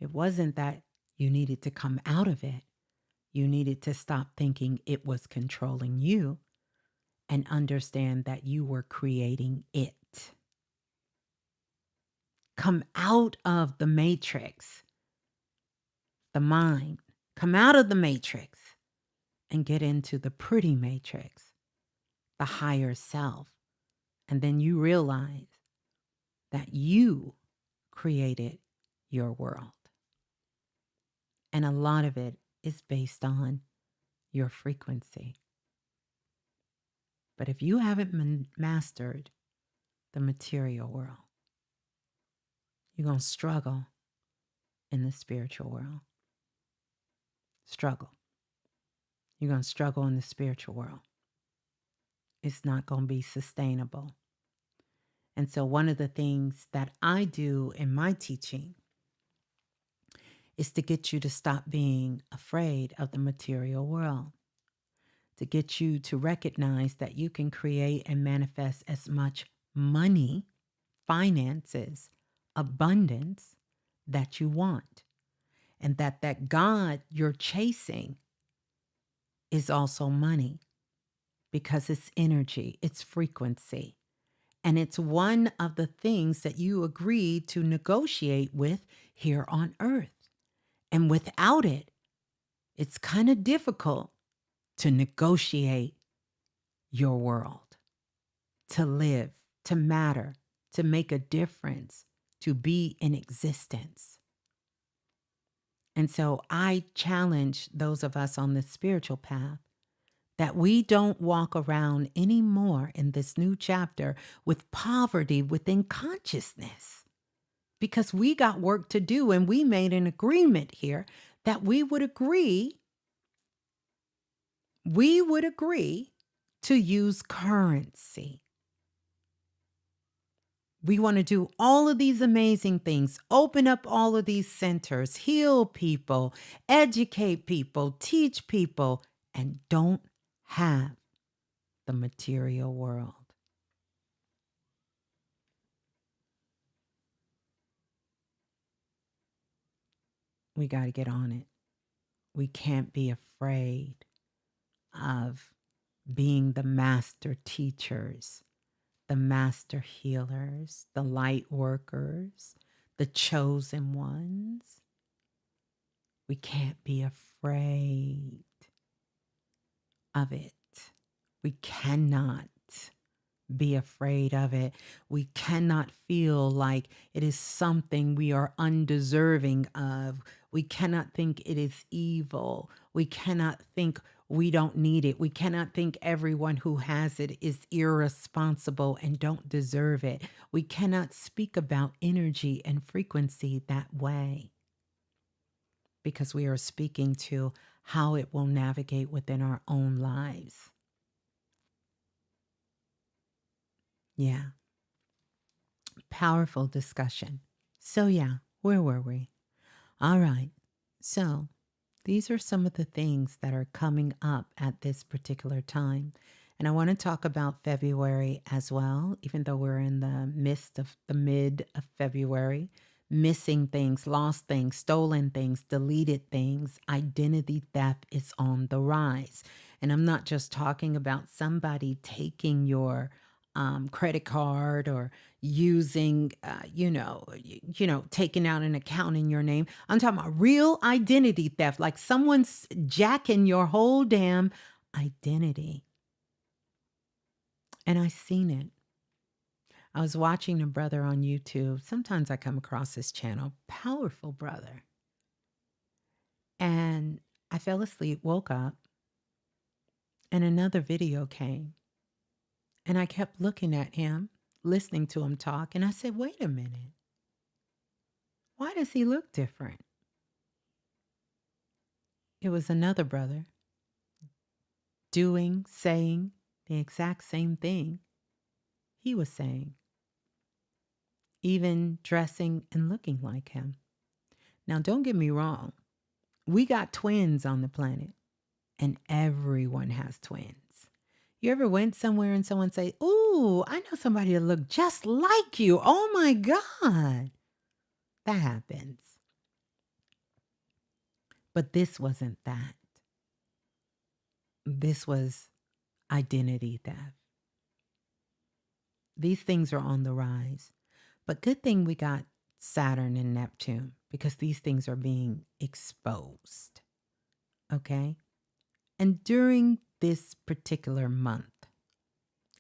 It wasn't that you needed to come out of it. You needed to stop thinking it was controlling you and understand that you were creating it. Come out of the matrix, the mind. Come out of the matrix and get into the pretty matrix, the higher self. And then you realize that you created your world. And a lot of it is based on your frequency. But if you haven't mastered the material world, you're going to struggle in the spiritual world. Struggle. You're going to struggle in the spiritual world. it's not going to be sustainable. And so one of the things that I do in my teaching is to get you to stop being afraid of the material world, to get you to recognize that you can create and manifest as much money, finances, abundance that you want, and that God you're chasing is also money because it's energy, it's frequency. And it's one of the things that you agreed to negotiate with here on earth. And without it, it's kind of difficult to negotiate your world, to live, to matter, to make a difference, to be in existence. And so I challenge those of us on the spiritual path that we don't walk around anymore in this new chapter with poverty within consciousness, because we got work to do, and we made an agreement here that we would agree to use currency. We want to do all of these amazing things, open up all of these centers, heal people, educate people, teach people, and don't have the material world. We got to get on it. We can't be afraid of being the master teachers, the master healers, the light workers, the chosen ones. We can't be afraid of it. We cannot be afraid of it. We cannot feel like it is something we are undeserving of. We cannot think it is evil. We cannot think we don't need it. We cannot think everyone who has it is irresponsible and don't deserve it. We cannot speak about energy and frequency that way, because we are speaking to how it will navigate within our own lives. Yeah. Powerful discussion. So, yeah, where were we? All right. So, these are some of the things that are coming up at this particular time. And I want to talk about February as well, even though we're in the midst of the mid of February. Missing things, lost things, stolen things, deleted things, identity theft is on the rise. And I'm not just talking about somebody taking your credit card or using, taking out an account in your name. I'm talking about real identity theft, like someone's jacking your whole damn identity. And I seen it. I was watching a brother on YouTube. Sometimes I come across this channel, powerful brother. And I fell asleep, woke up, and another video came. And I kept looking at him, listening to him talk. And I said, wait a minute. Why does he look different? It was another brother doing, saying the exact same thing he was saying, even dressing and looking like him. Now, don't get me wrong. We got twins on the planet, and everyone has twins. You ever went somewhere and someone say, ooh, I know somebody that look just like you. Oh my God. That happens. But this wasn't that. This was identity theft. These things are on the rise. But good thing we got Saturn and Neptune, because these things are being exposed. Okay? And during this particular month,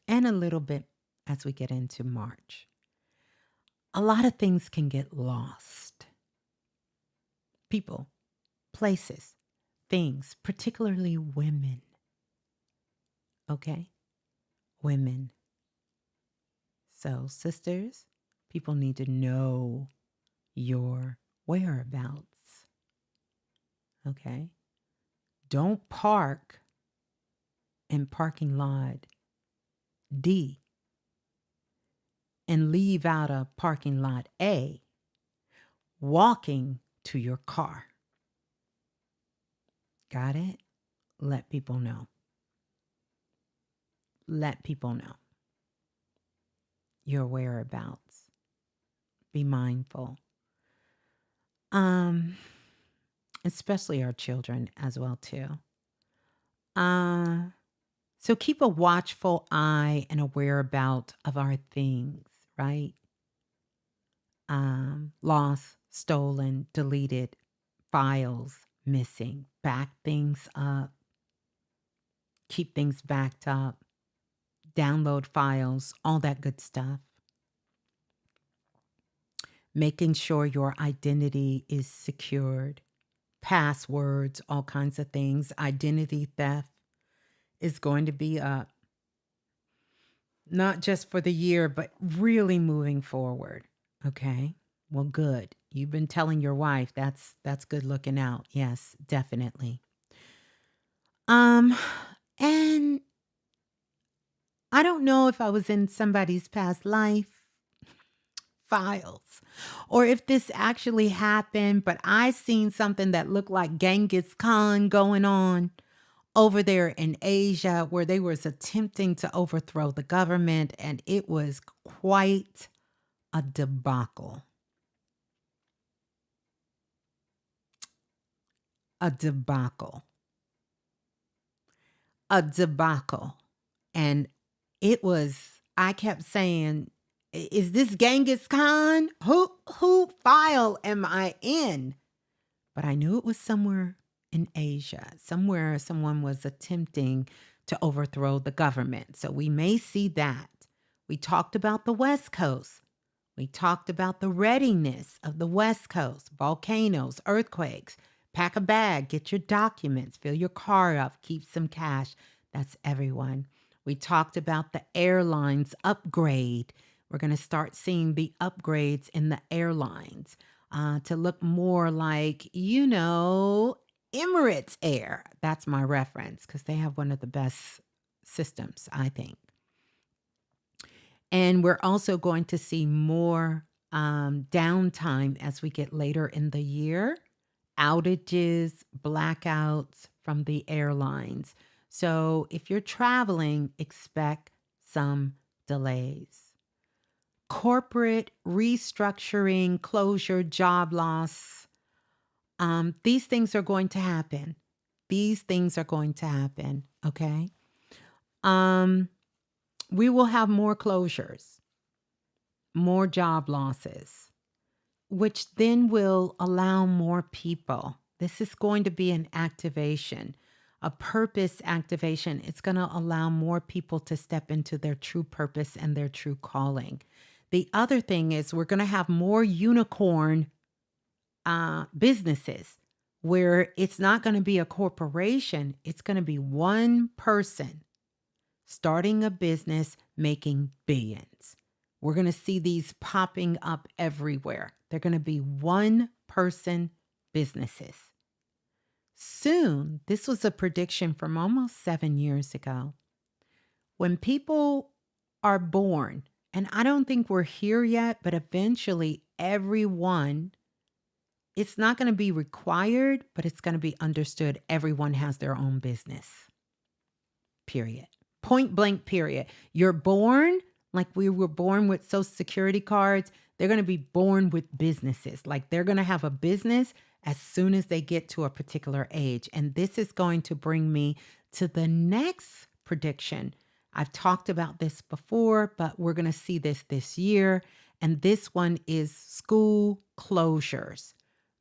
and a little bit as we get into March, a lot of things can get lost. People, places, things, particularly women. Okay? Women. So, sisters, people need to know your whereabouts. Okay? Don't park in parking lot D, and leave out a parking lot A, walking to your car. Got it? Let people know. Let people know your whereabouts. Be mindful. Especially our children as well too. So keep a watchful eye and a whereabout of our things, right? Lost, stolen, deleted, files missing, back things up, keep things backed up, download files, all that good stuff. Making sure your identity is secured, passwords, all kinds of things. Identity theft is going to be up, not just for the year, but really moving forward. Okay. Well, good. You've been telling your wife that's good looking out. Yes, definitely. And I don't know if I was in somebody's past life files or if this actually happened, but I seen something that looked like Genghis Khan going on over there in Asia where they was attempting to overthrow the government, and it was quite a debacle. A debacle. A debacle. And it was, I kept saying, is this Genghis Khan? Who file am I in? But I knew it was somewhere in Asia, somewhere someone was attempting to overthrow the government. So we may see that. We talked about the West Coast. We talked about the readiness of the West Coast, volcanoes, earthquakes. Pack a bag, get your documents, fill your car up, keep some cash. That's everyone. We talked about the airlines upgrade. We're going to start seeing the upgrades in the airlines to look more like, Emirates Air. That's my reference because they have one of the best systems, I think. And we're also going to see more downtime as we get later in the year, outages, blackouts from the airlines. So if you're traveling, expect some delays. Corporate restructuring, closure, job loss. These things are going to happen. These things are going to happen. Okay. We will have more closures, more job losses, which then will allow more people. This is going to be an activation, a purpose activation. It's going to allow more people to step into their true purpose and their true calling. The other thing is we're going to have more unicorn businesses where it's not going to be a corporation. It's going to be one person starting a business, making billions. We're going to see these popping up everywhere. They're going to be one-person businesses. Soon, this was a prediction from almost 7 years ago. When people are born, and I don't think we're here yet, but eventually everyone, it's not going to be required, but it's going to be understood everyone has their own business. Period. Point blank, period. You're born like we were born with Social Security cards. They're going to be born with businesses. Like they're going to have a business as soon as they get to a particular age. And this is going to bring me to the next prediction. I've talked about this before, but we're going to see this year. And this one is school closures,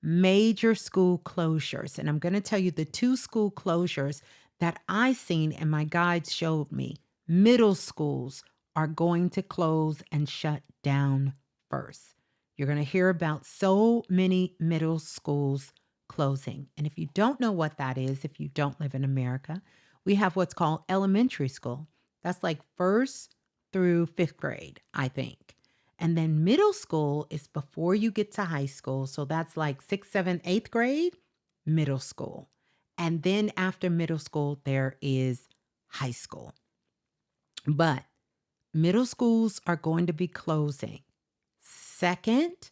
major school closures. And I'm going to tell you the 2 school closures that I seen and my guides showed me. Middle schools are going to close and shut down first. You're going to hear about so many middle schools closing. And if you don't know what that is, if you don't live in America, we have what's called elementary school. That's like 1st through 5th grade, I think. And then middle school is before you get to high school. So that's like 6th, 7th, 8th grade, middle school. And then after middle school, there is high school. But Middle schools are going to be closing. Second,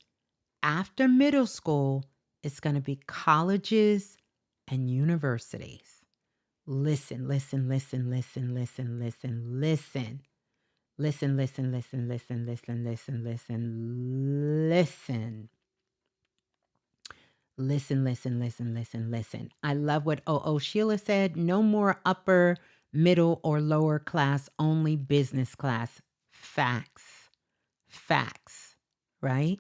after middle school, it's going to be colleges and universities. Listen, listen, listen, listen, listen, listen, listen. Listen, listen, listen, listen, listen, listen, listen, listen. Listen, listen, listen, listen, listen. I love what Sheila said. No more upper, middle, or lower class, only business class. Facts. Facts. Right?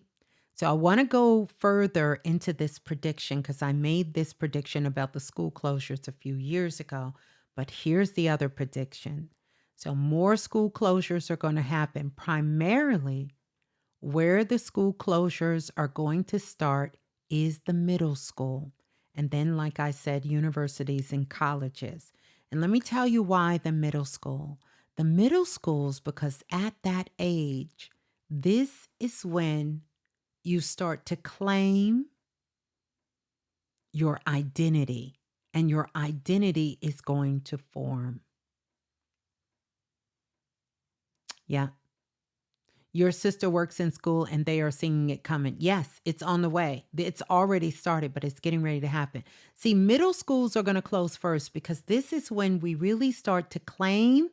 So I want to go further into this prediction because I made this prediction about the school closures a few years ago. But here's the other prediction. So more school closures are going to happen. Primarily, where the school closures are going to start is the middle school. And then, like I said, universities and colleges. And let me tell you why the middle school. The middle schools, because at that age, this is when you start to claim your identity, and your identity is going to form. Yeah. Your sister works in school and they are seeing it coming. Yes, it's on the way. It's already started, but it's getting ready to happen. See, middle schools are going to close first because this is when we really start to claim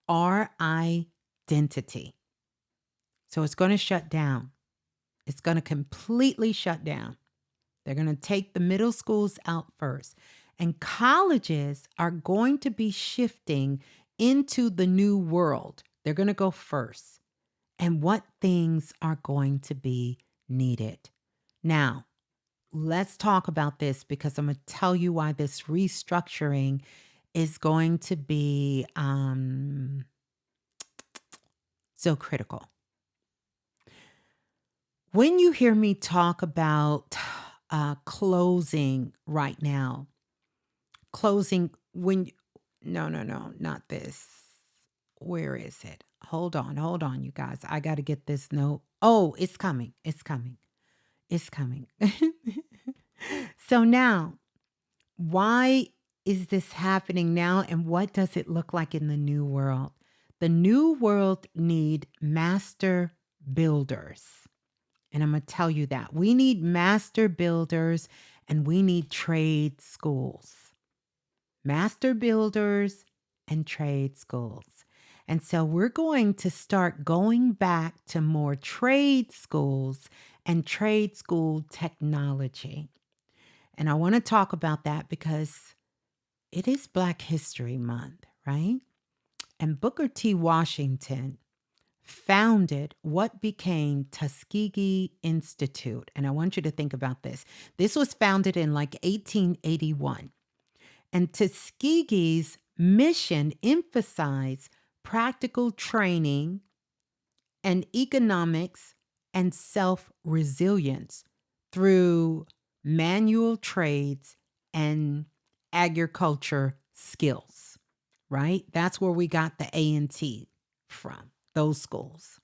our identity. So it's going to shut down. It's going to completely shut down. They're going to take the middle schools out first. And colleges are going to be shifting into the new world. They're going to go first. And what things are going to be needed. Now, let's talk about this because I'm going to tell you why this restructuring is going to be so critical. When you hear me talk about closing right now, closing no, not this. Where is it? Hold on, you guys. I got to get this note. Oh, it's coming. It's coming. It's coming. So now, why is this happening now and what does it look like in the new world? The new world need master builders. And I'm going to tell you that. We need master builders and we need trade schools. Master builders and trade schools. And so we're going to start going back to more trade schools and trade school technology. And I want to talk about that because it is Black History Month, right? And Booker T. Washington founded what became Tuskegee Institute. And I want you to think about this. This was founded in like 1881. And Tuskegee's mission emphasized practical training and economics and self-resilience through manual trades and agriculture skills, right? That's where we got the A&T from, those schools.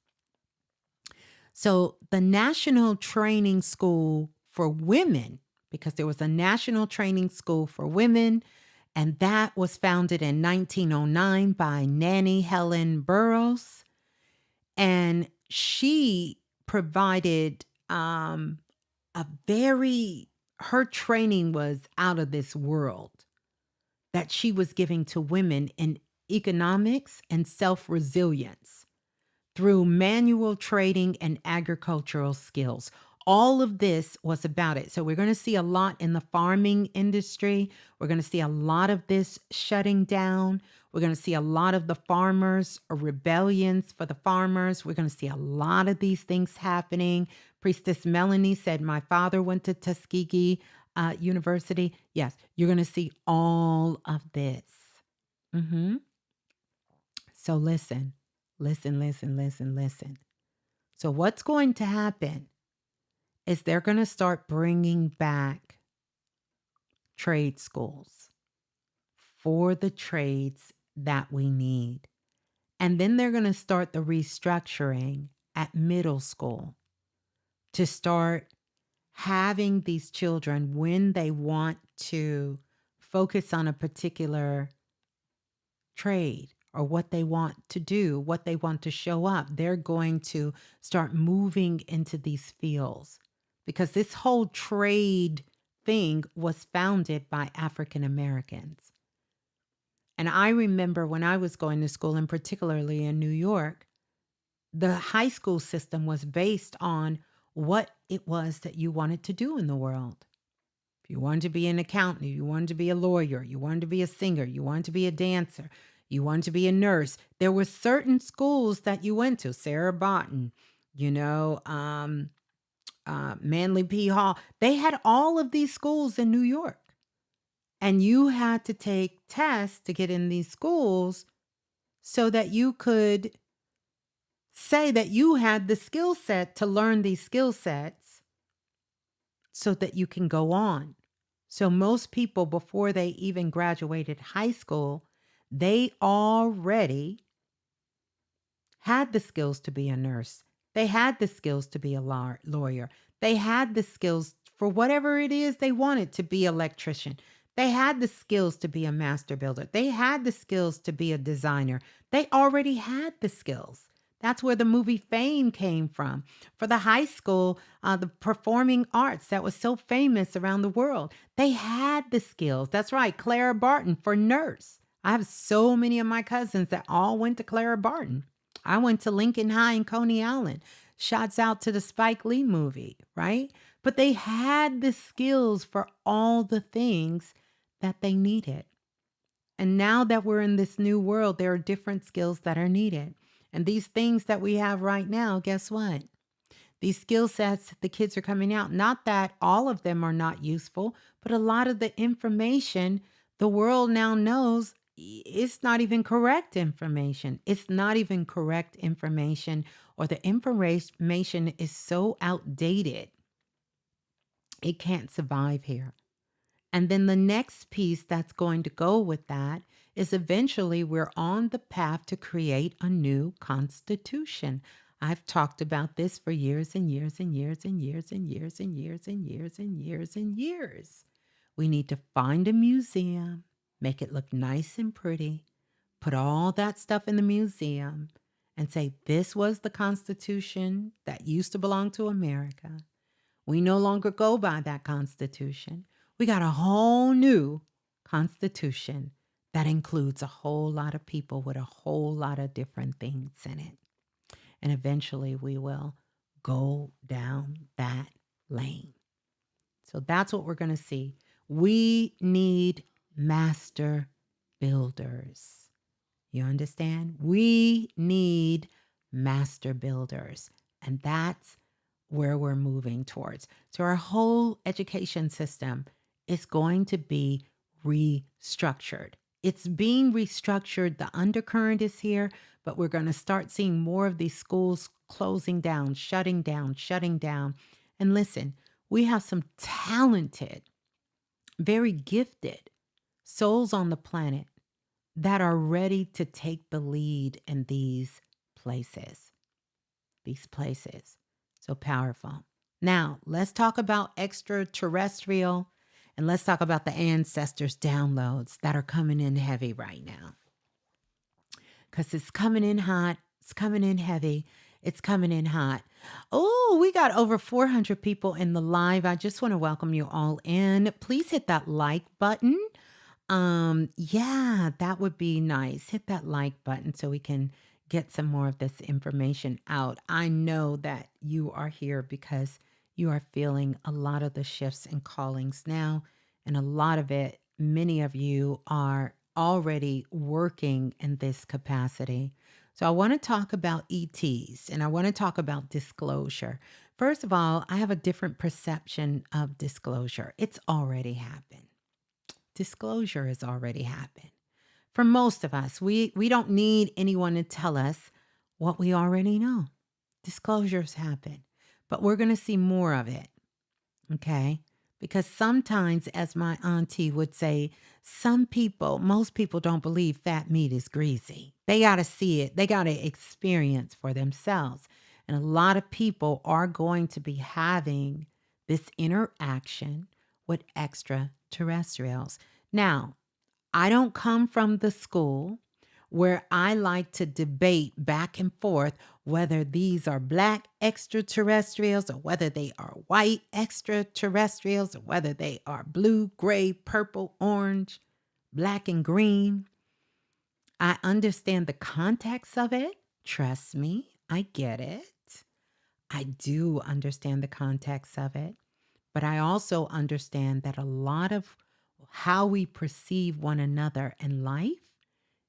So the National Training School for Women, because there was a National Training School for Women, and that was founded in 1909 by Nanny Helen Burroughs. And she provided her training was out of this world that she was giving to women in economics and self-resilience through manual trading and agricultural skills. All of this was about it. So we're going to see a lot in the farming industry. We're going to see a lot of this shutting down. We're going to see a lot of the farmers or rebellions for the farmers. We're going to see a lot of these things happening. Priestess Melanie said, my father went to Tuskegee University. Yes, you're going to see all of this. So listen. So what's going to happen is they're going to start bringing back trade schools for the trades that we need. And then they're going to start the restructuring at middle school to start having these children, when they want to focus on a particular trade or what they want to do, what they want to show up. They're going to start moving into these fields because this whole trade thing was founded by African Americans. And I remember when I was going to school, and particularly in New York, the high school system was based on what it was that you wanted to do in the world. If you wanted to be an accountant, you wanted to be a lawyer, you wanted to be a singer, you wanted to be a dancer, you wanted to be a nurse. There were certain schools that you went to, Sarah Barton, you know, Manly P. Hall. They had all of these schools in New York. And you had to take tests to get in these schools so that you could say that you had the skill set to learn these skill sets so that you can go on. So most people, before they even graduated high school, they already had the skills to be a nurse. They had the skills to be a lawyer. They had the skills for whatever it is they wanted to be an electrician. They had the skills to be a master builder. They had the skills to be a designer. They already had the skills. That's where the movie Fame came from. For the high school, the performing arts that was so famous around the world, they had the skills. That's right, Clara Barton for nurse. I have so many of my cousins that all went to Clara Barton. I went to Lincoln High in Coney Island. Shouts out to the Spike Lee movie, right? But they had the skills for all the things that they needed. And now that we're in this new world, there are different skills that are needed. And these things that we have right now, guess what? These skill sets, the kids are coming out. Not that all of them are not useful, but a lot of the information the world now knows it's not even correct information. It's not even correct information, or the information is so outdated, it can't survive here. And then the next piece that's going to go with that is eventually we're on the path to create a new constitution. I've talked about this for years and years and years and years and years and years and years and years and years. We need to find a museum, make it look nice and pretty, put all that stuff in the museum and say, this was the Constitution that used to belong to America. We no longer go by that Constitution. We got a whole new Constitution that includes a whole lot of people with a whole lot of different things in it. And eventually we will go down that lane. So that's what we're going to see. We need master builders. You understand? We need master builders. And that's where we're moving towards. So our whole education system is going to be restructured. It's being restructured. The undercurrent is here, but we're going to start seeing more of these schools closing down, shutting down, shutting down. And listen, we have some talented, very gifted souls on the planet that are ready to take the lead in these places. These places. So powerful. Now, let's talk about extraterrestrial, and let's talk about the ancestors' downloads that are coming in heavy right now. Because it's coming in hot, it's coming in heavy, it's coming in hot. Oh, we got over 400 people in the live. I just want to welcome you all in. Please hit that like button. Yeah, that would be nice. Hit that like button so we can get some more of this information out. I know that you are here because you are feeling a lot of the shifts and callings now, and a lot of it, many of you are already working in this capacity. So I want to talk about ETs, and I want to talk about disclosure. First of all, I have a different perception of disclosure. It's already happened. Disclosure has already happened. For most of us, we don't need anyone to tell us what we already know. Disclosures happen, but we're going to see more of it, okay? Because sometimes, as my auntie would say, most people don't believe fat meat is greasy. They got to see it. They got to experience for themselves. And a lot of people are going to be having this interaction with extraterrestrials. Now, I don't come from the school where I like to debate back and forth whether these are black extraterrestrials or whether they are white extraterrestrials or whether they are blue, gray, purple, orange, black, and green. I understand the context of it. Trust me, I get it. I do understand the context of it. But I also understand that a lot of how we perceive one another in life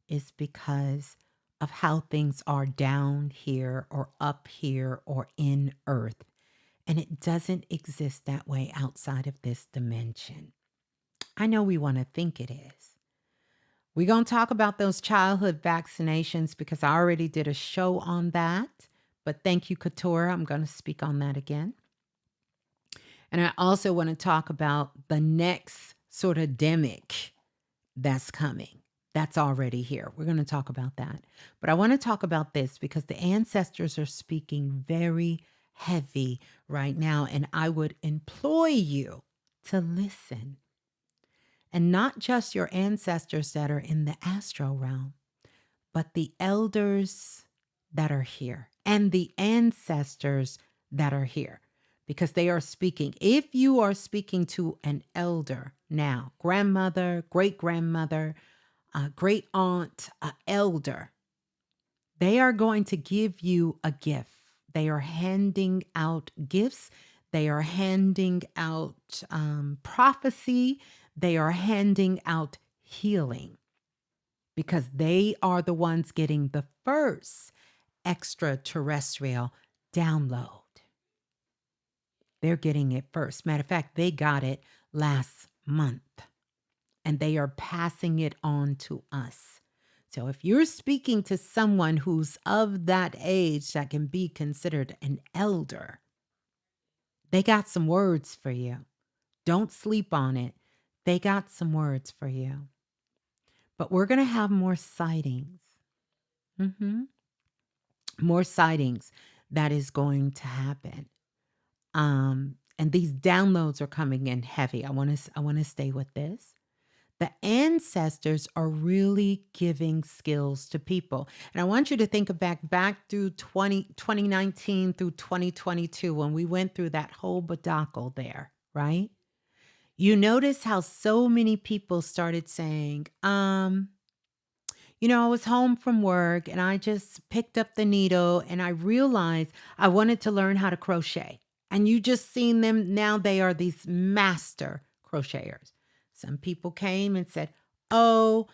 is because of how things are down here or up here or in earth. And it doesn't exist that way outside of this dimension. I know we want to think it is. We're going to talk about those childhood vaccinations because I already did a show on that. But thank you, Katora. I'm going to speak on that again. And I also want to talk about the next sort of demic that's coming. That's already here. We're going to talk about that. But I want to talk about this because the ancestors are speaking very heavy right now. And I would implore you to listen. And not just your ancestors that are in the astral realm, but the elders that are here and the ancestors that are here because they are speaking. If you are speaking to an elder now, grandmother, great grandmother, great aunt, elder, they are going to give you a gift. They are handing out gifts. They are handing out prophecy. They are handing out healing because they are the ones getting the first extraterrestrial download. They're getting it first. Matter of fact, they got it last month and they are passing it on to us. So if you're speaking to someone who's of that age that can be considered an elder, they got some words for you. Don't sleep on it. They got some words for you. But we're going to have more sightings. More sightings that is going to happen. And these downloads are coming in heavy. I want to stay with this. The ancestors are really giving skills to people. And I want you to think of back through 2019 through 2022 when we went through that whole debacle there, right? You notice how so many people started saying, I was home from work and I just picked up the needle and I realized I wanted to learn how to crochet. And you just seen them now, they are these master crocheters. Some people came and said, "Oh,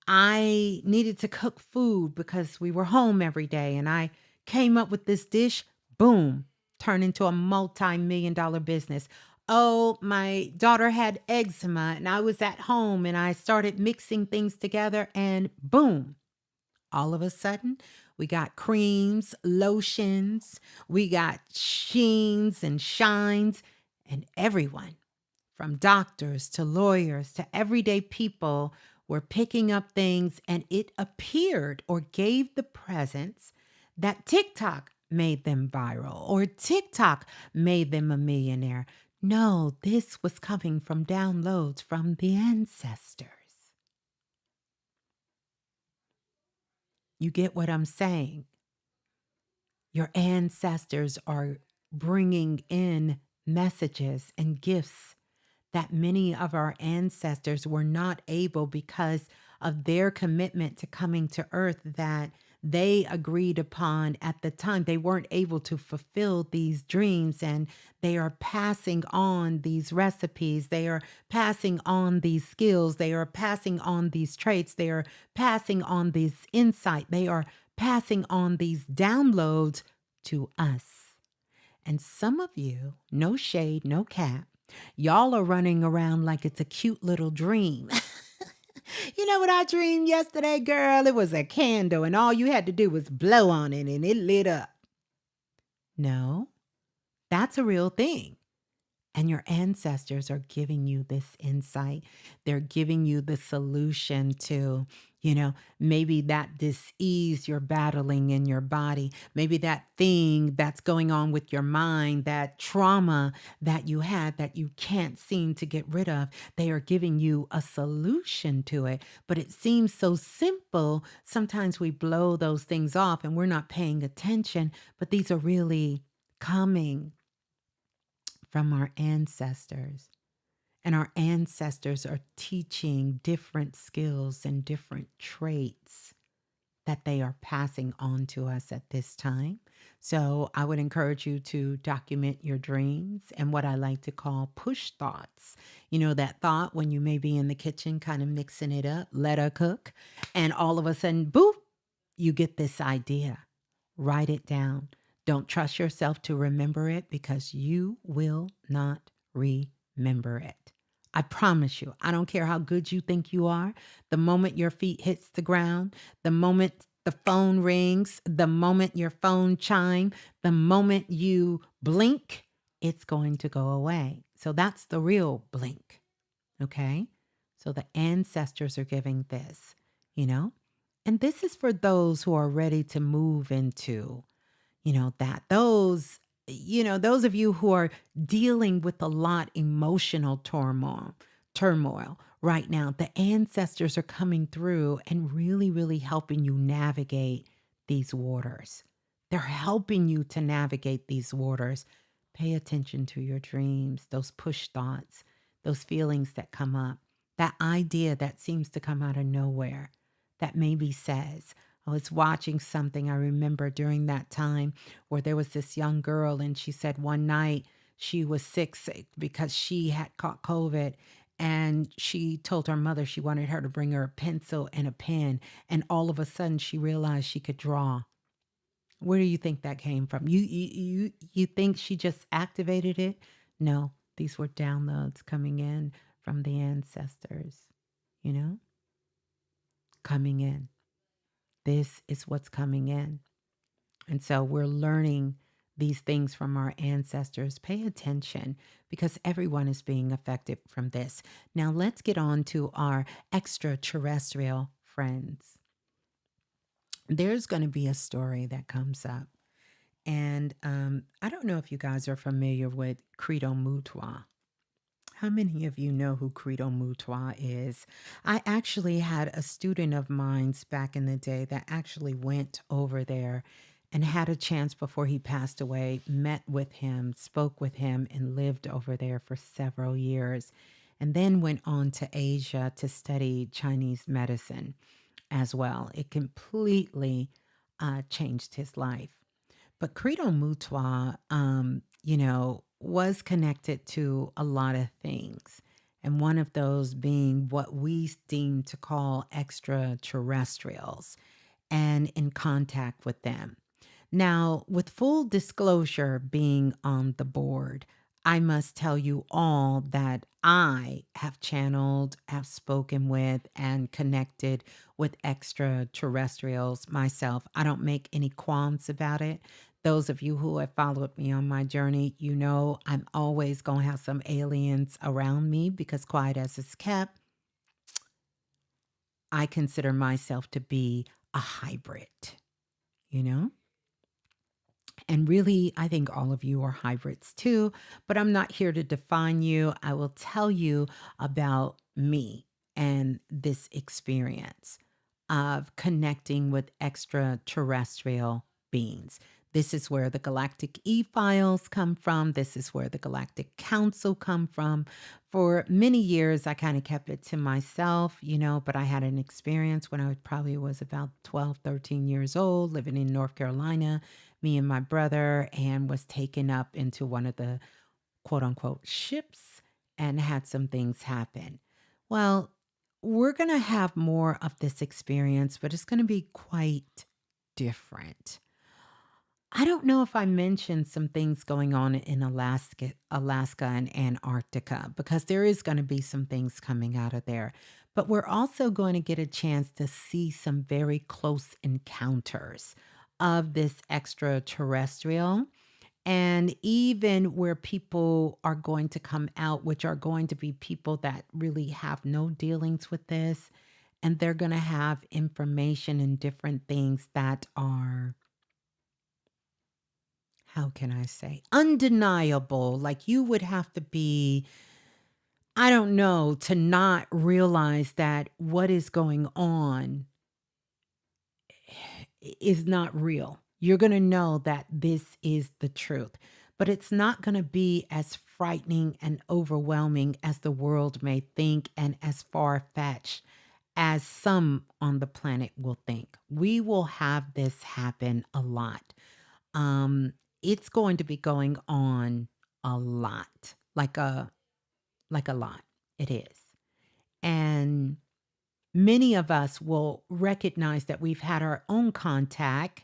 I needed to cook food because we were home every day and I came up with this dish." Boom, turned into a multi-million-dollar business. "Oh, my daughter had eczema and I was at home and I started mixing things together and boom, all of a sudden we got creams, lotions, we got sheens and shines, and everyone from doctors to lawyers to everyday people were picking up things and it appeared or gave the presence that TikTok made them viral or TikTok made them a millionaire. No, this was coming from downloads from the ancestors. You get what I'm saying? Your ancestors are bringing in messages and gifts that many of our ancestors were not able because of their commitment to coming to earth that they agreed upon at the time. They weren't able to fulfill these dreams and they are passing on these recipes. They are passing on these skills. They are passing on these traits. They are passing on this insight. They are passing on these downloads to us. And some of you, no shade, no cap, y'all are running around like it's a cute little dream. You know what I dreamed yesterday, girl? It was a candle and all you had to do was blow on it and it lit up. No, that's a real thing. And your ancestors are giving you this insight. They're giving you the solution to, Maybe that dis-ease you're battling in your body, maybe that thing that's going on with your mind, that trauma that you had that you can't seem to get rid of, they are giving you a solution to it. But it seems so simple. Sometimes we blow those things off and we're not paying attention, but these are really coming from our ancestors. And our ancestors are teaching different skills and different traits that they are passing on to us at this time. So I would encourage you to document your dreams and what I like to call push thoughts. That thought when you may be in the kitchen kind of mixing it up, let her cook, and all of a sudden, boop, you get this idea. Write it down. Don't trust yourself to remember it because you will not remember it. I promise you, I don't care how good you think you are. The moment your feet hits the ground, the moment the phone rings, the moment your phone chime, the moment you blink, it's going to go away. So that's the real blink. Okay? So the ancestors are giving this, you know? And this is for those who are ready to move into, that those of you who are dealing with a lot emotional turmoil right now, the ancestors are coming through and really, really helping you navigate these waters. They're helping you to navigate these waters. Pay attention to your dreams, those push thoughts, those feelings that come up, that idea that seems to come out of nowhere that maybe says, I was watching something I remember during that time where there was this young girl and she said one night she was sick because she had caught COVID, and she told her mother she wanted her to bring her a pencil and a pen, and all of a sudden she realized she could draw. Where do you think that came from? You think she just activated it? No, these were downloads coming in from the ancestors, you know, coming in. This is what's coming in. And so we're learning these things from our ancestors. Pay attention because everyone is being affected from this. Now let's get on to our extraterrestrial friends. There's going to be a story that comes up. And I don't know if you guys are familiar with Credo Mutwa. How many of you know who Credo Mutwa is? I actually had a student of mine's back in the day that actually went over there and had a chance before he passed away, met with him, spoke with him, and lived over there for several years, and then went on to Asia to study Chinese medicine as well. It completely changed his life. But Credo Mutwa, was connected to a lot of things. And one of those being what we deem to call extraterrestrials and in contact with them. Now, with full disclosure being on the board, I must tell you all that I have channeled, have spoken with, and connected with extraterrestrials myself. I don't make any qualms about it. Those of you who have followed me on my journey, I'm always going to have some aliens around me because, quiet as it's kept, I consider myself to be a hybrid, you know? And really, I think all of you are hybrids too, but I'm not here to define you. I will tell you about me and this experience of connecting with extraterrestrial beings. This is where the Galactic E-Files come from. This is where the Galactic Council come from. For many years, I kind of kept it to myself, but I had an experience when I probably was about 12, 13 years old, living in North Carolina, me and my brother, and was taken up into one of the quote unquote ships and had some things happen. Well, we're going to have more of this experience, but it's going to be quite different. I don't know if I mentioned some things going on in Alaska and Antarctica, because there is going to be some things coming out of there. But we're also going to get a chance to see some very close encounters of this extraterrestrial, and even where people are going to come out, which are going to be people that really have no dealings with this, and they're going to have information and different things that are, how can I say, undeniable. Like you would have to be, I don't know, to not realize that what is going on is not real. You're going to know that this is the truth, but it's not going to be as frightening and overwhelming as the world may think and as far fetched as some on the planet will think. We will have this happen a lot. Um, it's going to be going on a lot, like a lot. It is. And many of us will recognize that we've had our own contact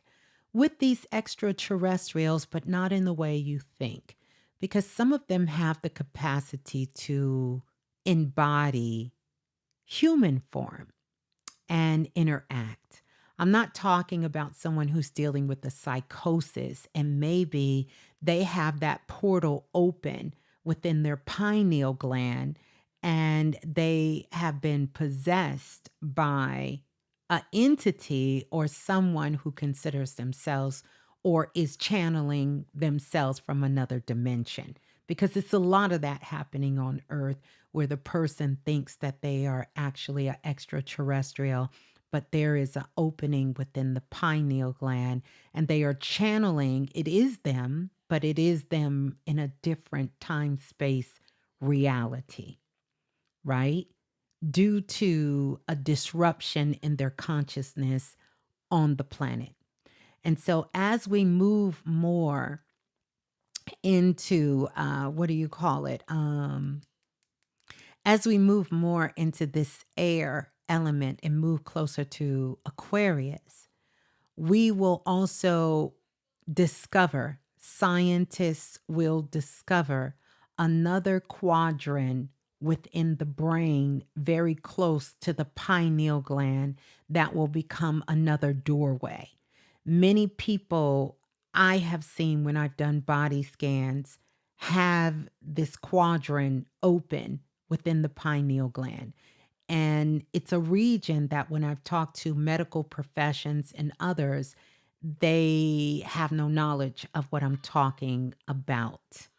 with these extraterrestrials, but not in the way you think, because some of them have the capacity to embody human form and interact. I'm not talking about someone who's dealing with a psychosis and maybe they have that portal open within their pineal gland and they have been possessed by an entity or someone who considers themselves or is channeling themselves from another dimension. Because it's a lot of that happening on Earth where the person thinks that they are actually an extraterrestrial, but there is an opening within the pineal gland and they are channeling. It is them, but it is them in a different time space reality, right? Due to a disruption in their consciousness on the planet. And so as we move more into, what do you call it? As we move more into this air element and move closer to Aquarius, we will also discover, scientists will discover another quadrant within the brain very close to the pineal gland that will become another doorway. Many people I have seen when I've done body scans have this quadrant open within the pineal gland. And it's a region that when I've talked to medical professions and others, they have no knowledge of what I'm talking about.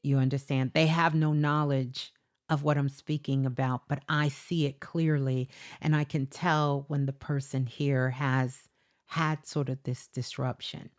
You understand? They have no knowledge of what I'm speaking about, but I see it clearly. And I can tell when the person here has had sort of this disruption.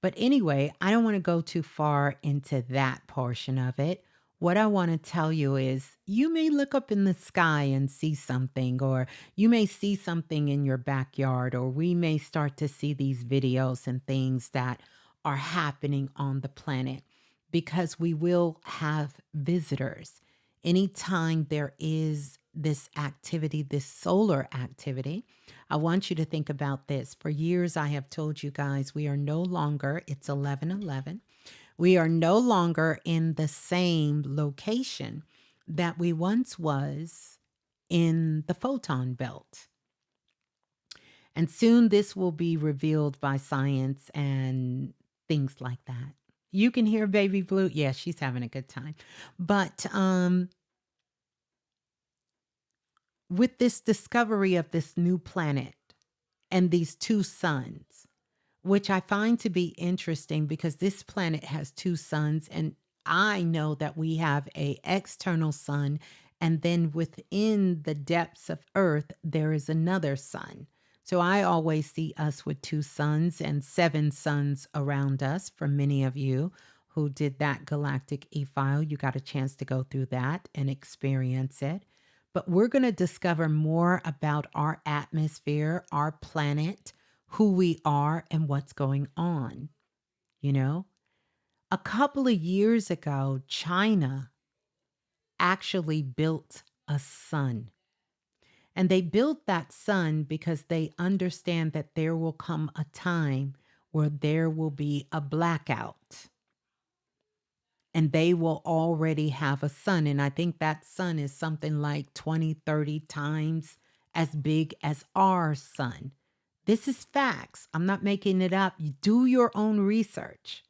But anyway, I don't want to go too far into that portion of it. What I want to tell you is you may look up in the sky and see something, or you may see something in your backyard, or we may start to see these videos and things that are happening on the planet because we will have visitors. Anytime there is this activity, this solar activity, I want you to think about this. For years, I have told you guys we are no longer, it's 11:11. We are no longer in the same location that we once was in the photon belt. And soon this will be revealed by science and things like that. You can hear Baby Blue. Yeah, she's having a good time. But with this discovery of this new planet and these two suns, which I find to be interesting because this planet has two suns, and I know that we have a external sun, and then within the depths of Earth there is another sun. So I always see us with two suns and seven suns around us. For many of you who did that galactic e-file, you got a chance to go through that and experience it. But we're going to discover more about our atmosphere, our planet, who we are, and what's going on. You know, a couple of years ago, China actually built a sun. And they built that sun because they understand that there will come a time where there will be a blackout and they will already have a sun. And I think that sun is something like 20, 30 times as big as our sun. This is facts. I'm not making it up. You do your own research.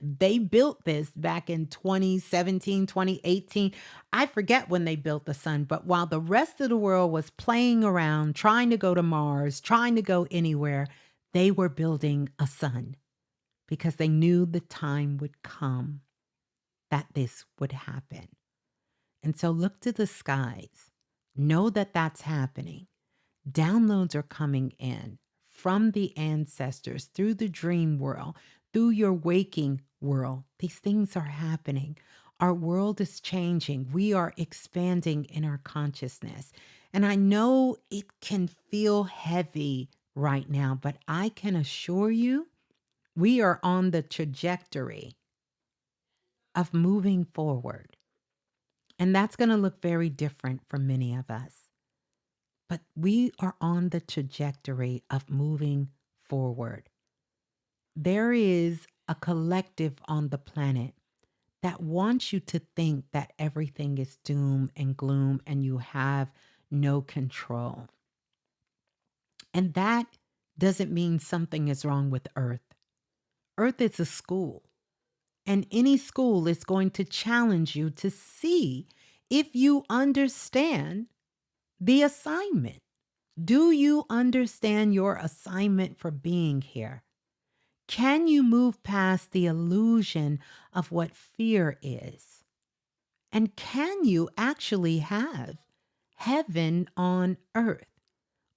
They built this back in 2017, 2018. I forget when they built the sun, but while the rest of the world was playing around, trying to go to Mars, trying to go anywhere, they were building a sun because they knew the time would come that this would happen. And so look to the skies. Know that that's happening. Downloads are coming in from the ancestors through the dream world, through your waking world. These things are happening. Our world is changing. We are expanding in our consciousness. And I know it can feel heavy right now, but I can assure you we are on the trajectory of moving forward. And that's going to look very different for many of us. But we are on the trajectory of moving forward. There is a collective on the planet that wants you to think that everything is doom and gloom and you have no control. And that doesn't mean something is wrong with Earth. Earth is a school, and any school is going to challenge you to see if you understand the assignment. Do you understand your assignment for being here? Can you move past the illusion of what fear is? And can you actually have heaven on earth,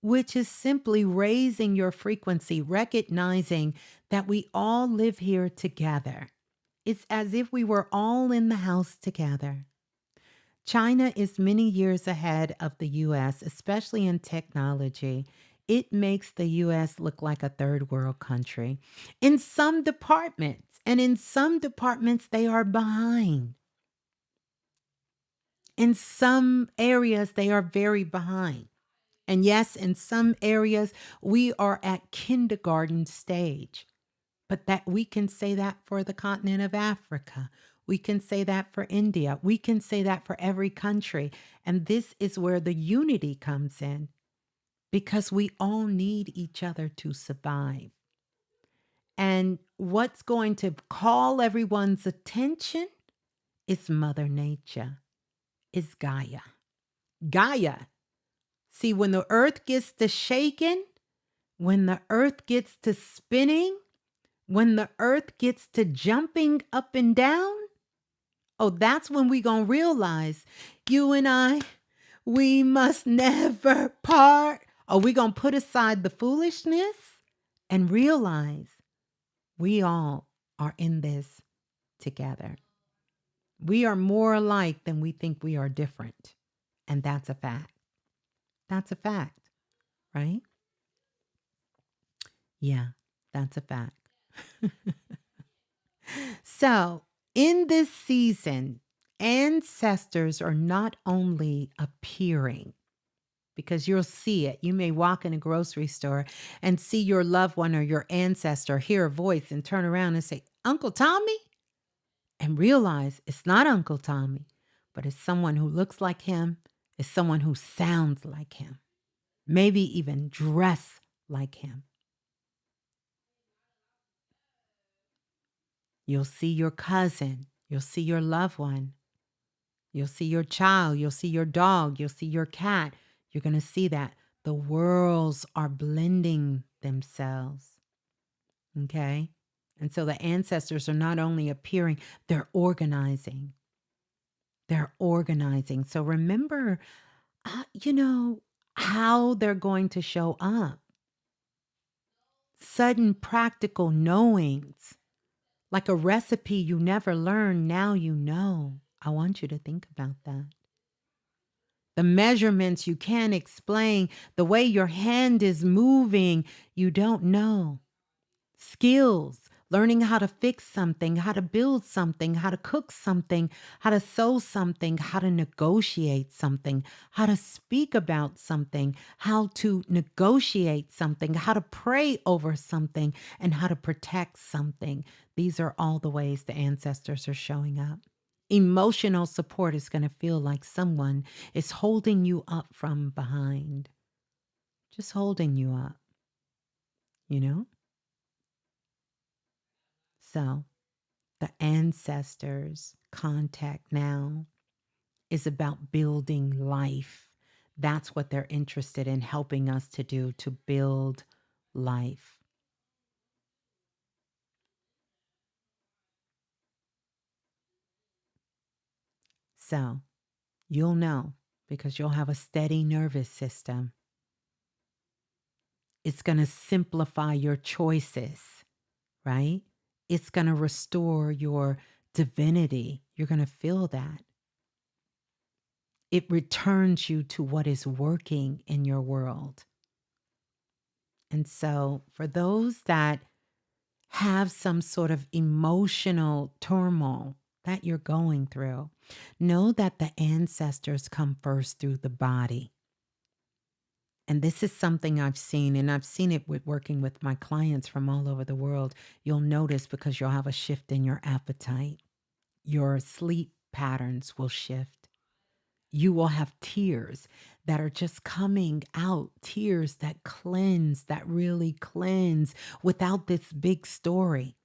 which is simply raising your frequency, recognizing that we all live here together? It's as if we were all in the house together. China is many years ahead of the US, especially in technology. It makes the US look like a third world country in some departments, and in some departments, they are behind. In some areas, they are very behind. And yes, in some areas, we are at kindergarten stage. But that we can say that for the continent of Africa. We can say that for India. We can say that for every country. And this is where the unity comes in because we all need each other to survive. And what's going to call everyone's attention is Mother Nature, is Gaia. Gaia. See, when the earth gets to shaking, when the earth gets to spinning, when the earth gets to jumping up and down, oh, that's when we going to realize you and I, we must never part. Or we going to put aside the foolishness and realize we all are in this together. We are more alike than we think we are different. And that's a fact. That's a fact, right? Yeah, that's a fact. So, in this season, ancestors are not only appearing, because you'll see it. You may walk in a grocery store and see your loved one or your ancestor, hear a voice, and turn around and say, Uncle Tommy? And realize it's not Uncle Tommy, but it's someone who looks like him, it's someone who sounds like him, maybe even dress like him. You'll see your cousin. You'll see your loved one. You'll see your child. You'll see your dog. You'll see your cat. You're going to see that the worlds are blending themselves. Okay? And so the ancestors are not only appearing, they're organizing. They're organizing. So remember, how they're going to show up. Sudden practical knowings. Like a recipe you never learned, now you know. I want you to think about that. The measurements you can't explain, the way your hand is moving, you don't know. Skills, learning how to fix something, how to build something, how to cook something, how to sew something, how to negotiate something, how to speak about something, how to negotiate something, how to pray over something, and how to protect something. These are all the ways the ancestors are showing up. Emotional support is going to feel like someone is holding you up from behind, just holding you up, you know? So The ancestors' contact now is about building life. That's what they're interested in helping us to do, to build life. So you'll know because you'll have a steady nervous system. It's going to simplify your choices, right? It's going to restore your divinity. You're going to feel that. It returns you to what is working in your world. And so, for those that have some sort of emotional turmoil that you're going through, know that the ancestors come first through the body. And this is something I've seen, and I've seen it with working with my clients from all over the world. You'll notice because you'll have a shift in your appetite. Your sleep patterns will shift. You will have tears that are just coming out, tears that cleanse, that really cleanse without this big story.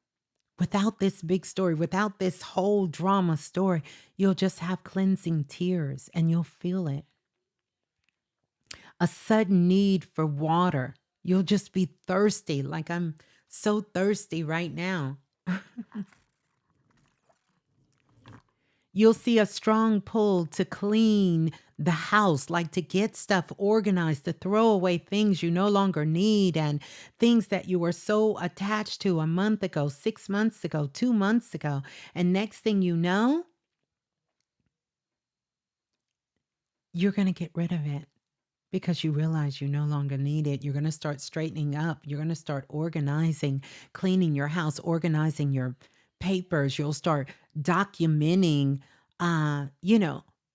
Without this big story, without this whole drama story, you'll just have cleansing tears and you'll feel it. A sudden need for water. You'll just be thirsty, like I'm so thirsty right now. You'll see a strong pull to clean the house, like to get stuff organized, to throw away things you no longer need and things that you were so attached to a month ago, 6 months ago, 2 months ago. And next thing you know, you're going to get rid of it because you realize you no longer need it. You're going to start straightening up. You're going to start organizing, cleaning your house, organizing your papers. You'll start documenting,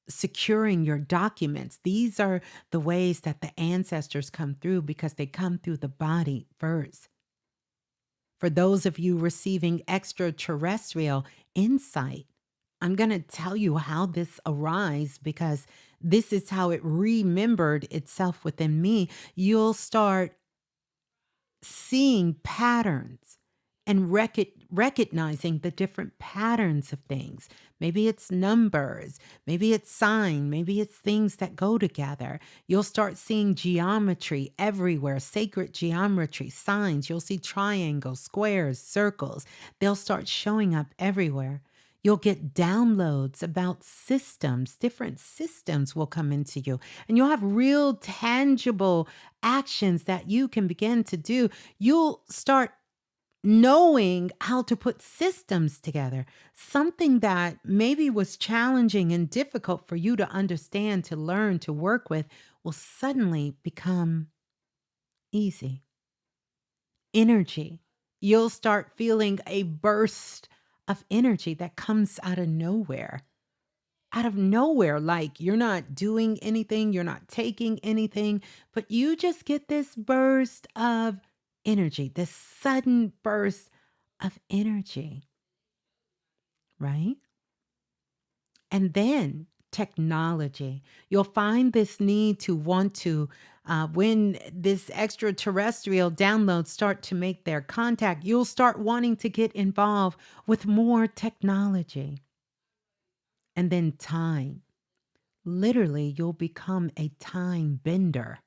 securing your documents. These are the ways that the ancestors come through because they come through the body first. For those of you receiving extraterrestrial insight, I'm going to tell you how this arises because this is how it remembered itself within me. You'll start seeing patterns and recognizing the different patterns of things. Maybe it's numbers, maybe it's sign, maybe it's things that go together. You'll start seeing geometry everywhere, sacred geometry, signs. You'll see triangles, squares, circles. They'll start showing up everywhere. You'll get downloads about systems. Different systems will come into you, and you'll have real tangible actions that you can begin to do. You'll start knowing how to put systems together. Something that maybe was challenging and difficult for you to understand, to learn, to work with will suddenly become easy. Energy. You'll start feeling a burst of energy that comes out of nowhere. Out of nowhere, like you're not doing anything, you're not taking anything, but you just get this burst of energy, this sudden burst of energy, right? And then technology. You'll find this need to want to, when this extraterrestrial downloads start to make their contact, you'll start wanting to get involved with more technology. And then time. Literally, you'll become a time bender.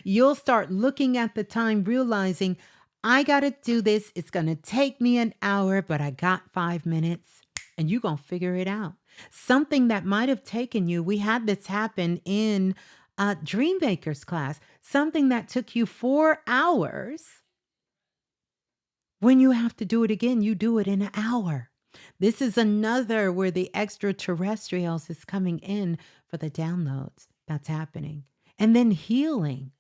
You'll start looking at the time, realizing, I got to do this. It's going to take me an hour, but I got 5 minutes, and you're going to figure it out. Something that might have taken you, we had this happen in Dreammaker's class, something that took you 4 hours. When you have to do it again, you do it in an hour. This is another where the extraterrestrials is coming in for the downloads. That's happening. And then healing,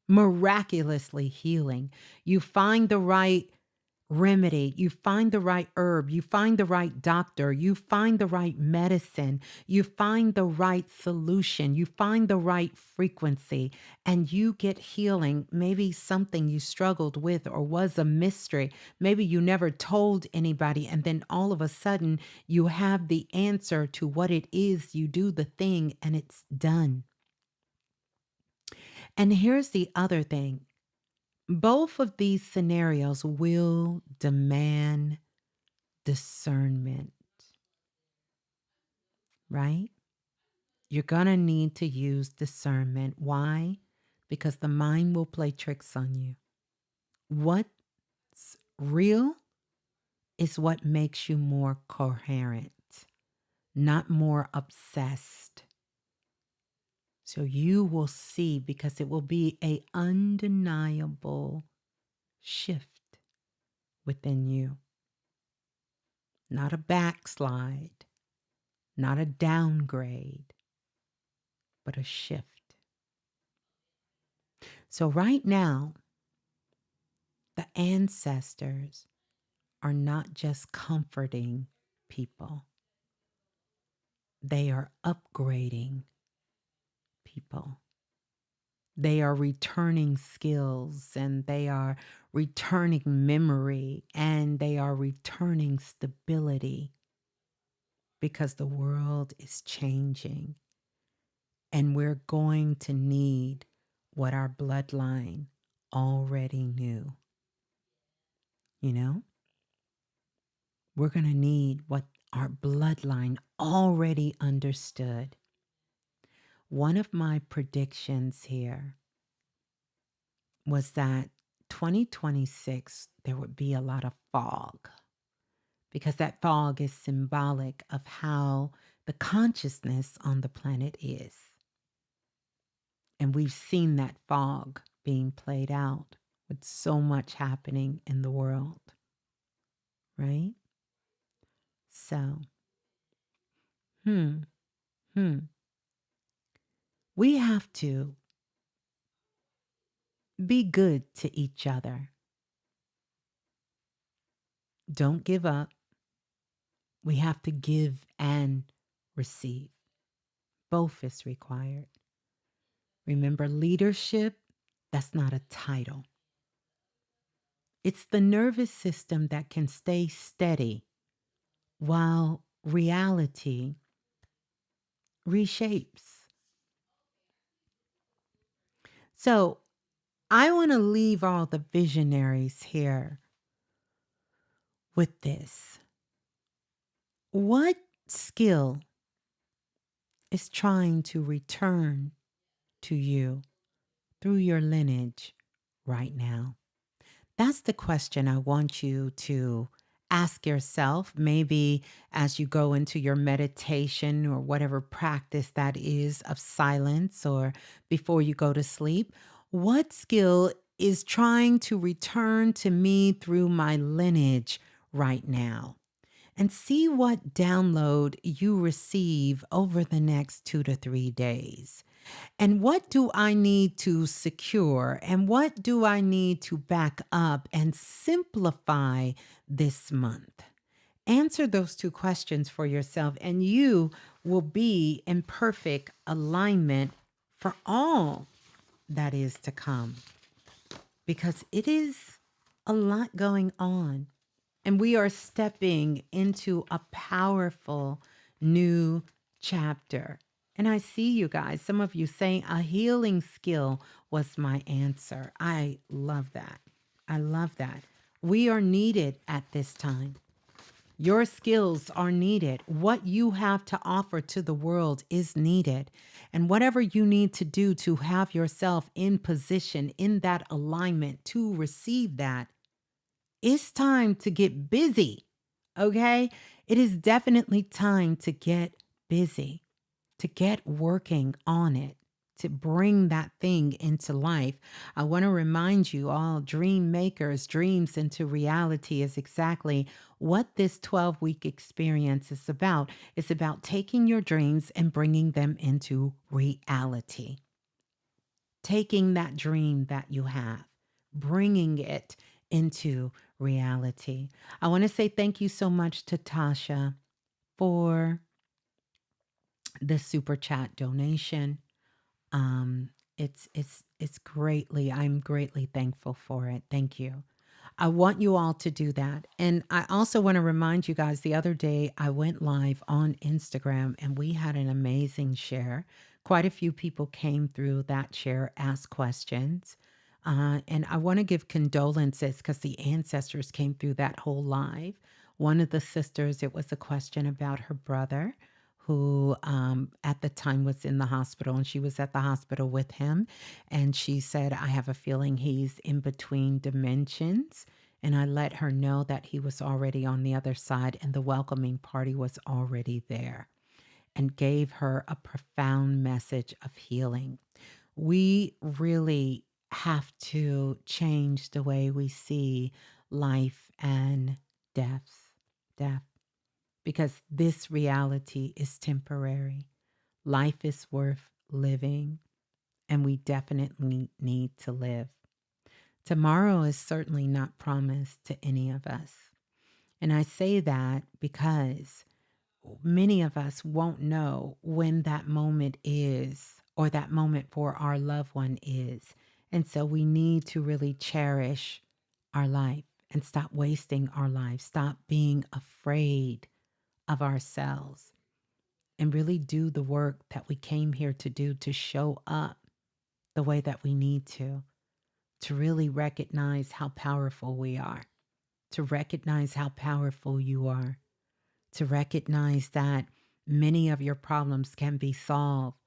miraculously healing. You find the right remedy, you find the right herb, you find the right doctor, you find the right medicine, you find the right solution, you find the right frequency, and you get healing. Maybe something you struggled with or was a mystery. Maybe you never told anybody, and then all of a sudden you have the answer to what it is. You do the thing and it's done. And here's the other thing. Both of these scenarios will demand discernment, right? You're going to need to use discernment. Why? Because the mind will play tricks on you. What's real is what makes you more coherent, not more obsessed. So you will see, because it will be an undeniable shift within you. Not a backslide, not a downgrade, but a shift. So right now, the ancestors are not just comforting people, they are upgrading people. They are returning skills, and they are returning memory, and they are returning stability, because the world is changing, and we're going to need what our bloodline already knew. You know, we're going to need what our bloodline already understood. One of my predictions here was that 2026, there would be a lot of fog, because that fog is symbolic of how the consciousness on the planet is. And we've seen that fog being played out with so much happening in the world, right? So, we have to be good to each other. Don't give up. We have to give and receive. Both is required. Remember, leadership, that's not a title. It's the nervous system that can stay steady while reality reshapes. So I want to leave all the visionaries here with this. What skill is trying to return to you through your lineage right now? That's the question I want you to ask yourself, maybe as you go into your meditation or whatever practice that is of silence, or before you go to sleep. What skill is trying to return to me through my lineage right now? And see what download you receive over the next 2 to 3 days. And what do I need to secure? And what do I need to back up and simplify this month? Answer those two questions for yourself, and you will be in perfect alignment for all that is to come, because it is a lot going on. And we are stepping into a powerful new chapter. And I see you guys, some of you saying a healing skill was my answer. I love that. I love that. We are needed at this time. Your skills are needed. What you have to offer to the world is needed. And whatever you need to do to have yourself in position, in that alignment to receive that, it's time to get busy, okay? It is definitely time to get busy, to get working on it, to bring that thing into life. I want to remind you all, dream makers, dreams into reality is exactly what this 12-week experience is about. It's about taking your dreams and bringing them into reality. Taking that dream that you have, bringing it into reality. I want to say thank you so much to Tasha for the super chat donation. It's greatly, I'm greatly thankful for it. Thank you. I want you all to do that. And I also want to remind you guys, the other day I went live on Instagram and we had an amazing share. Quite a few people came through that share, asked questions. And I want to give condolences because the ancestors came through that whole live. One of the sisters, it was a question about her brother who at the time was in the hospital, and she was at the hospital with him. And she said, I have a feeling he's in between dimensions. And I let her know that he was already on the other side and the welcoming party was already there, and gave her a profound message of healing. We really have to change the way we see life and death, death, because this reality is temporary. Life is worth living, and we definitely need to live. Tomorrow is certainly not promised to any of us. And I say that because many of us won't know when that moment is or that moment for our loved one is. And so we need to really cherish our life and stop wasting our life, stop being afraid of ourselves, and really do the work that we came here to do, to show up the way that we need to really recognize how powerful we are, to recognize how powerful you are, to recognize that many of your problems can be solved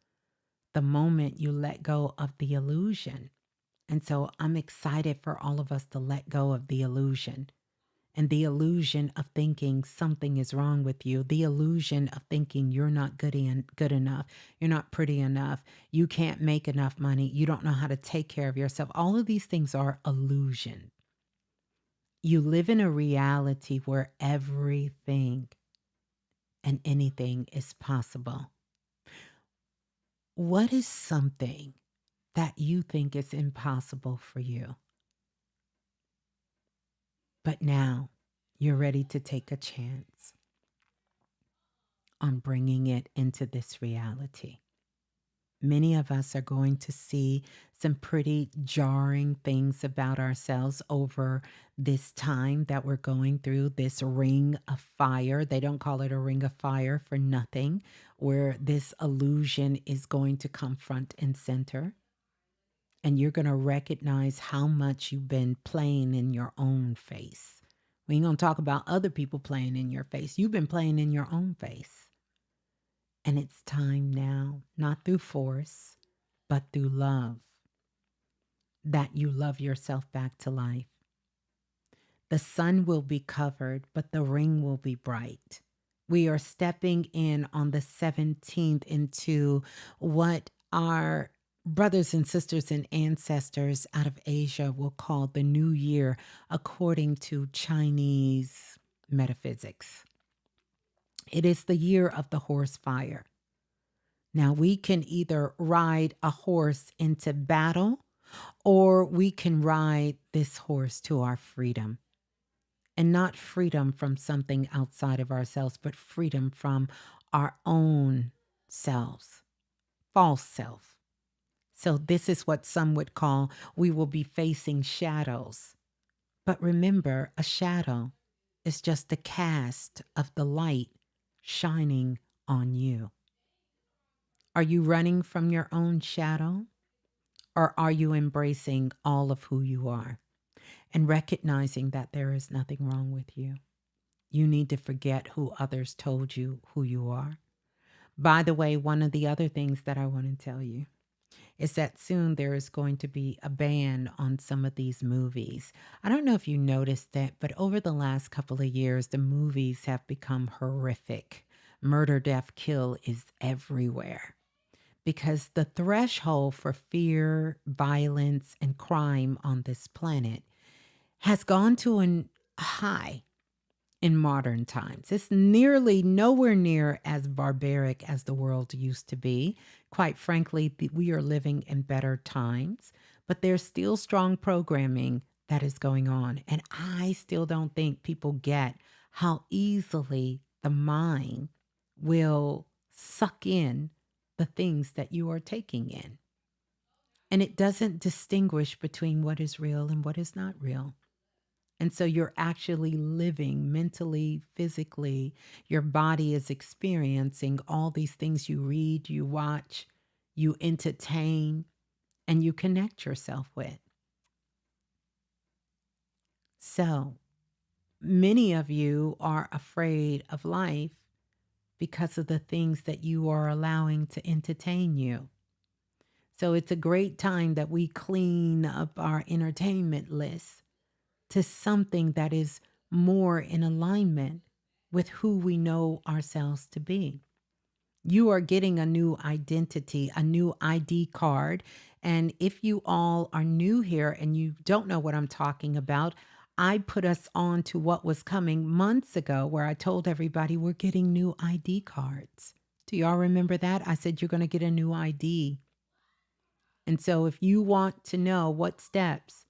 the moment you let go of the illusion. And so I'm excited for all of us to let go of the illusion, and the illusion of thinking something is wrong with you, the illusion of thinking you're not good enough, you're not pretty enough, you can't make enough money, you don't know how to take care of yourself. All of these things are illusion. You live in a reality where everything and anything is possible. What is something that you think is impossible for you, but now you're ready to take a chance on bringing it into this reality? Many of us are going to see some pretty jarring things about ourselves over this time that we're going through, this ring of fire. They don't call it a ring of fire for nothing, where this illusion is going to come front and center. And you're going to recognize how much you've been playing in your own face. We ain't going to talk about other people playing in your face. You've been playing in your own face. And it's time now, not through force, but through love, that you love yourself back to life. The sun will be covered, but the ring will be bright. We are stepping in on the 17th into what our brothers and sisters and ancestors out of Asia will call the new year, according to Chinese metaphysics. It is the year of the horse fire. Now, we can either ride a horse into battle, or we can ride this horse to our freedom. And not freedom from something outside of ourselves, but freedom from our own selves, false self. So, this is what some would call we will be facing shadows. But remember, a shadow is just a cast of the light shining on you. Are you running from your own shadow? Or are you embracing all of who you are and recognizing that there is nothing wrong with you? You need to forget who others told you who you are. By the way, one of the other things that I want to tell you is that soon there is going to be a ban on some of these movies. I don't know if you noticed that, but over the last couple of years, the movies have become horrific. Murder, death, kill is everywhere, because the threshold for fear, violence, and crime on this planet has gone to a high in modern times. It's nearly nowhere near as barbaric as the world used to be. Quite frankly, we are living in better times, but there's still strong programming that is going on. And I still don't think people get how easily the mind will suck in the things that you are taking in. And it doesn't distinguish between what is real and what is not real. And so you're actually living mentally, physically, your body is experiencing all these things you read, you watch, you entertain, and you connect yourself with. So Many of you are afraid of life because of the things that you are allowing to entertain you. So it's a great time that we clean up our entertainment list to something that is more in alignment with who we know ourselves to be. You are getting a new identity, a new ID card. And if you all are new here and you don't know what I'm talking about, I put us on to what was coming months ago where I told everybody we're getting new ID cards. Do y'all remember that? I said you're going to get a new ID. And so if you want to know what steps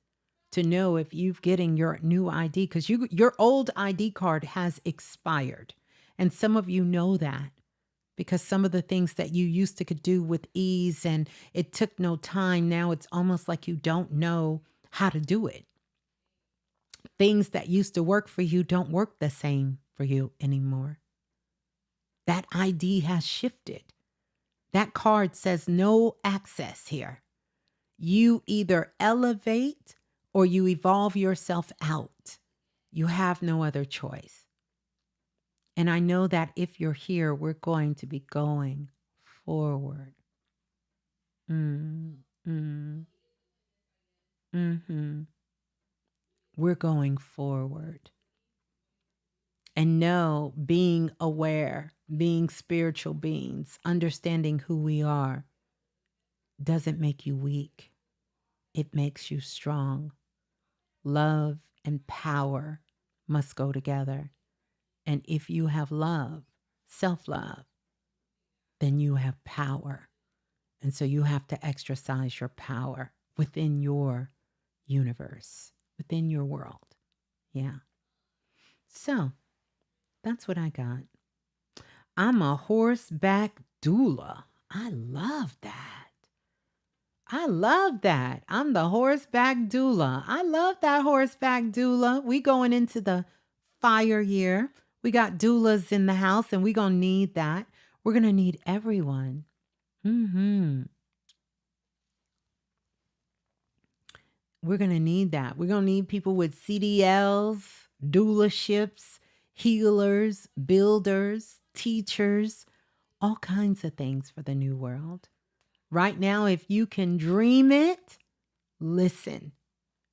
to know if you're getting your new ID, because your old ID card has expired. And some of you know that because some of the things that you used to could do with ease and it took no time, now it's almost like you don't know how to do it. Things that used to work for you don't work the same for you anymore. That ID has shifted. That card says no access here. You either elevate or you evolve yourself out. You have no other choice. And I know that if you're here, we're going to be going forward. Mm-hmm. We're going forward. And know, being aware, being spiritual beings, understanding who we are, doesn't make you weak. It makes you strong. Love and power must go together. And if you have love, self-love, then you have power. And so you have to exercise your power within your universe, within your world. Yeah. So that's what I got. I'm a horseback doula. I love that. I love that. I'm the horseback doula. I love that horseback doula. We going into the fire year. We got doulas in the house and we going to need that. We're going to need everyone. We're going to need that. We're going to need people with CDLs, doulaships, healers, builders, teachers, all kinds of things for the new world. Right now, if you can dream it, listen,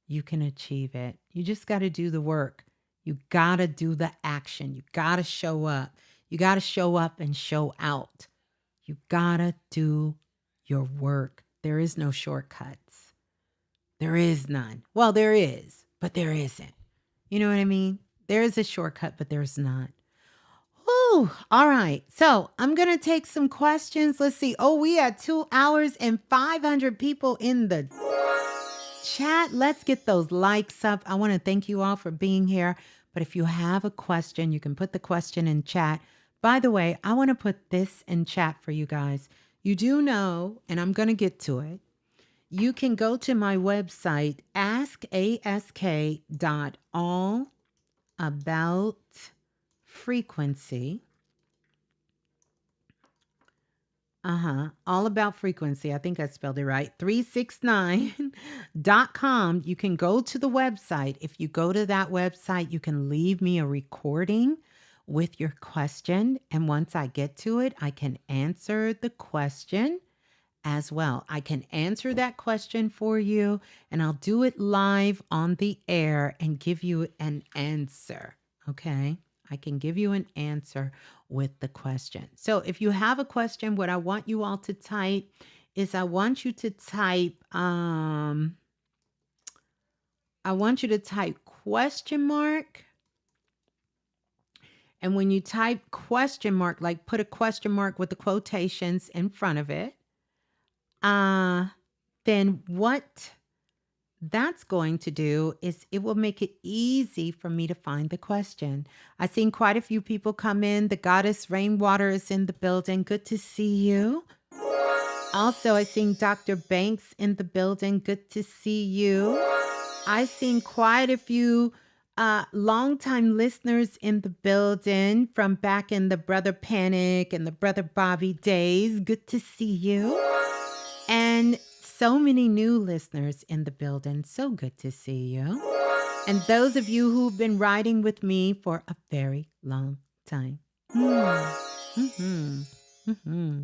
you can achieve it. You just got to do the work. You got to do the action. You got to show up. You got to show up and show out. You got to do your work. There is no shortcuts. There is none. Well, there is, but there isn't. You know what I mean? There is a shortcut, but there's not. Whew. All right. So I'm going to take some questions. Let's see. Oh, we had 2 hours and 500 people in the chat. Let's get those likes up. I want to thank you all for being here. But if you have a question, you can put the question in chat. By the way, I want to put this in chat for you guys. You do know, and I'm going to get to it. You can go to my website, askask.allaboutfrequency. All about frequency. I think I spelled it right. 369.com. You can go to the website. If you go to that website, you can leave me a recording with your question. And once I get to it, I can answer the question as well. I can answer that question for you, and I'll do it live on the air and give you an answer. Okay? I can give you an answer with the question. So if you have a question, what I want you all to type is I want you to type question mark. And when you type question mark, like put a question mark with the quotations in front of it, then what that's going to do is it will make it easy for me to find the question. I've seen quite a few people come in. The goddess Rainwater is in the building. Good to see you. Also, I've seen Dr. Banks in the building. Good to see you. I've seen quite a few longtime listeners in the building from back in the Brother Panic and the Brother Bobby days. Good to see you. And so many new listeners in the building. So good to see you. And those of you who've been riding with me for a very long time. Mm-hmm. Mm-hmm.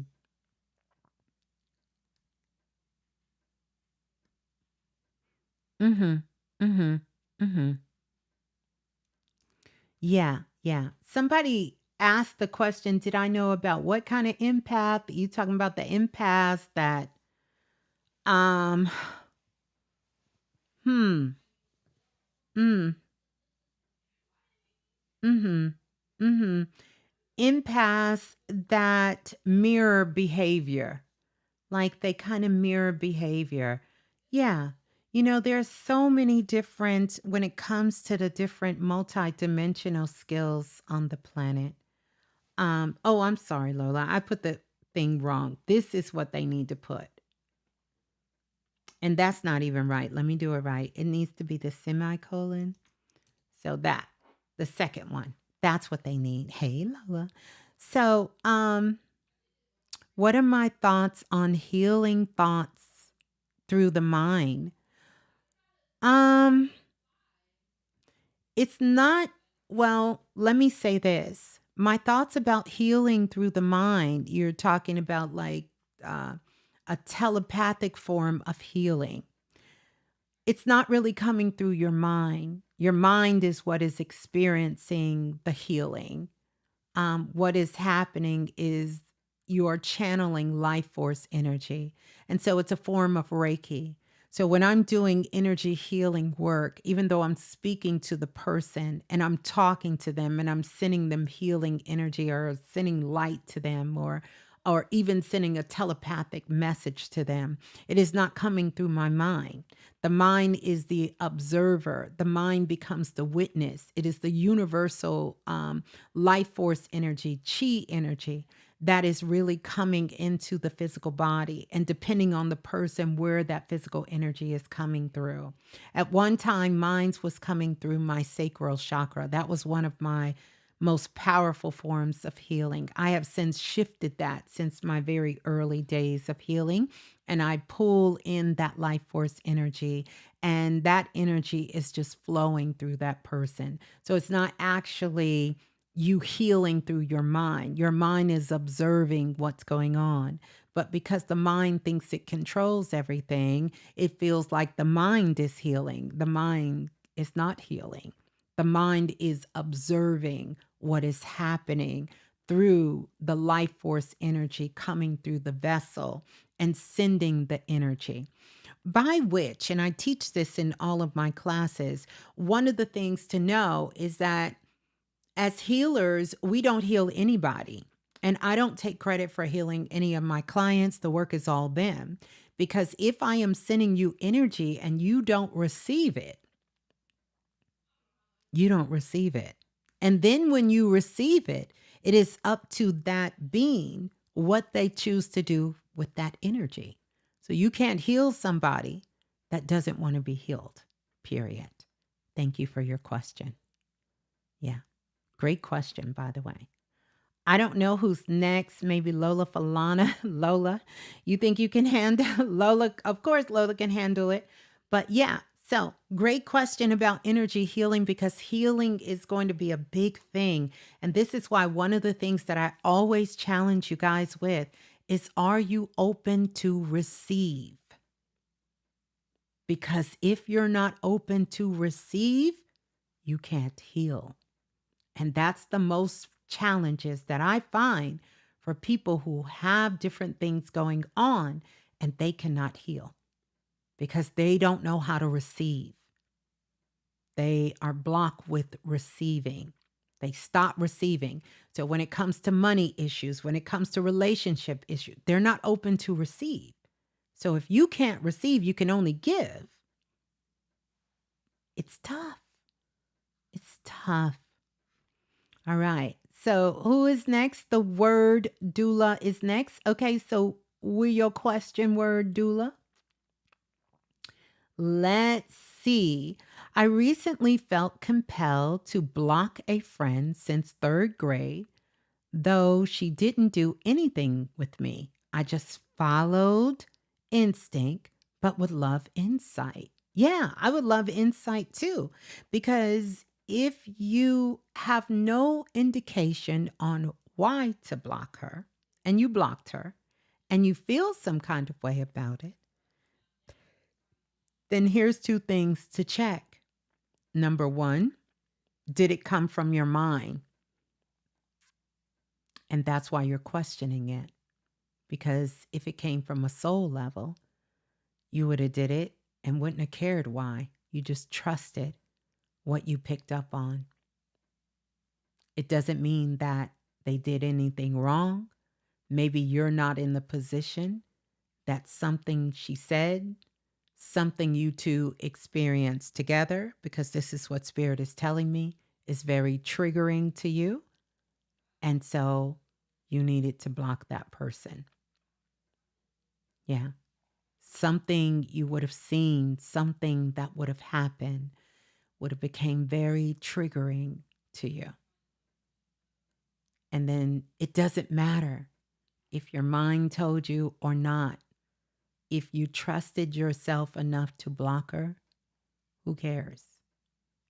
Mm-hmm. Mm-hmm. Mm-hmm. Yeah, yeah. Somebody asked the question, did I know about what kind of empath? You talking about the empaths that um hmm. Mm. Mm-hmm. Mm-hmm. Empaths that mirror behavior. Like they kind of mirror behavior. Yeah. There's so many different when it comes to the different multidimensional skills on the planet. Oh, I'm sorry, Lola. I put the thing wrong. This is what they need to put. And that's not even right. Let me do it right. It needs to be the semicolon. So that, the second one. That's what they need. Hey, Lola. So, what are my thoughts on healing thoughts through the mind? Um, it's not, well, let me say this. My thoughts about healing through the mind, you're talking about like uh, a telepathic form of healing. It's not really coming through your mind. Your mind is what is experiencing the healing. What is happening is you're channeling life force energy. And so it's a form of Reiki. So when I'm doing energy healing work, even though I'm speaking to the person and I'm talking to them and I'm sending them healing energy or sending light to them or even sending a telepathic message to them, it is not coming through my mind. The mind is the observer. The mind becomes the witness. It is the universal life force energy, chi energy that is really coming into the physical body. And depending on the person, where that physical energy is coming through. At one time, mine was coming through my sacral chakra. That was one of my most powerful forms of healing. I have since shifted that since my very early days of healing. And I pull in that life force energy, and that energy is just flowing through that person. So it's not actually you healing through your mind. Your mind is observing what's going on. But because the mind thinks it controls everything, it feels like the mind is healing. The mind is not healing. The mind is observing what is happening through the life force energy coming through the vessel and sending the energy. By which, and I teach this in all of my classes, one of the things to know is that as healers, we don't heal anybody. And I don't take credit for healing any of my clients. The work is all them. Because if I am sending you energy and you don't receive it, you don't receive it. And then when you receive it, it is up to that being what they choose to do with that energy. So you can't heal somebody that doesn't want to be healed, period. Thank you for your question. Yeah. Great question, by the way. I don't know who's next. Maybe Lola Falana. Lola, you think you can handle Lola? Of course, Lola can handle it. But yeah, so great question about energy healing, because healing is going to be a big thing. And this is why one of the things that I always challenge you guys with is, are you open to receive? Because if you're not open to receive, you can't heal. And that's the most challenges that I find for people who have different things going on and they cannot heal because they don't know how to receive. They are blocked with receiving. They stop receiving. So when it comes to money issues, when it comes to relationship issues, they're not open to receive. So if you can't receive, you can only give. It's tough. It's tough. All right. So who is next? The word doula is next. Okay. So will your question word doula? Let's see. I recently felt compelled to block a friend since third grade, though she didn't do anything with me. I just followed instinct, but would love insight. Yeah, I would love insight too, because if you have no indication on why to block her and you blocked her and you feel some kind of way about it, then here's two things to check. Number one, did it come from your mind? And that's why you're questioning it. Because if it came from a soul level, you would have did it and wouldn't have cared why. You just trusted what you picked up on. It doesn't mean that they did anything wrong. Maybe you're not in the position that something she said, something you two experienced together, because this is what Spirit is telling me, is very triggering to you. And so you needed to block that person. Yeah. Something you would have seen, something that would have happened, would have became very triggering to you. And then it doesn't matter if your mind told you or not. If you trusted yourself enough to block her, who cares?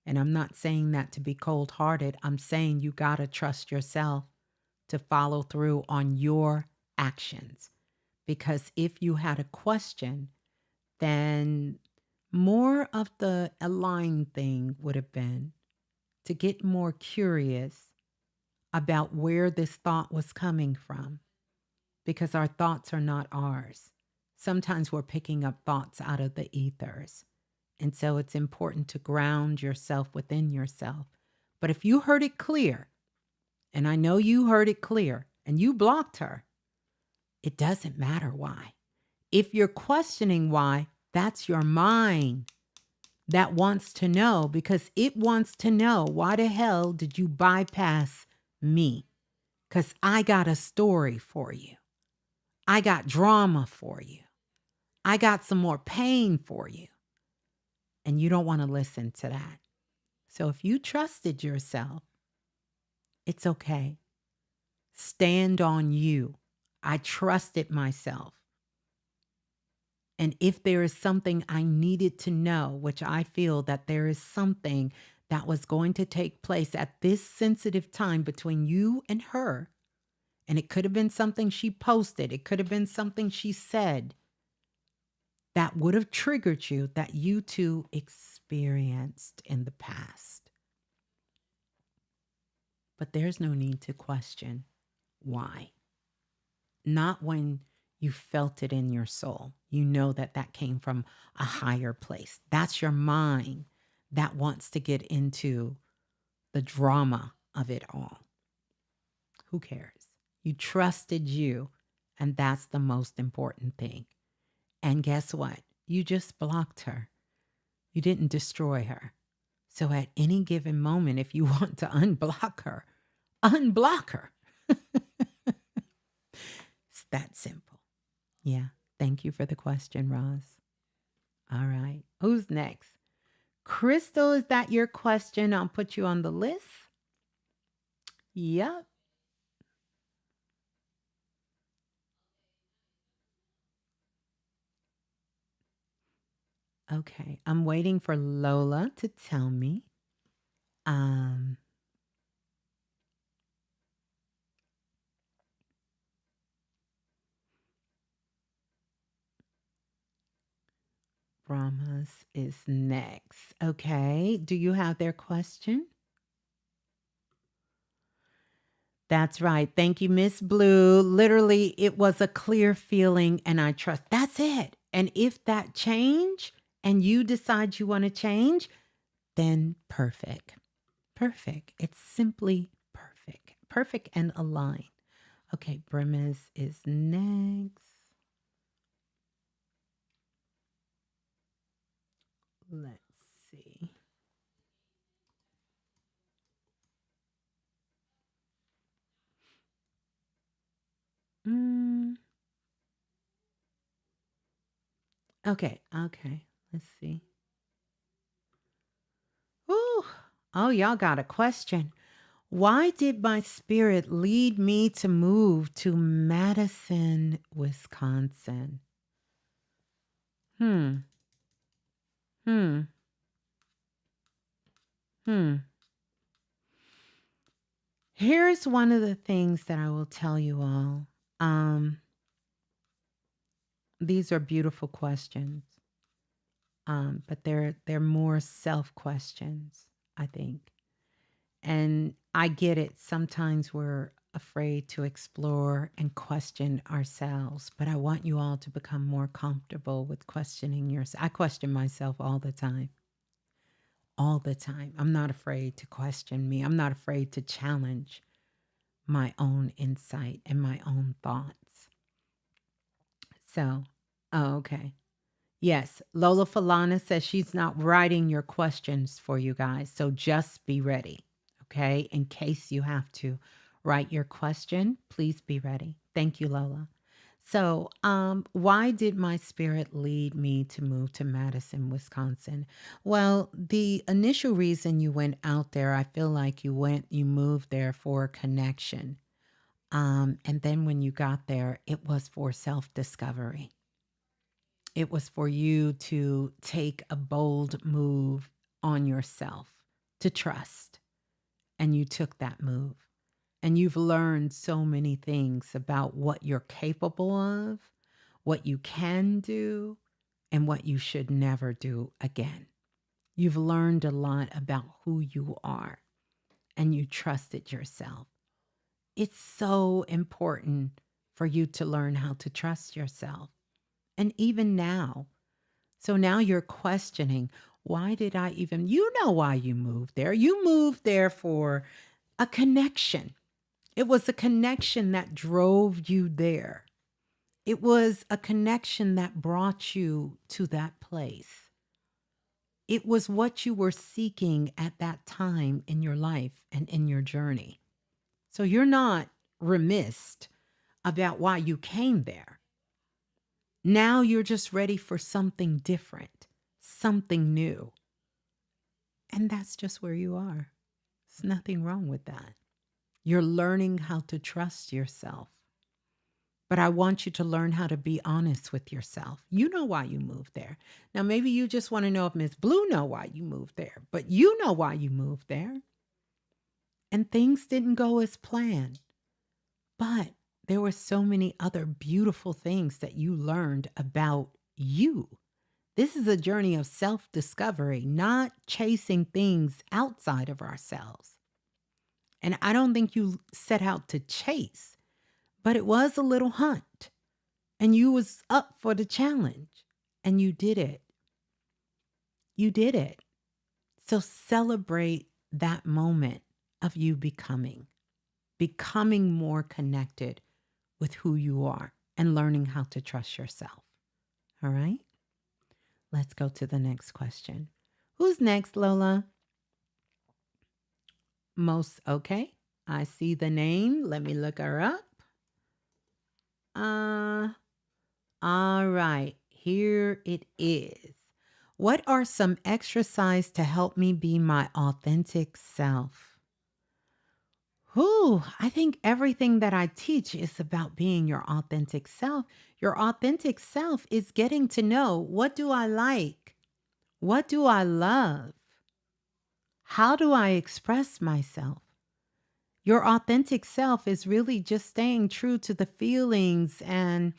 And I'm not saying that to be cold-hearted. I'm saying you got to trust yourself to follow through on your actions. Because if you had a question, then more of the aligned thing would have been to get more curious about where this thought was coming from, because our thoughts are not ours. Sometimes we're picking up thoughts out of the ethers. And so it's important to ground yourself within yourself. But if you heard it clear, and I know you heard it clear, and you blocked her, it doesn't matter why. If you're questioning why, that's your mind that wants to know, because it wants to know, why the hell did you bypass me? Because I got a story for you. I got drama for you. I got some more pain for you. And you don't want to listen to that. So if you trusted yourself, it's okay. Stand on you. I trusted myself. And if there is something I needed to know, which I feel that there is something that was going to take place at this sensitive time between you and her, and it could have been something she posted, it could have been something she said that would have triggered you, that you two experienced in the past. But there's no need to question why. Not when you felt it in your soul. You know that that came from a higher place. That's your mind that wants to get into the drama of it all. Who cares? You trusted you, and that's the most important thing. And guess what? You just blocked her. You didn't destroy her. So at any given moment, if you want to unblock her, unblock her. It's that simple. Yeah. Thank you for the question, Roz. All right. Who's next? Crystal, is that your question? I'll put you on the list. Yep. Okay. I'm waiting for Lola to tell me. Brahmas is next. Okay. Do you have their question? That's right. Thank you, Ms.Blue. Literally, it was a clear feeling, and I trust. That's it. And if that change and you decide you want to change, then perfect. Perfect. It's simply perfect. Perfect and aligned. Okay, Bremis is next. Let's see. Okay, okay. Let's see. Ooh. Oh, y'all got a question. Why did my spirit lead me to move to Madison, Wisconsin? Hmm. Hmm. Here's one of the things that I will tell you all. Um, these are beautiful questions, but they're more self questions, I think. And I get it. Sometimes we're afraid to explore and question ourselves, but I want you all to become more comfortable with questioning yourself. I question myself all the time. All the time. I'm not afraid to question me. I'm not afraid to challenge my own insight and my own thoughts. So, oh, okay. Yes, Lola Falana says she's not writing your questions for you guys. So just be ready, okay? In case you have to write your question, please be ready. Thank you, Lola. So, why did my spirit lead me to move to Madison, Wisconsin? Well, the initial reason you went out there, I feel like you moved there for a connection. And then when you got there, it was for self discovery. It was for you to take a bold move on yourself, to trust. And you took that move. And you've learned so many things about what you're capable of, what you can do, and what you should never do again. You've learned a lot about who you are, and you trusted yourself. It's so important for you to learn how to trust yourself. And even now, so now you're questioning, why did I even, you know why you moved there. You moved there for a connection. It was a connection that drove you there. It was a connection that brought you to that place. It was what you were seeking at that time in your life and in your journey. So you're not remiss about why you came there. Now you're just ready for something different, something new. And that's just where you are. There's nothing wrong with that. You're learning how to trust yourself. But I want you to learn how to be honest with yourself. You know why you moved there. Now, maybe you just want to know if Ms.Blue know why you moved there, but you know why you moved there. And things didn't go as planned. But there were so many other beautiful things that you learned about you. This is a journey of self discovery, not chasing things outside of ourselves. And I don't think you set out to chase, but it was a little hunt. And you was up for the challenge and you did it. You did it. So celebrate that moment of you becoming more connected with who you are and learning how to trust yourself. All right? Let's go to the next question. Who's next, Lola? Most okay. I see the name. Let me look her up. All right. Here it is. What are some exercises to help me be my authentic self? Whew, I think everything that I teach is about being your authentic self. Your authentic self is getting to know, what do I like? What do I love? How do I express myself? Your authentic self is really just staying true to the feelings and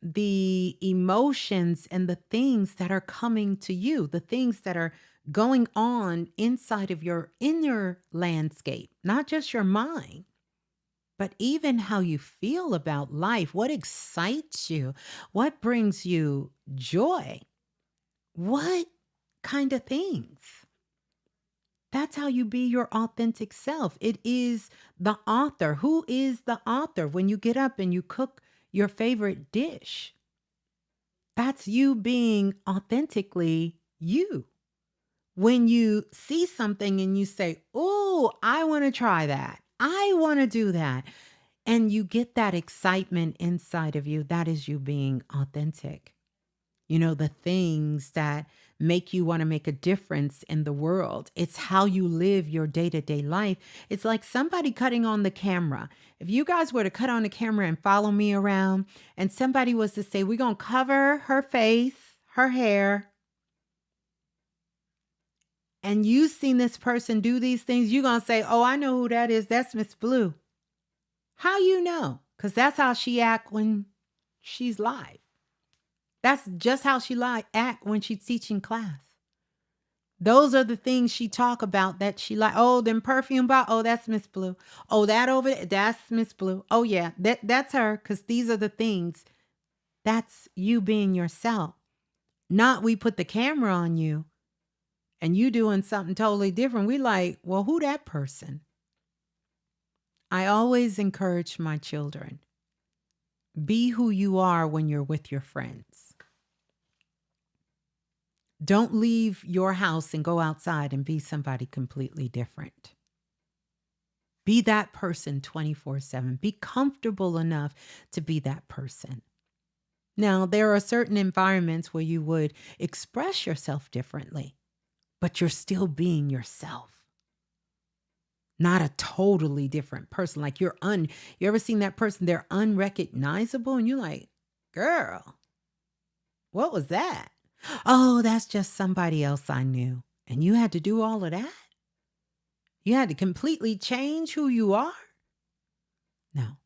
the emotions and the things that are coming to you, the things that are going on inside of your inner landscape, not just your mind, but even how you feel about life, what excites you, what brings you joy, what kind of things. That's how you be your authentic self. It is the author. Who is the author? When you get up and you cook your favorite dish, that's you being authentically you. When you see something and you say, oh, I want to try that. I want to do that. And you get that excitement inside of you. That is you being authentic. You know, the things that make you want to make a difference in the world. It's how you live your day to day life. It's like somebody cutting on the camera. If you guys were to cut on the camera and follow me around, and somebody was to say, we're going to cover her face, her hair, and you've seen this person do these things, you're going to say, oh, I know who that is. That's Ms.Blue. How you know? Because that's how she act when she's live. That's just how she act when she's teaching class. Those are the things she talk about that she like. Oh, them perfume bottle. Oh, that's Ms.Blue. Oh, that over there, that's Ms.Blue. Oh, yeah, that's her. Because these are the things. That's you being yourself. Not we put the camera on you and you doing something totally different. We like, well, who that person? I always encourage my children, be who you are when you're with your friends. Don't leave your house and go outside and be somebody completely different. Be that person 24/7. Be comfortable enough to be that person. Now, there are certain environments where you would express yourself differently, but you're still being yourself. Not a totally different person. Like you ever seen that person? They're unrecognizable and you're like, girl, what was that? Oh, that's just somebody else I knew. And you had to do all of that? You had to completely change who you are? No.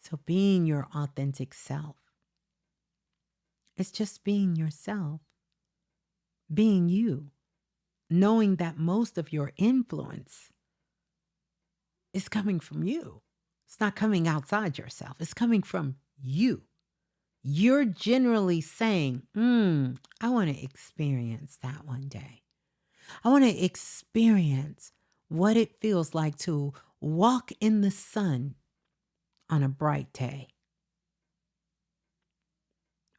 So being your authentic self, it's just being yourself, being you, knowing that most of your influence is coming from you. It's not coming outside yourself. It's coming from you. You're generally saying, I want to experience that one day. I want to experience what it feels like to walk in the sun on a bright day.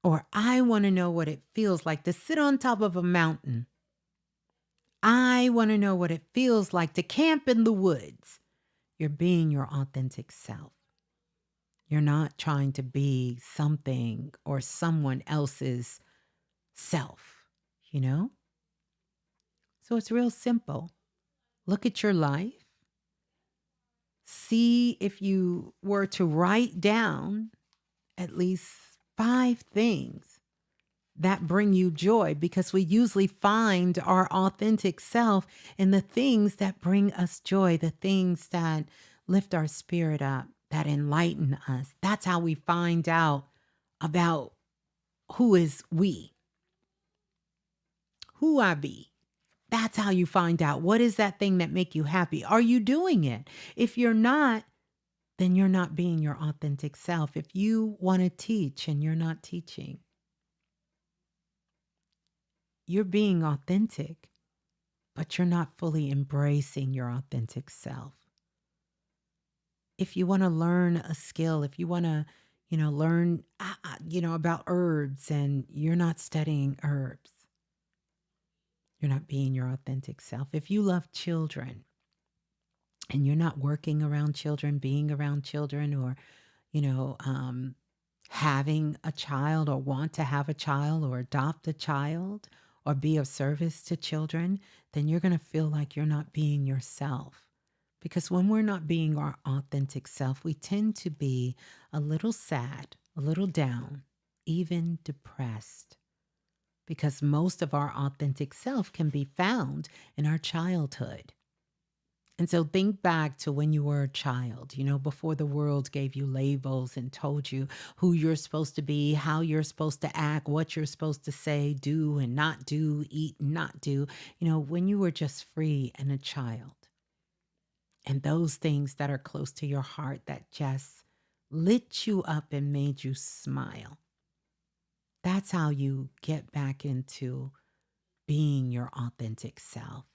Or I want to know what it feels like to sit on top of a mountain. I want to know what it feels like to camp in the woods. You're being your authentic self. You're not trying to be something or someone else's self, you know? So it's real simple. Look at your life. See if you were to write down at least 5 things that bring you joy, because we usually find our authentic self in the things that bring us joy, the things that lift our spirit up, that enlighten us. That's how we find out about who is we, who I be. That's how you find out. What is that thing that make you happy? Are you doing it? If you're not, then you're not being your authentic self. If you want to teach and you're not teaching, you're being authentic, but you're not fully embracing your authentic self. If you want to learn a skill, if you want to, learn, about herbs and you're not studying herbs, you're not being your authentic self. If you love children and you're not working around children, being around children, or, having a child or want to have a child or adopt a child or be of service to children, then you're going to feel like you're not being yourself. Because when we're not being our authentic self, we tend to be a little sad, a little down, even depressed. Because most of our authentic self can be found in our childhood. And so think back to when you were a child, before the world gave you labels and told you who you're supposed to be, how you're supposed to act, what you're supposed to say, do and not do, eat and not do, when you were just free and a child. And those things that are close to your heart that just lit you up and made you smile. That's how you get back into being your authentic self.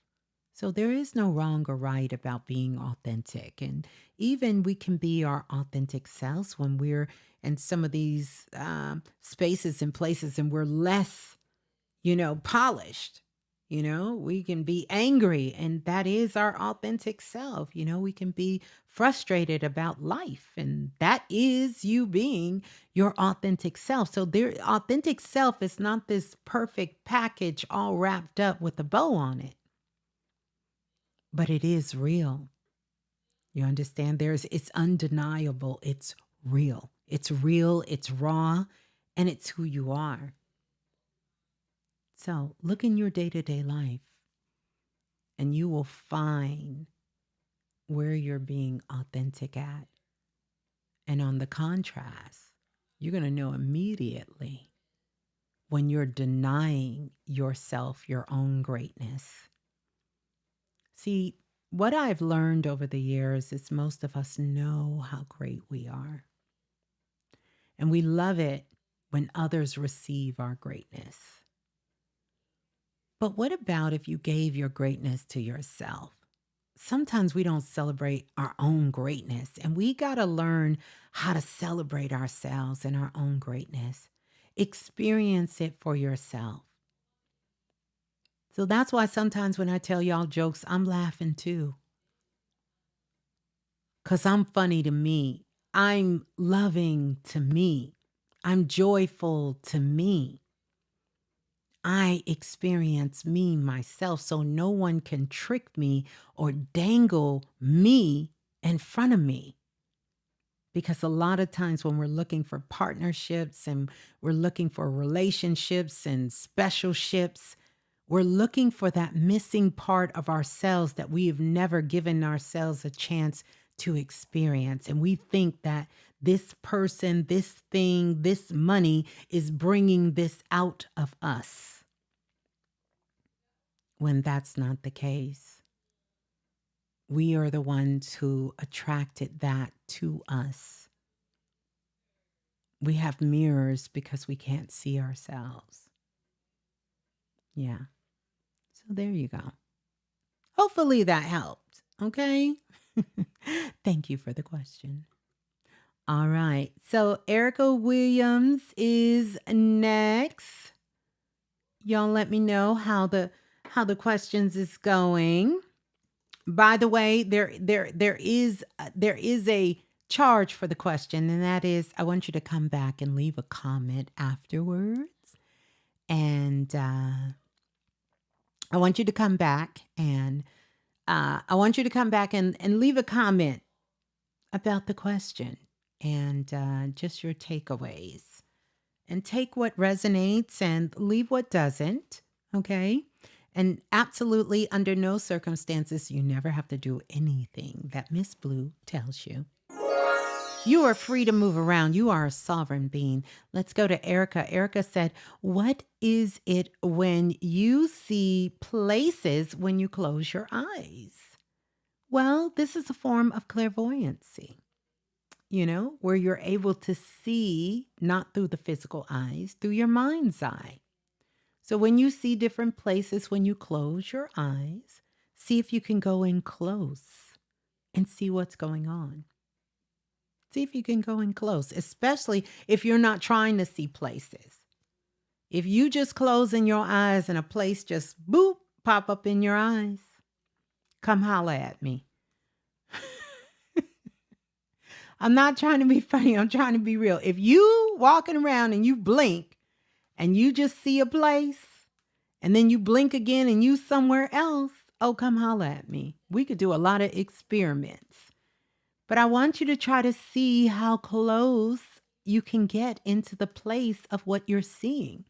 So there is no wrong or right about being authentic. And even we can be our authentic selves when we're in some of these spaces and places and we're less, polished. We can be angry, and that is our authentic self. We can be frustrated about life, and that is you being your authentic self. So their authentic self is not this perfect package all wrapped up with a bow on it, but it is real. You understand? It's undeniable. It's real. It's real, it's raw, and it's who you are. So look in your day-to-day life and you will find where you're being authentic at. And on the contrast, you're going to know immediately when you're denying yourself your own greatness. See, what I've learned over the years is most of us know how great we are. And we love it when others receive our greatness. But what about if you gave your greatness to yourself? Sometimes we don't celebrate our own greatness, and we got to learn how to celebrate ourselves and our own greatness. Experience it for yourself. So that's why sometimes when I tell y'all jokes, I'm laughing too. Because I'm funny to me. I'm loving to me. I'm joyful to me. I experience me myself, so no one can trick me or dangle me in front of me. Because a lot of times when we're looking for partnerships and we're looking for relationships and special ships, we're looking for that missing part of ourselves that we have never given ourselves a chance to experience. And we think that this person, this thing, this money is bringing this out of us, when that's not the case. We are the ones who attracted that to us. We have mirrors because we can't see ourselves. Yeah. So there you go. Hopefully that helped. Okay. Thank you for the question. All right. So Erica Williams is next. Y'all let me know how the questions is going. By the way, there is a charge for the question, and that is I want you to come back and leave a comment afterwards. And I want you to come back and leave a comment about the question and just your takeaways. And take what resonates and leave what doesn't, okay? And absolutely, under no circumstances, you never have to do anything that Ms.Blue tells you. You are free to move around. You are a sovereign being. Let's go to Erica. Erica said, what is it when you see places when you close your eyes? Well, this is a form of clairvoyancy, where you're able to see not through the physical eyes, through your mind's eye. So when you see different places, when you close your eyes, see if you can go in close and see what's going on. See if you can go in close, especially if you're not trying to see places. If you just closing your eyes and a place just boop, pop up in your eyes, come holla at me. I'm not trying to be funny. I'm trying to be real. If you walking around and you blink and you just see a place and then you blink again and you somewhere else, oh, come holla at me. We could do a lot of experiments. But I want you to try to see how close you can get into the place of what you're seeing.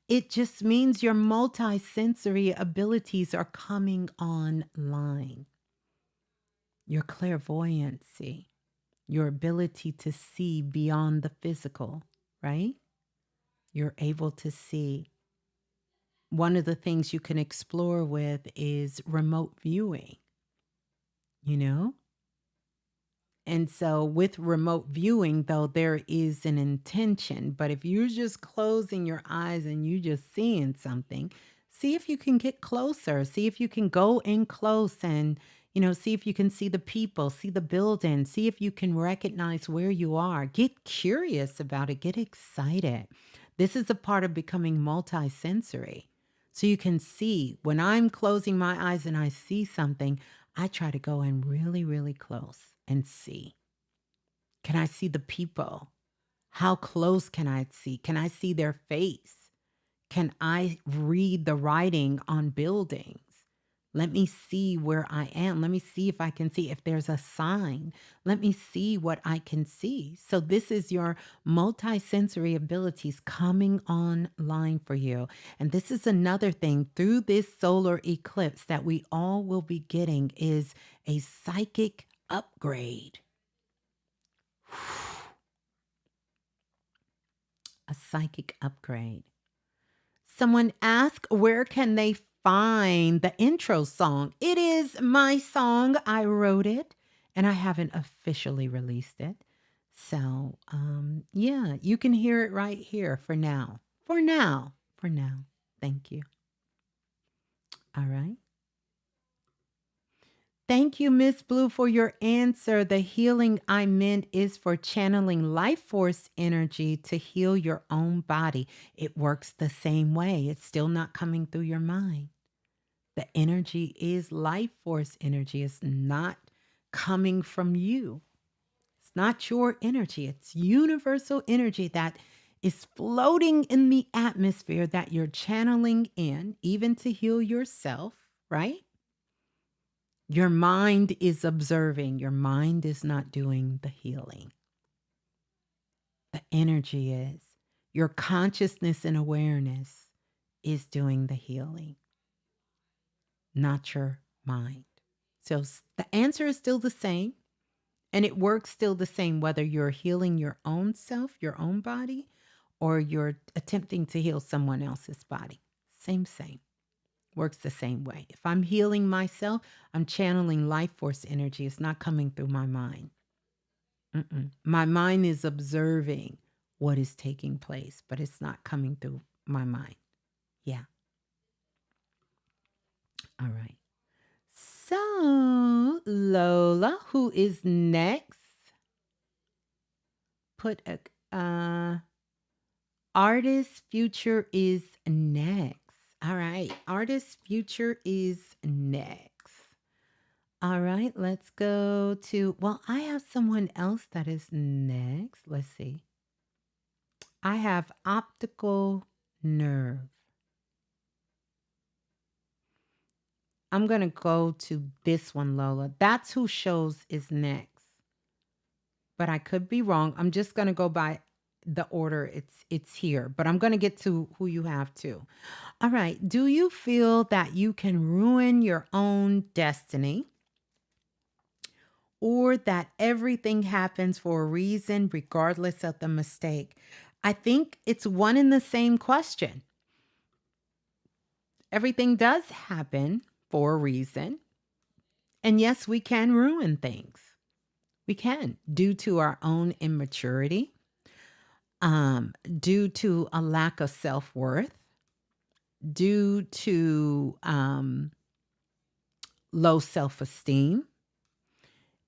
It just means your multisensory abilities are coming online. Your clairvoyancy, your ability to see beyond the physical, right? You're able to see. One of the things you can explore with is remote viewing, And so with remote viewing, though, there is an intention. But if you're just closing your eyes and you just seeing something, see if you can get closer. See if you can go in close and, see if you can see the people, see the building, see if you can recognize where you are. Get curious about it. Get excited. This is a part of becoming multisensory. So you can see when I'm closing my eyes and I see something, I try to go in really, really close and see. Can I see the people? How close can I see? Can I see their face? Can I read the writing on buildings? Let me see where I am. Let me see if I can see if there's a sign. Let me see what I can see. So this is your multisensory abilities coming online for you. And this is another thing through this solar eclipse that we all will be getting is a psychic upgrade. A psychic upgrade. Someone asked, where can they find the intro song? It is my song. I wrote it and I haven't officially released it. So, yeah, you can hear it right here for now. For now. For now. Thank you. All right. Thank you, Ms.Blue, for your answer. The healing I meant is for channeling life force energy to heal your own body. It works the same way. It's still not coming through your mind. The energy is life force energy. It's not coming from you. It's not your energy. It's universal energy that is floating in the atmosphere that you're channeling in, even to heal yourself, right? Your mind is observing. Your mind is not doing the healing. The energy is. Your consciousness and awareness is doing the healing, not your mind. So the answer is still the same, and it works still the same whether you're healing your own self, your own body, or you're attempting to heal someone else's body. Same. Works the same way. If I'm healing myself, I'm channeling life force energy. It's not coming through my mind. My mind is observing what is taking place, but it's not coming through my mind. Yeah. All right. So, Lola, who is next? Put a artist future is next. All right. Artist future is next. All right. Let's go to, well, I have someone else that is next. Let's see. I have optical nerve. I'm going to go to this one, Lola. That's who shows is next. But I could be wrong. I'm just going to go by the order it's here. But I'm going to get to who you have too. All right. Do you feel that you can ruin your own destiny? Or that everything happens for a reason, regardless of the mistake? I think it's one and the same question. Everything does happen for a reason. And yes, we can ruin things. We can, due to our own immaturity, due to a lack of self-worth, due to low self-esteem.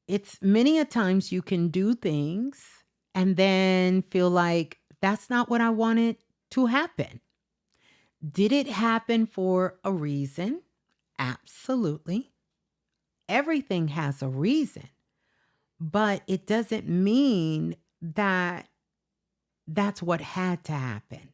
It's many a times you can do things and then feel like that's not what I wanted to happen. Did it happen for a reason? Absolutely. Everything has a reason, but it doesn't mean that that's what had to happen.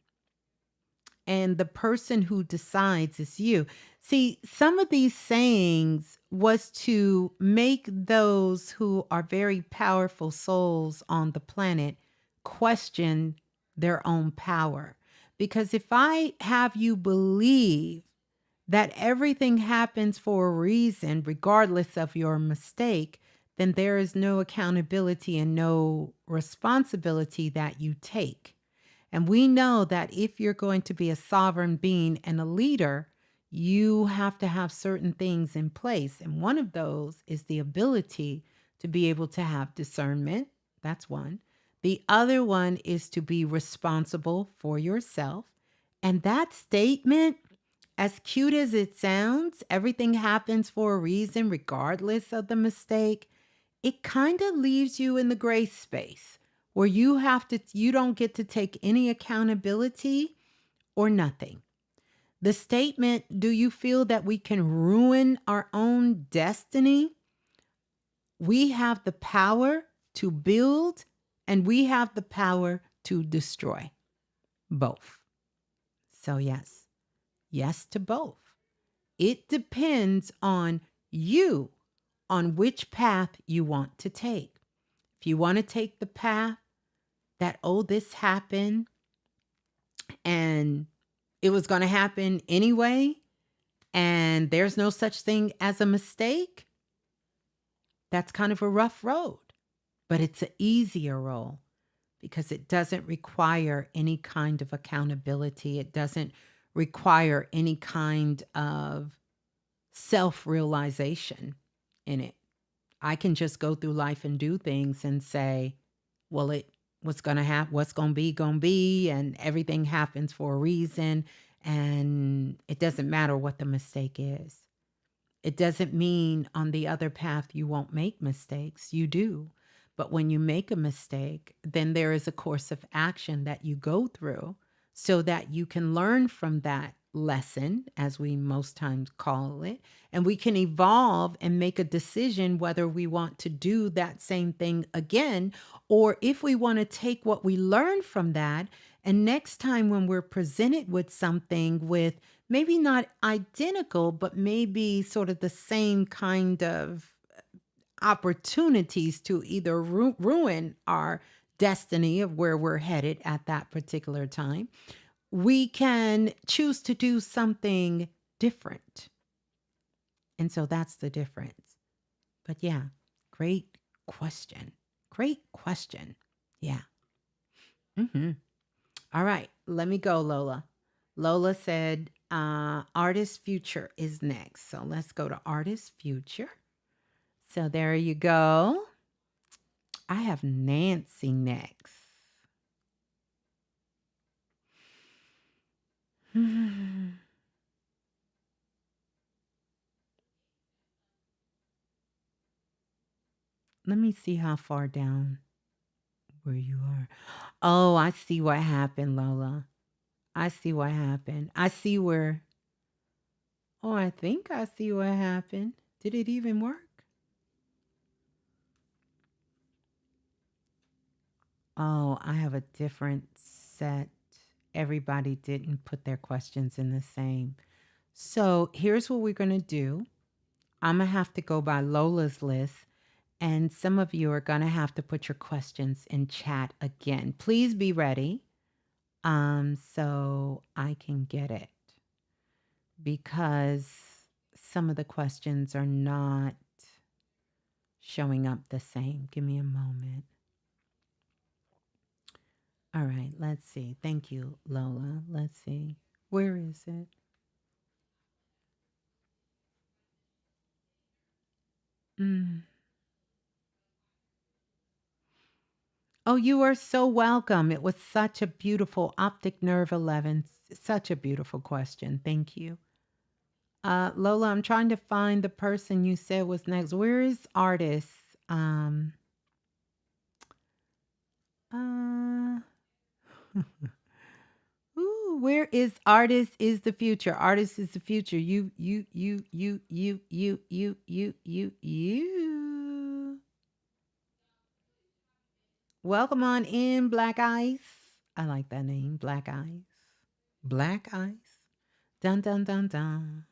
And the person who decides is you. See, some of these sayings was to make those who are very powerful souls on the planet question their own power. Because if I have you believe that everything happens for a reason, regardless of your mistake, then there is no accountability and no responsibility that you take. And we know that if you're going to be a sovereign being and a leader, you have to have certain things in place. And one of those is the ability to be able to have discernment. That's one. The other one is to be responsible for yourself. And that statement, as cute as it sounds, everything happens for a reason, regardless of the mistake. It kind of leaves you in the gray space where you don't get to take any accountability or nothing. The statement, do you feel that we can ruin our own destiny? We have the power to build and we have the power to destroy. Both. So yes to both. it depends on you, on which path you want to take. If you want to take the path that, oh, this happened and it was going to happen anyway, and there's no such thing as a mistake, that's kind of a rough road, but it's an easier road because it doesn't require any kind of accountability. It doesn't require any kind of self-realization in it. I can just go through life and do things and say, well, it what's going to happen, what's going to be, and everything happens for a reason. And it doesn't matter what the mistake is. It doesn't mean on the other path you won't make mistakes. You do. But when you make a mistake, then there is a course of action that you go through so that you can learn from that lesson, as we most times call it, and we can evolve and make a decision whether we want to do that same thing again, or if we want to take what we learned from that, and next time when we're presented with something with maybe not identical, but maybe sort of the same kind of opportunities to either ruin our destiny of where we're headed at that particular time, we can choose to do something different. And so that's the difference. But yeah, great question. Great question. Yeah. All right, let me go, Lola. Lola said, artist future is next. So let's go to artist future. So there you go. I have Nancy next. Let me see how far down where you are. Oh, I see what happened, Lola. I see what happened. I see where. Oh, I think I see what happened. Did it even work? Oh, I have a different set. Everybody didn't put their questions in the same. So here's what we're going to do. I'm going to have to go by Lola's list, and some of you are going to have to put your questions in chat again. Please be ready so I can get it, because some of the questions are not showing up the same. Give me a moment. All right, let's see. Thank you, Lola. Let's see. Where is it? Oh, you are so welcome. It was such a beautiful optic nerve 11. Such a beautiful question. Thank you. Lola, I'm trying to find the person you said was next. Where is artist? Ooh, where is artist is the future? Artist is the future. You. Welcome on in, Black Ice. I like that name, Black Ice. Black Ice. Dun dun dun dun.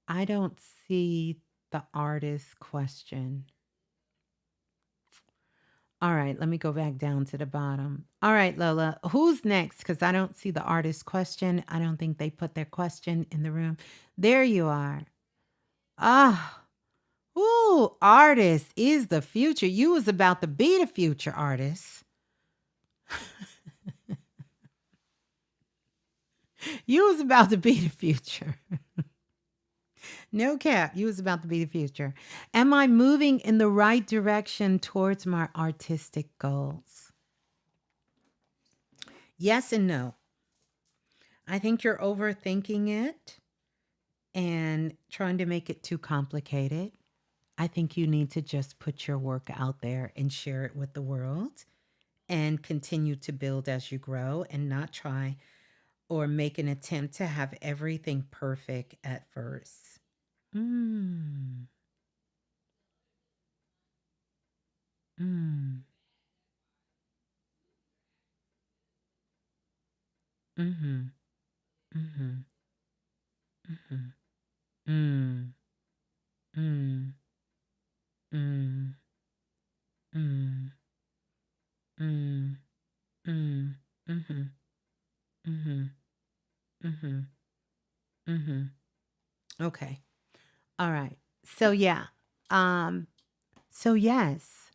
I don't see the artist question. All right, let me go back down to the bottom. All right, Lola, who's next? Because I don't see the artist question. I don't think they put their question in the room. There you are. Ah, ooh, artist is the future. You was about to be the future artist. You was about to be the future. No cap. You was about to be the future. Am I moving in the right direction towards my artistic goals? Yes and no. I think you're overthinking it and trying to make it too complicated. I think you need to just put your work out there and share it with the world and continue to build as you grow, and not try or make an attempt to have everything perfect at first. Mm. Mhm. Mhm. Mhm. Mm. Mm. Mm. Mm. Mm. Mm. Mhm. Mhm. Mhm. Mhm. Okay. All right. So yeah. Um so yes.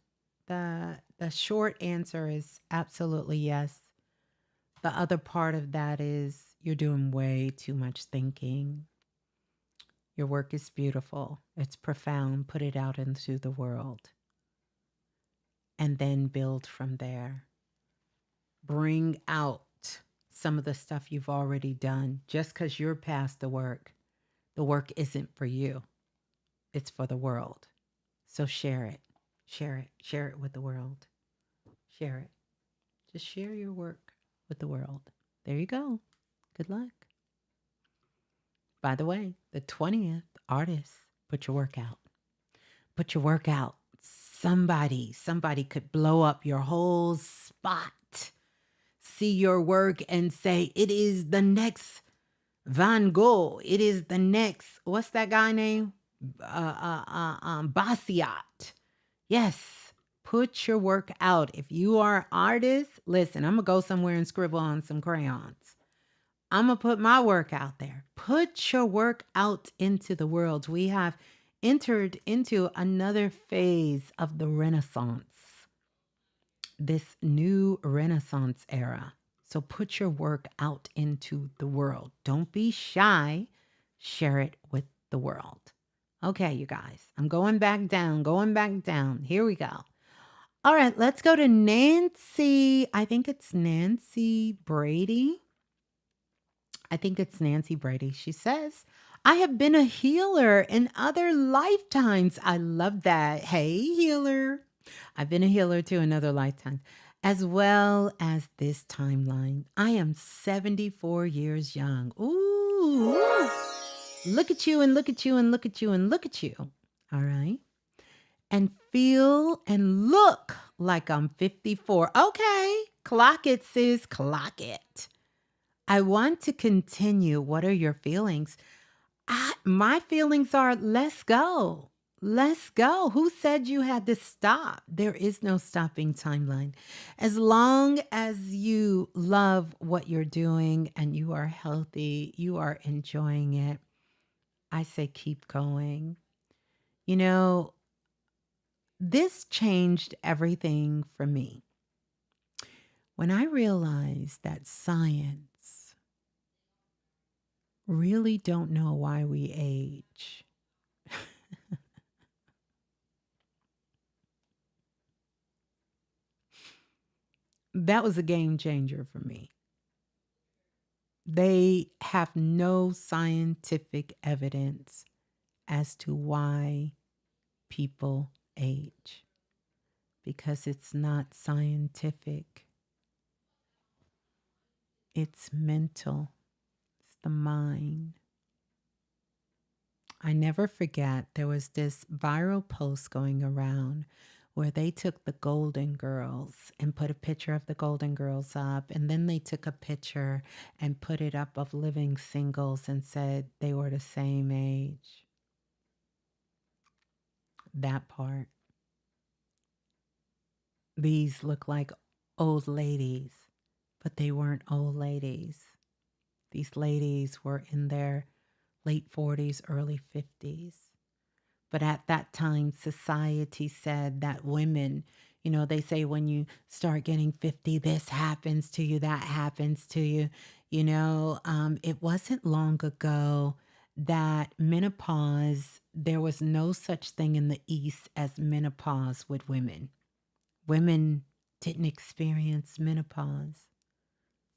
The short answer is absolutely yes. The other part of that is you're doing way too much thinking. Your work is beautiful. It's profound. Put it out into the world and then build from there. Bring out some of the stuff you've already done. Just because you're past the work isn't for you, it's for the world. So share it. Share it. Share it with the world. Share it. Just share your work with the world. There you go. Good luck. By the way, the 20th, artists, put your work out. Put your work out. Somebody could blow up your whole spot. See your work and say, it is the next Van Gogh. It is the next, what's that guy name? Basquiat. Yes. Put your work out. If you are an artist, listen, I'm going to go somewhere and scribble on some crayons. I'm going to put my work out there. Put your work out into the world. We have entered into another phase of the Renaissance, this new Renaissance era. So put your work out into the world. Don't be shy. Share it with the world. Okay, you guys, I'm going back down, going back down. Here we go. All right, let's go to Nancy. I think it's Nancy Brady. I think it's Nancy Brady. She says, I have been a healer in other lifetimes. I love that. Hey, healer. I've been a healer too in other lifetimes, as well as this timeline. I am 74 years young. Ooh, look at you and look at you and look at you and look at you. All right. And feel and look like I'm 54. Okay. Clock it, sis. Clock it. I want to continue. What are your feelings? My feelings are let's go. Let's go. Who said you had to stop? There is no stopping timeline. As long as you love what you're doing and you are healthy, you are enjoying it, I say keep going. You know, this changed everything for me. When I realized that science really don't know why we age. That was a game changer for me. They have no scientific evidence as to why people age because it's not scientific. It's mental. It's the mind. I never forget there was this viral post going around where they took the Golden Girls and put a picture of the Golden Girls up, and then they took a picture and put it up of living singles and said they were the same age. That part. These look like old ladies, but they weren't old ladies. These ladies were in their late 40s, early 50s. But at that time, society said that women, they say when you start getting 50, this happens to you, that happens to you. It wasn't long ago that menopause, there was no such thing in the East as menopause with women. Women didn't experience menopause.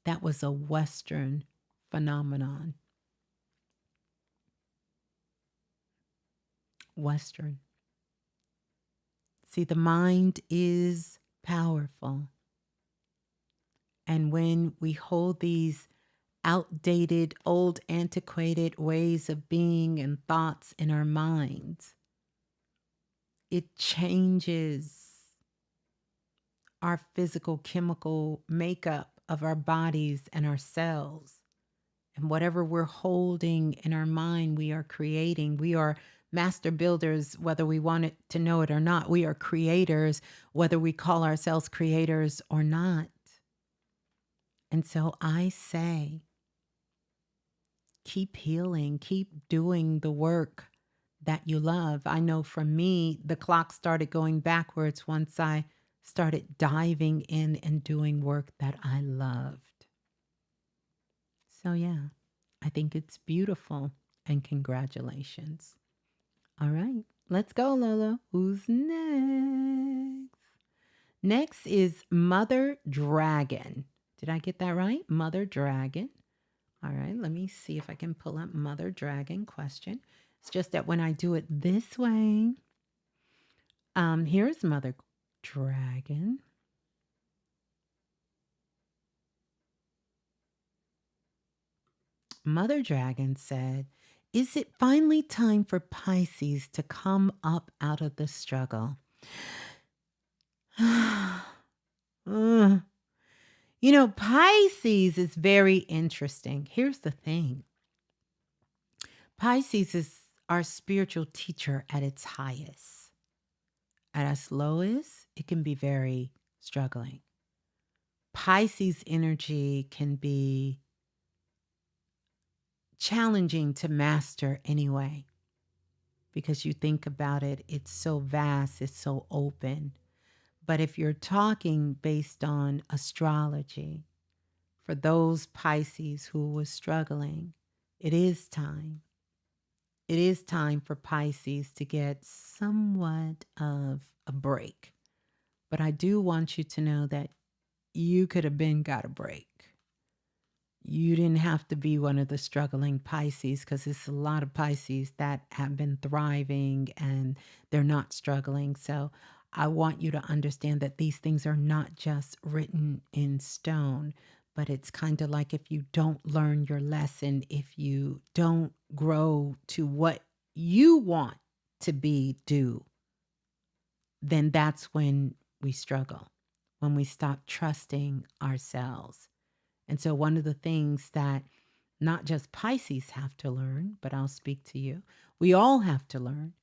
That was a Western phenomenon. Western. See, the mind is powerful. And when we hold these outdated, old, antiquated ways of being and thoughts in our minds, it changes. our physical chemical makeup of our bodies and our cells. And whatever we're holding in our mind, we are creating. We are master builders, whether we want it to know it or not. We are creators, whether we call ourselves creators or not. And so I say, keep healing, keep doing the work that you love. I know for me, the clock started going backwards once I started diving in and doing work that I loved. So, yeah, I think it's beautiful, and congratulations. All right, let's go, Lola. Who's next? Next is Mother Dragon. Did I get that right? Mother Dragon. All right, let me see if I can pull up Mother Dragon question. It's just that when I do it this way, here's Mother Dragon. Mother Dragon said, "Is it finally time for Pisces to come up out of the struggle?" Ugh. You know, Pisces is very interesting. Here's the thing. Pisces is our spiritual teacher at its highest. At its lowest, it can be very struggling. Pisces energy can be challenging to master anyway, because you think about it, it's so vast, it's so open. But if you're talking based on astrology, for those Pisces who was struggling, it is time. It is time for Pisces to get somewhat of a break. But I do want you to know that you could have been got a break. You didn't have to be one of the struggling Pisces, because it's a lot of Pisces that have been thriving and they're not struggling. So I want you to understand that these things are not just written in stone, but it's kind of like if you don't learn your lesson, if you don't grow to what you want to be, then that's when we struggle, when we stop trusting ourselves. And so one of the things that not just Pisces have to learn, but I'll speak to you, we all have to learn,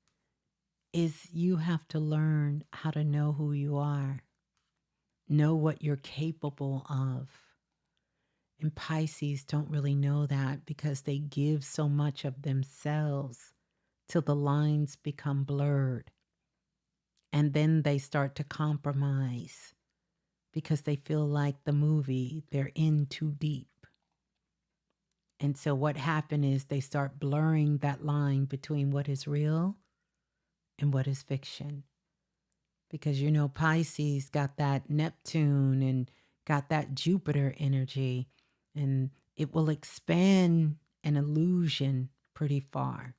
is you have to learn how to know who you are, know what you're capable of. And Pisces don't really know that because they give so much of themselves till the lines become blurred. And then they start to compromise because they feel like the movie, they're in too deep. And so what happened is they start blurring that line between what is real and what is fiction. Because, you know, Pisces got that Neptune and got that Jupiter energy, and it will expand an illusion pretty far,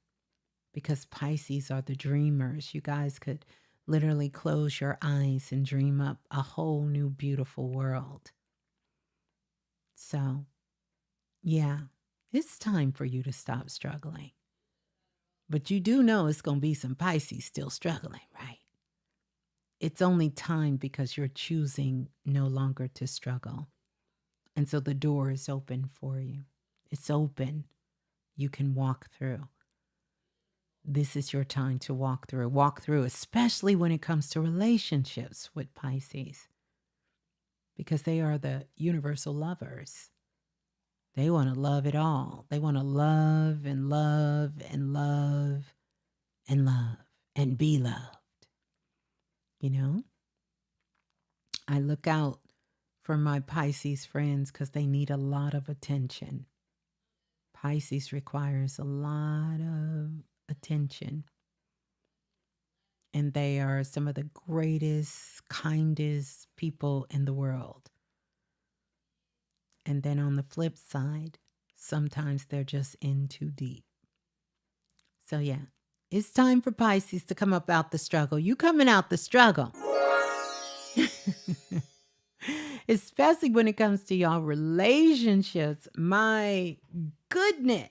because Pisces are the dreamers. You guys could literally close your eyes and dream up a whole new beautiful world. So, yeah, it's time for you to stop struggling. But you do know it's going to be some Pisces still struggling, right? It's only time because you're choosing no longer to struggle. And so the door is open for you. It's open. You can walk through. This is your time to walk through. Walk through, especially when it comes to relationships with Pisces, because they are the universal lovers. They want to love it all. They want to love and love and love and love and be loved. You know, I look out for my Pisces friends because they need a lot of attention. Pisces requires a lot of attention. And they are some of the greatest, kindest people in the world. And then on the flip side, sometimes they're just in too deep. So yeah, it's time for Pisces to come up out the struggle. You coming out the struggle. Especially when it comes to y'all relationships. My goodness.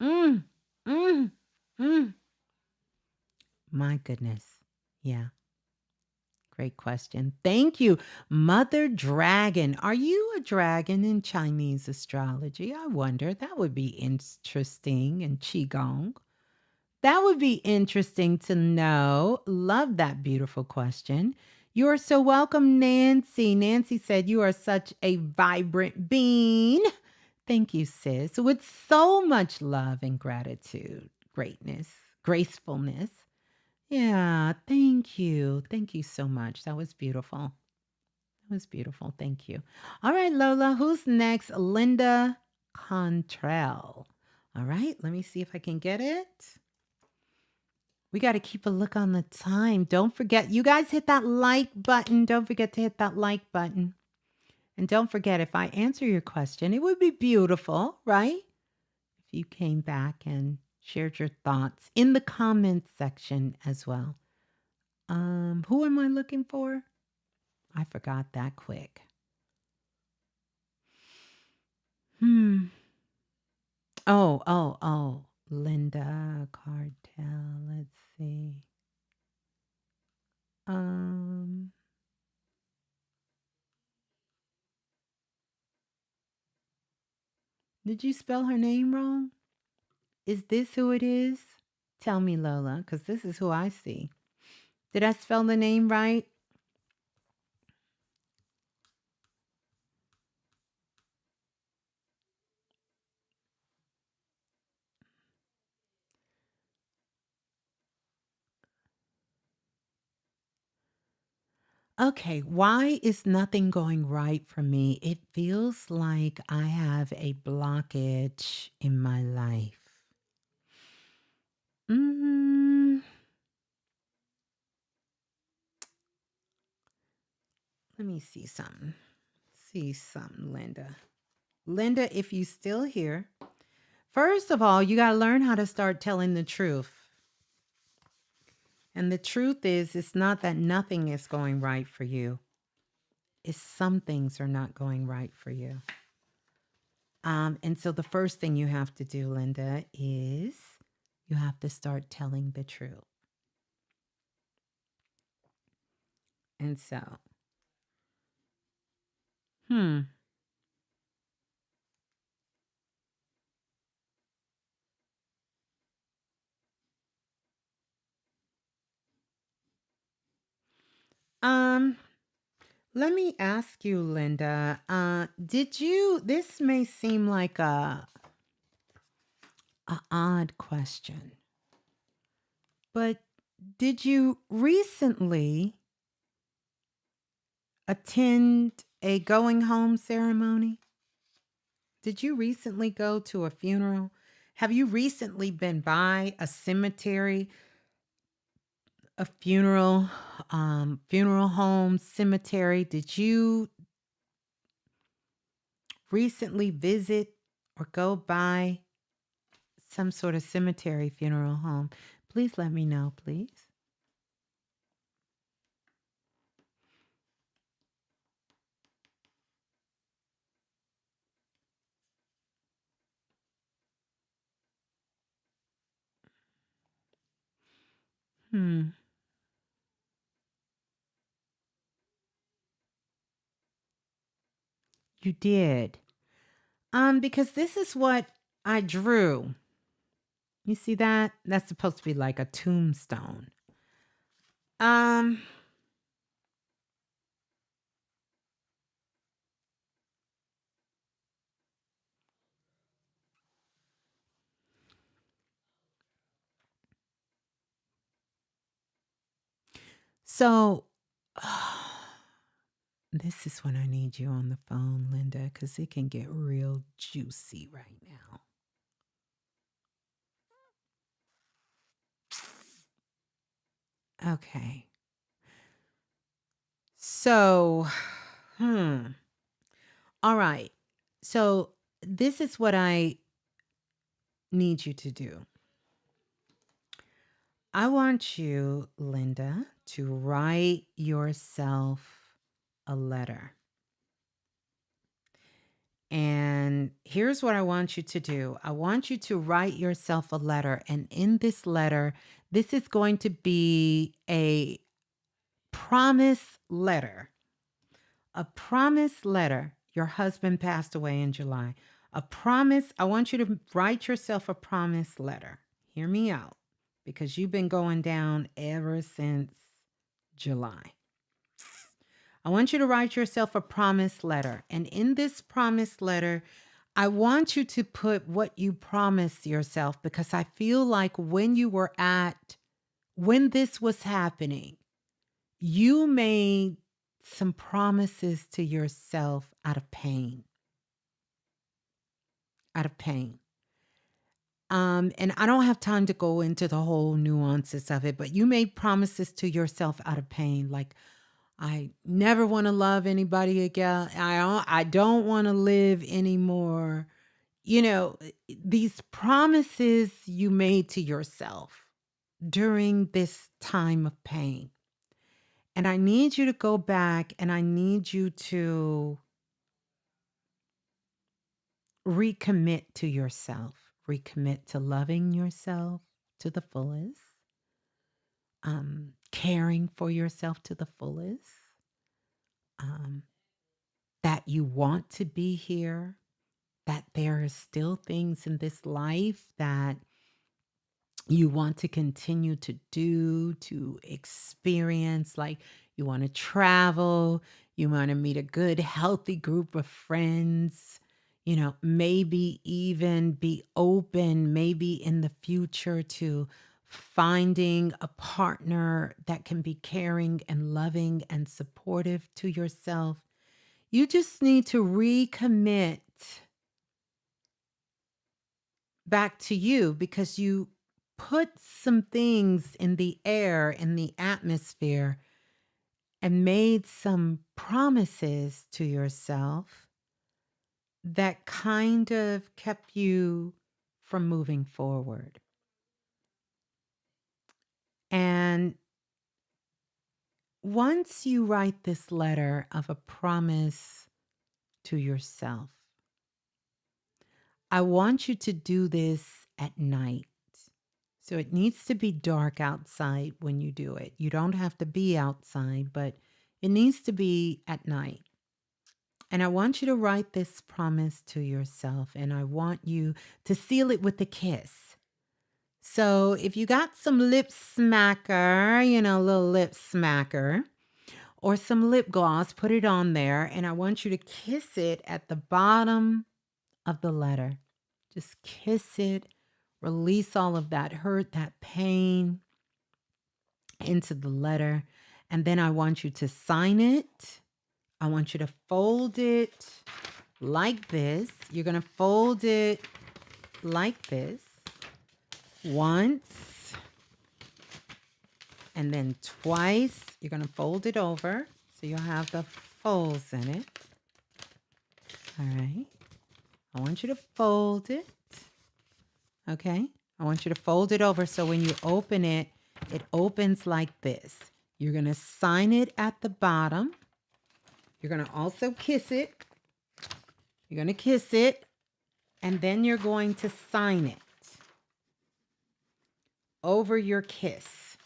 Mm, mm. My goodness. Yeah. Great question. Thank you. Mother Dragon. Are you a dragon in Chinese astrology? I wonder. That would be interesting in Qigong. That would be interesting to know. Love that beautiful question. You are so welcome, Nancy. Nancy said, you are such a vibrant being. Thank you, sis. With so much love and gratitude, greatness, gracefulness. Yeah, thank you. Thank you so much. That was beautiful. That was beautiful. Thank you. All right, Lola, who's next? Linda Contrell. All right, let me see if I can get it. We got to keep a look on the time. Don't forget, you guys hit that like button. Don't forget to hit that like button. And don't forget, if I answer your question, it would be beautiful, right? If you came back and shared your thoughts in the comments section as well. Who am I looking for? I forgot that quick. Oh. Linda Cartel. Let's see. Did you spell her name wrong? Is this who it is? Tell me, Lola, because this is who I see. Did I spell the name right? Okay, why is nothing going right for me? It feels like I have a blockage in my life. Let me see something. Linda. Linda, if you still here, first of all, you got to learn how to start telling the truth. And the truth is, it's not that nothing is going right for you. It's some things are not going right for you. And so the first thing you have to do, Linda, is you have to start telling the truth. And so, let me ask you, Linda, this may seem like a odd question, but did you recently attend a going home ceremony? Did you recently go to a funeral? Have you recently been by a cemetery, a funeral home, cemetery? Did you recently visit or go by some sort of cemetery, funeral home? Please let me know, please. You did. Because this is what I drew. You see that? That's supposed to be like a tombstone. So this is when I need you on the phone, Linda, because it can get real juicy right now. Okay. So, all right. So this is what I need you to do. I want you, Linda, to write yourself a letter. And here's what I want you to do. I want you to write yourself a letter. And in this letter, this is going to be a promise letter. A promise letter. Your husband passed away in July. A promise. I want you to write yourself a promise letter. Hear me out, because you've been going down ever since July. I want you to write yourself a promise letter. And in this promise letter, I want you to put what you promised yourself, because I feel like when this was happening, you made some promises to yourself out of pain. Out of pain. And I don't have time to go into the whole nuances of it, but you made promises to yourself out of pain, like, I never want to love anybody again. I don't want to live anymore. These promises you made to yourself during this time of pain. And I need you to go back and I need you to recommit to yourself, recommit to loving yourself to the fullest, caring for yourself to the fullest, that you want to be here, that there are still things in this life that you want to continue to do, to experience, like you want to travel, you want to meet a good, healthy group of friends, maybe even be open, maybe in the future to finding a partner that can be caring and loving and supportive to yourself. You just need to recommit back to you, because you put some things in the air, in the atmosphere, and made some promises to yourself that kind of kept you from moving forward. And once you write this letter of a promise to yourself, I want you to do this at night. So it needs to be dark outside when you do it. You don't have to be outside, but it needs to be at night. And I want you to write this promise to yourself, and I want you to seal it with a kiss. So if you got some lip smacker, a little lip smacker, or some lip gloss, put it on there, and I want you to kiss it at the bottom of the letter. Just kiss it. Release all of that hurt, that pain into the letter. And then I want you to sign it. I want you to fold it like this. You're going to fold it like this once, and then twice. You're going to fold it over so you'll have the folds in it. All right. I want you to fold it. Okay. I want you to fold it over so when you open it, it opens like this. You're going to sign it at the bottom. You're going to also kiss it. You're going to kiss it, and then you're going to sign it over your kiss,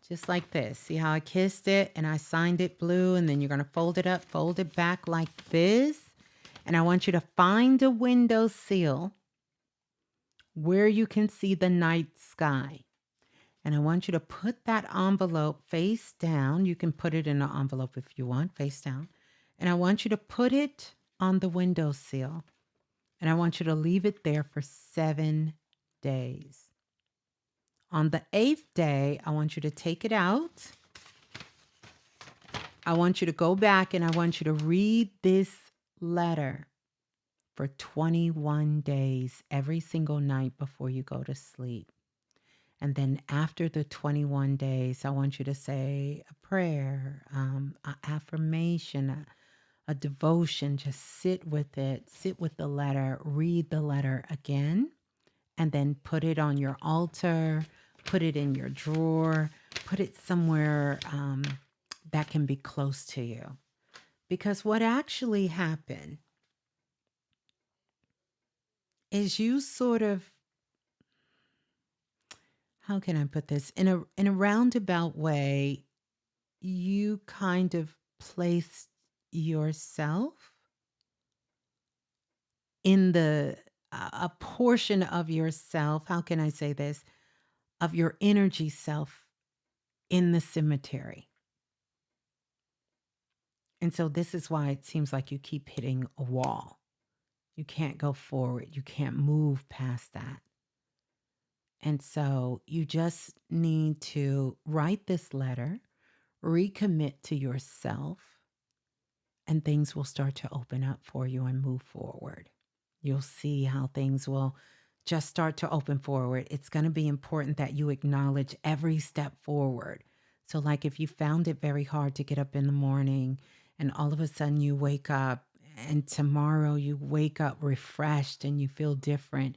just like this. See how I kissed it and I signed it blue, and then you're going to fold it up, fold it back like this. And I want you to find a window sill where you can see the night sky. And I want you to put that envelope face down. You can put it in an envelope if you want, face down. And I want you to put it on the windowsill. And I want you to leave it there for 7 days. On the 8th day, I want you to take it out. I want you to go back and I want you to read this letter for 21 days every single night before you go to sleep. And then after the 21 days, I want you to say a prayer, an affirmation, a devotion. Just sit with it, sit with the letter, read the letter again, and then put it on your altar, put it in your drawer, put it somewhere that can be close to you. Because what actually happened is you sort of, how can I put this? In a roundabout way, you kind of placed yourself in a portion of yourself, how can I say this, of your energy self in the cemetery. And so this is why it seems like you keep hitting a wall. You can't go forward. You can't move past that. And so you just need to write this letter, recommit to yourself, and things will start to open up for you and move forward. You'll see how things will just start to open forward. It's going to be important that you acknowledge every step forward. So, like if you found it very hard to get up in the morning and all of a sudden you wake up and tomorrow you wake up refreshed and you feel different,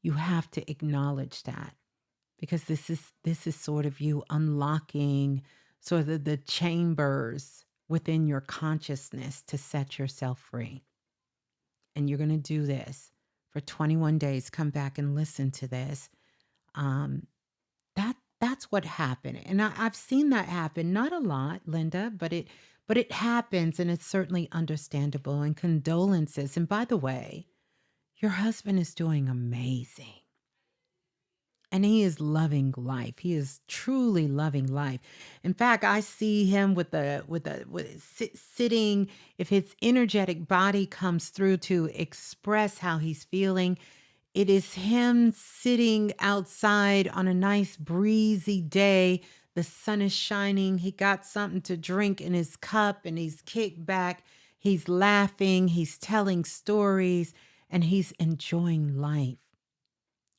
you have to acknowledge that because this is sort of you unlocking sort of the chambers within your consciousness to set yourself free. And you're going to do this for 21 days. Come back and listen to this. Um, that's what happened, and I've seen that happen. Not a lot, Linda, but it happens, and it's certainly understandable. And condolences. And by the way, your husband is doing amazing. And he is loving life. He is truly loving life. In fact, I see him sitting. If his energetic body comes through to express how he's feeling, it is him sitting outside on a nice breezy day. The sun is shining. He got something to drink in his cup, and he's kicked back. He's laughing. He's telling stories, and he's enjoying life.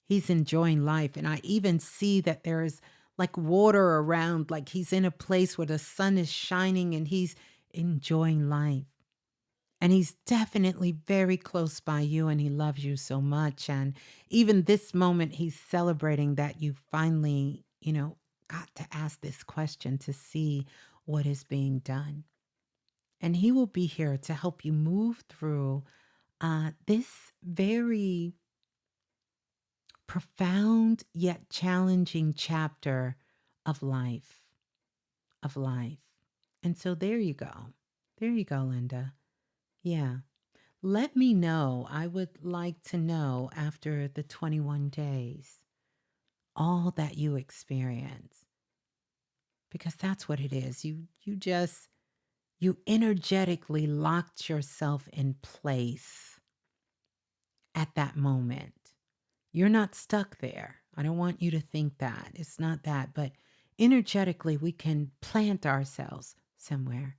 He's enjoying life. And I even see that there is like water around, like he's in a place where the sun is shining and he's enjoying life. And he's definitely very close by you and he loves you so much. And even this moment, he's celebrating that you finally, got to ask this question to see what is being done. And he will be here to help you move through this very profound yet challenging chapter of life, of life. And so there you go. There you go, Linda. Yeah. Let me know. I would like to know after the 21 days all that you experience because that's what it is. You energetically locked yourself in place at that moment. You're not stuck there. I don't want you to think that. It's not that. But energetically, we can plant ourselves somewhere.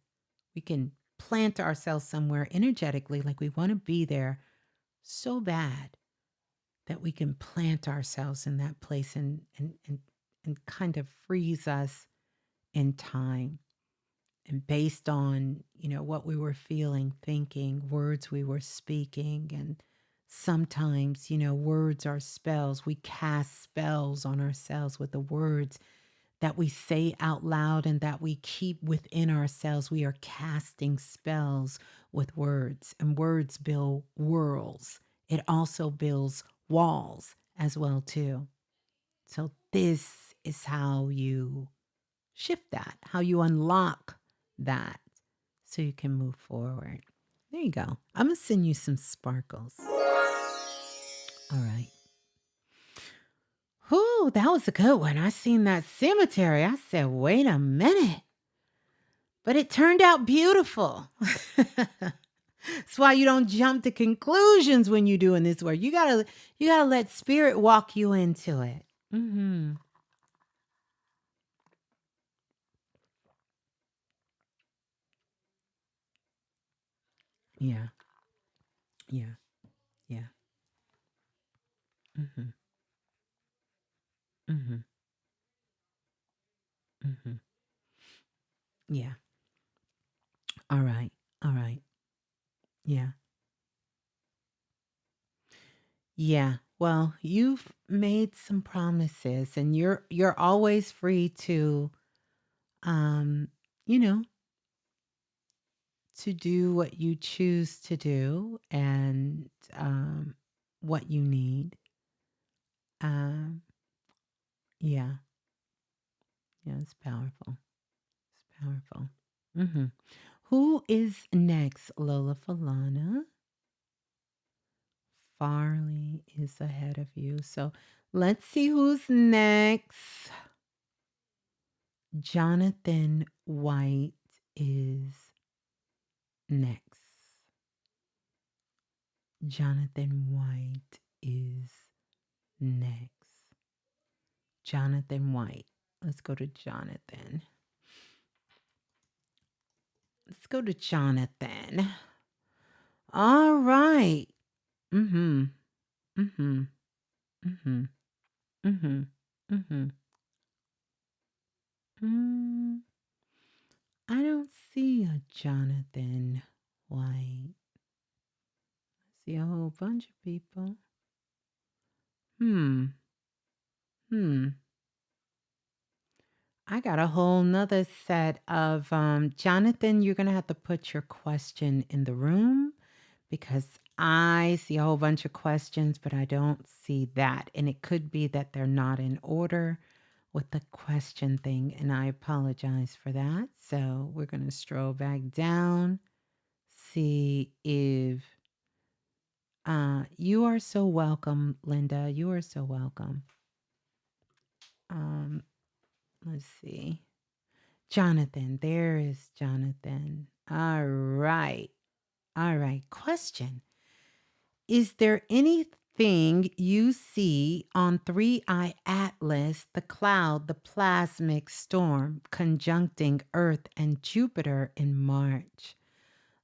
We can plant ourselves somewhere energetically, like we want to be there so bad that we can plant ourselves in that place and kind of freeze us in time. And based on, what we were feeling, thinking, words we were speaking, and sometimes, words are spells. We cast spells on ourselves with the words that we say out loud and that we keep within ourselves. We are casting spells with words, and words build worlds. It also builds walls as well too. So this is how you shift that, how you unlock that so you can move forward. There you go. I'm going to send you some sparkles. All right. Whew, that was a good one. I seen that cemetery. I said, wait a minute. But it turned out beautiful. That's why you don't jump to conclusions when you're doing this work. You gotta let spirit walk you into it. Mm-hmm. Yeah. Yeah. Yeah. Mm-hmm. Mm-hmm. Mm-hmm. Yeah. All right. All right. Yeah. Yeah. Well, you've made some promises and you're always free to um, you know, to do what you choose to do and what you need. Um, yeah. Yeah, it's powerful. It's Powerful. Hmm. Who is next? Lola Falana. Farley is ahead of you. So let's see who's next. Jonathan White is next. Jonathan White is next. Jonathan White. Let's go to Jonathan. Let's go to Jonathan. All right. Mm-hmm. Mm-hmm. Mm-hmm. Mm-hmm. Mm-hmm. I don't see a Jonathan White. I see a whole bunch of people. Hmm. I got a whole nother set of Jonathan, you're gonna have to put your question in the room because I see a whole bunch of questions, but I don't see that. And it could be that they're not in order with the question thing, and I apologize for that. So we're gonna stroll back down, see if you are so welcome, Linda. You are so welcome. Let's see. Jonathan, there is Jonathan. All right. All right. Question. Is there anything you see on 3i Atlas, the cloud, the plasmic storm conjuncting Earth and Jupiter in March?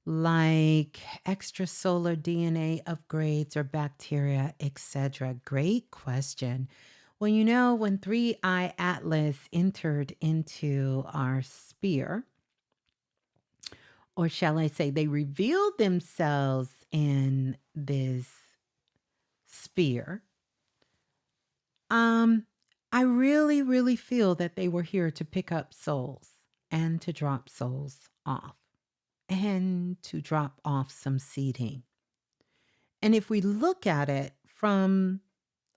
Like extrasolar DNA upgrades or bacteria, etc.? Great question. Well, you know, when 3i Atlas entered into our sphere, or shall I say, they revealed themselves in this sphere, I really, really feel that they were here to pick up souls and to drop souls off and to drop off some seeding. And if we look at it from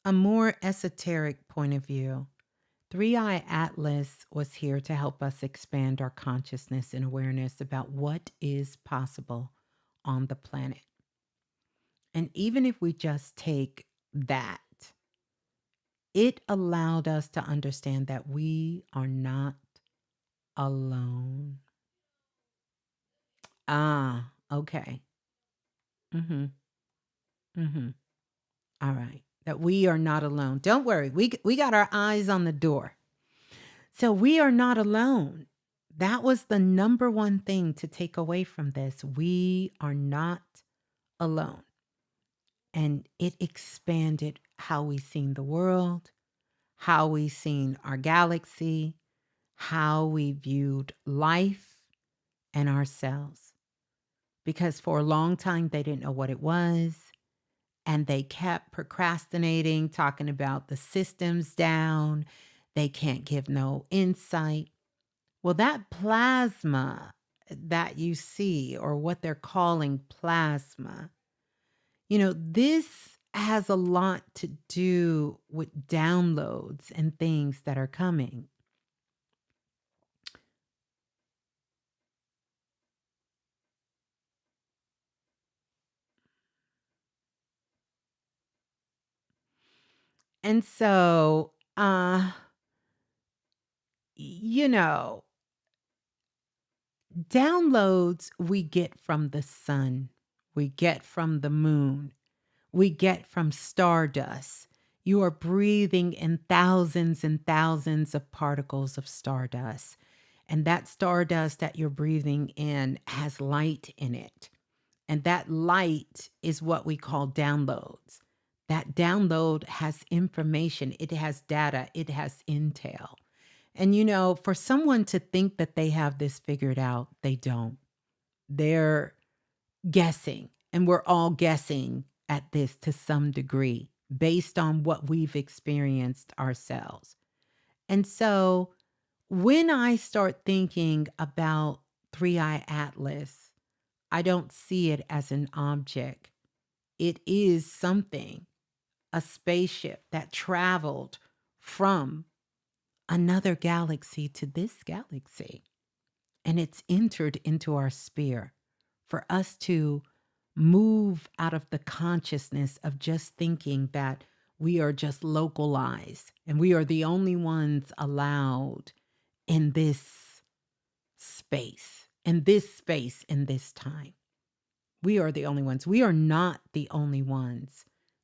a more esoteric point of view, 3i Atlas was here to help us expand our consciousness and awareness about what is possible on the planet. And even if we just take that, it allowed us to understand that we are not alone. Ah, okay. Mm-hmm. Mm-hmm. All right. That we are not alone. Don't worry. We got our eyes on the door. So we are not alone. That was the number one thing to take away from this. We are not alone. And it expanded how we seen the world, how we seen our galaxy, how we viewed life and ourselves. Because for a long time, they didn't know what it was. And they kept procrastinating, talking about the systems down. They can't give no insight. Well, that plasma that you see, or what they're calling plasma, you know, this has a lot to do with downloads and things that are coming. And so, you know, downloads we get from the sun, we get from the moon, we get from stardust. You are breathing in thousands and thousands of particles of stardust. And that stardust that you're breathing in has light in it. And that light is what we call downloads. That download has information, it has data, it has intel. And you know, for someone to think that they have this figured out, they don't. They're guessing, and we're all guessing at this to some degree based on what we've experienced ourselves. And so when I start thinking about 3i Atlas, I don't see it as an object. It is something, a spaceship that traveled from another galaxy to this galaxy. and it's entered into our sphere for us to move out of the consciousness of just thinking that we are just localized and we are the only ones allowed in this space, in this time. We are the only ones. We are not the only ones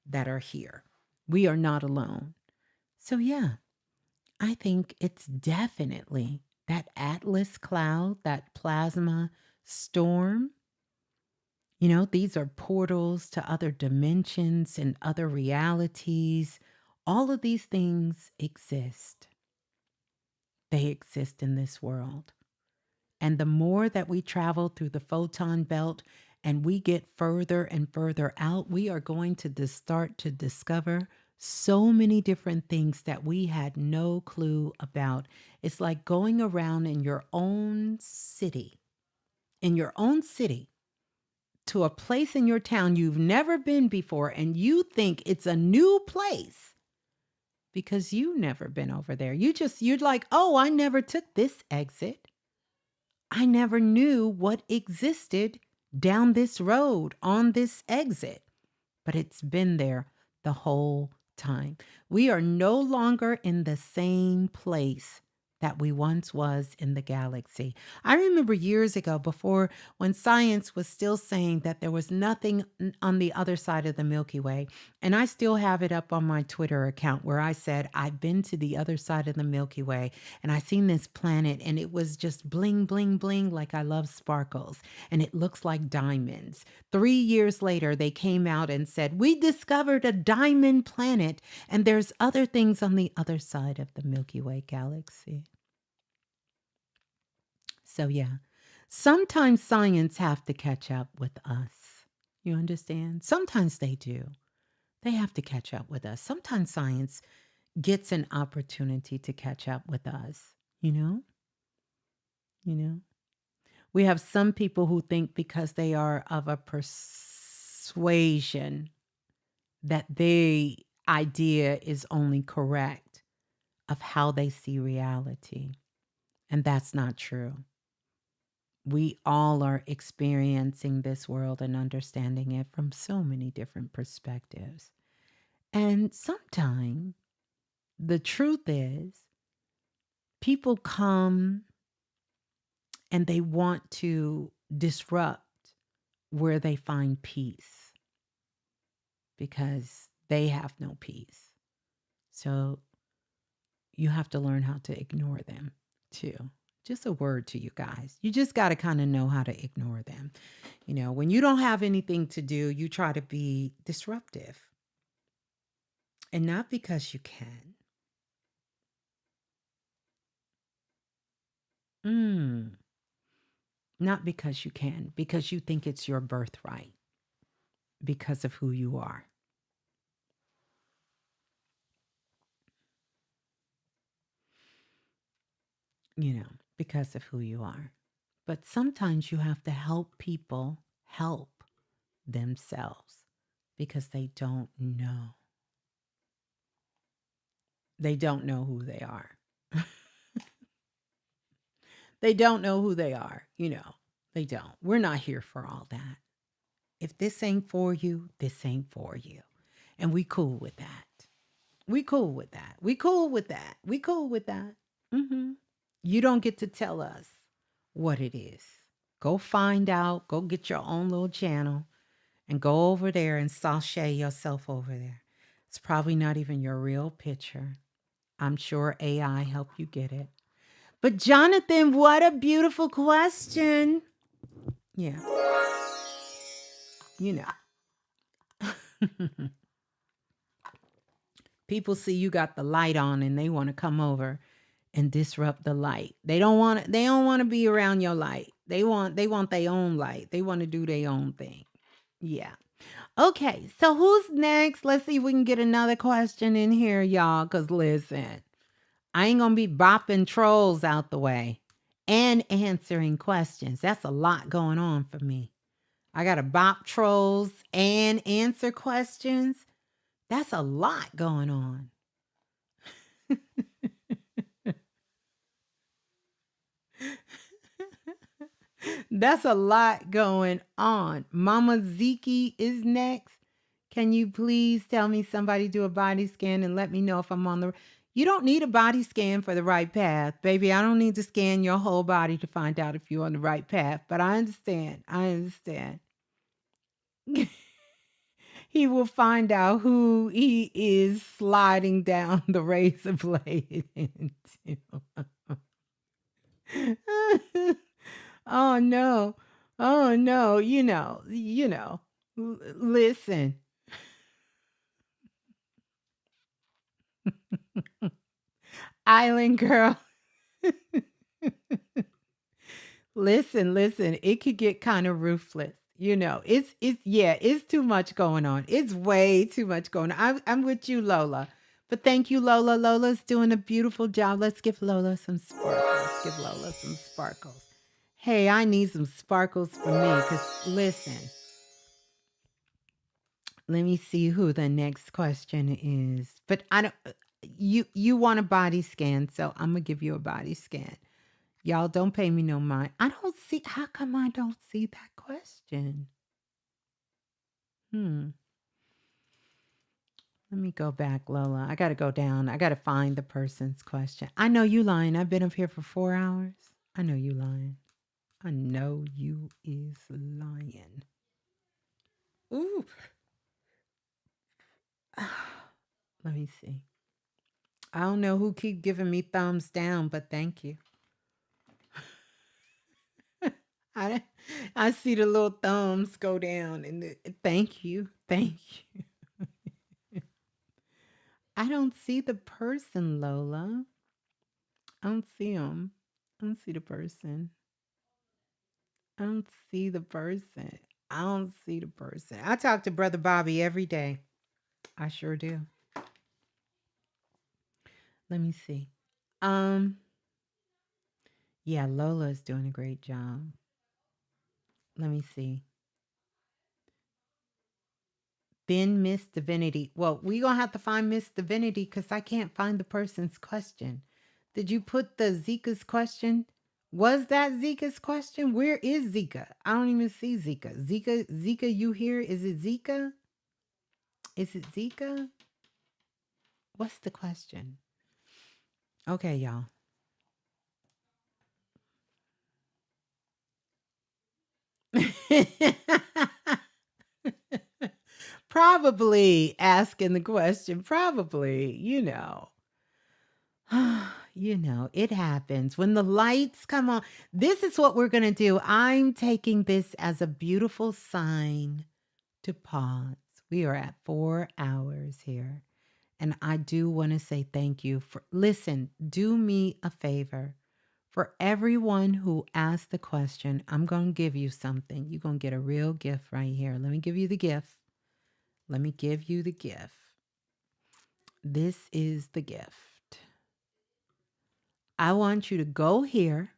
that are here. We are not alone. So, yeah, I think it's definitely that Atlas cloud, that plasma storm. You know, these are portals to other dimensions and other realities. All of these things exist. They exist in this world. And the more that we travel through the photon belt and we get further and further out, we are going to start to discover so many different things that we had no clue about. It's like going around in your own city, to a place in your town you've never been before, and you think it's a new place because you've never been over there. You're like, oh, I never took this exit. I never knew what existed down this road on this exit, but it's been there the whole time. We are no longer in the same place that we once was in the galaxy. I remember years ago, before, when science was still saying that there was nothing on the other side of the Milky Way, and I still have it up on my Twitter account where I said, I've been to the other side of the Milky Way and I seen this planet and it was just bling, bling, bling, like I love sparkles, and it looks like diamonds. 3 years later, they came out and said, we discovered a diamond planet and there's other things on the other side of the Milky Way galaxy. So, yeah, sometimes science have to catch up with us. You understand? Sometimes they do. They have to catch up with us. Sometimes science gets an opportunity to catch up with us, you know? You know? We have some people who think because they are of a persuasion that the idea is only correct of how they see reality. And that's not true. We all are experiencing this world and understanding it from so many different perspectives. And sometimes the truth is, people come and they want to disrupt where they find peace because they have no peace. So you have to learn how to ignore them too. Just a word to you guys. You just got to kind of know how to ignore them. You know, when you don't have anything to do, you try to be disruptive. And not because you can. Not because you can, because you think it's your birthright, because of who you are. You know, because of who you are. But sometimes you have to help people help themselves because they don't know. They don't know who they are. They don't know who they are, you know. They don't. We're not here for all that. If this ain't for you, this ain't for you. And we cool with that. We cool with that. We cool with that. We cool with that. You don't get to tell us what it is. Go find out. Go get your own little channel and go over there and sashay yourself over there. It's probably not even your real picture. I'm sure AI helped you get it. But Jonathan, what a beautiful question. Yeah. You know. People see you got the light on and they want to come over and disrupt the light. They don't want to be around your light. They want their own light. They want to do their own thing. Yeah. Okay, so who's next? Let's see if we can get another question in here, y'all, cuz listen. I ain't going to be bopping trolls out the way and answering questions. That's a lot going on for me. I got to bop trolls and answer questions. That's a lot going on. That's a lot going on. Mama Ziki is next. Can you please tell me somebody do a body scan and let me know if I'm on the. You don't need a body scan for the right path, baby. I don't need to scan your whole body to find out if you're on the right path, but I understand. I understand. He will find out who he is sliding down the razor blade into. Oh no. Oh no, Listen. Island girl. Listen. It could get kind of ruthless. It's too much going on. It's way too much going on. I'm with you, Lola. But thank you, Lola. Lola's doing a beautiful job. Let's give Lola some sparkles. Give Lola some sparkles. Hey, I need some sparkles for me because listen, let me see who the next question is. But I don't you want a body scan, so I'm gonna give you a body scan. Y'all don't pay me no mind. I don't see how come I don't see that question? Hmm. Let me go back, Lola. I gotta go down. I gotta find the person's question. I know you lying. I've been up here for 4 hours. I know you lying. I know you is lying. Ooh. Let me see. I don't know who keep giving me thumbs down, but thank you. I I see the little thumbs go down and thank you. Thank you. I don't see the person, Lola. I don't see him. I don't see the person. I don't see the person. I don't see the person. I talk to Brother Bobby every day. I sure do. Let me see. Um, yeah, Lola is doing a great job. Let me see. Then Miss Divinity. Well, we gonna have to find Miss Divinity because I can't find the person's question. Did you put the Zika's question? Was that Zika's question? Where is Zika? I don't even see Zika. Zika, you here? Is it Zika? Is it Zika? What's the question? Okay, y'all. Probably asking the question, probably, it happens. When the lights come on, this is what we're going to do. I'm taking this as a beautiful sign to pause. We are at 4 hours here. And I do want to say thank you for, listen, do me a favor. For everyone who asked the question, I'm going to give you something. You're going to get a real gift right here. Let me give you the gift. Let me give you the gift. This is the gift. I want you to go here.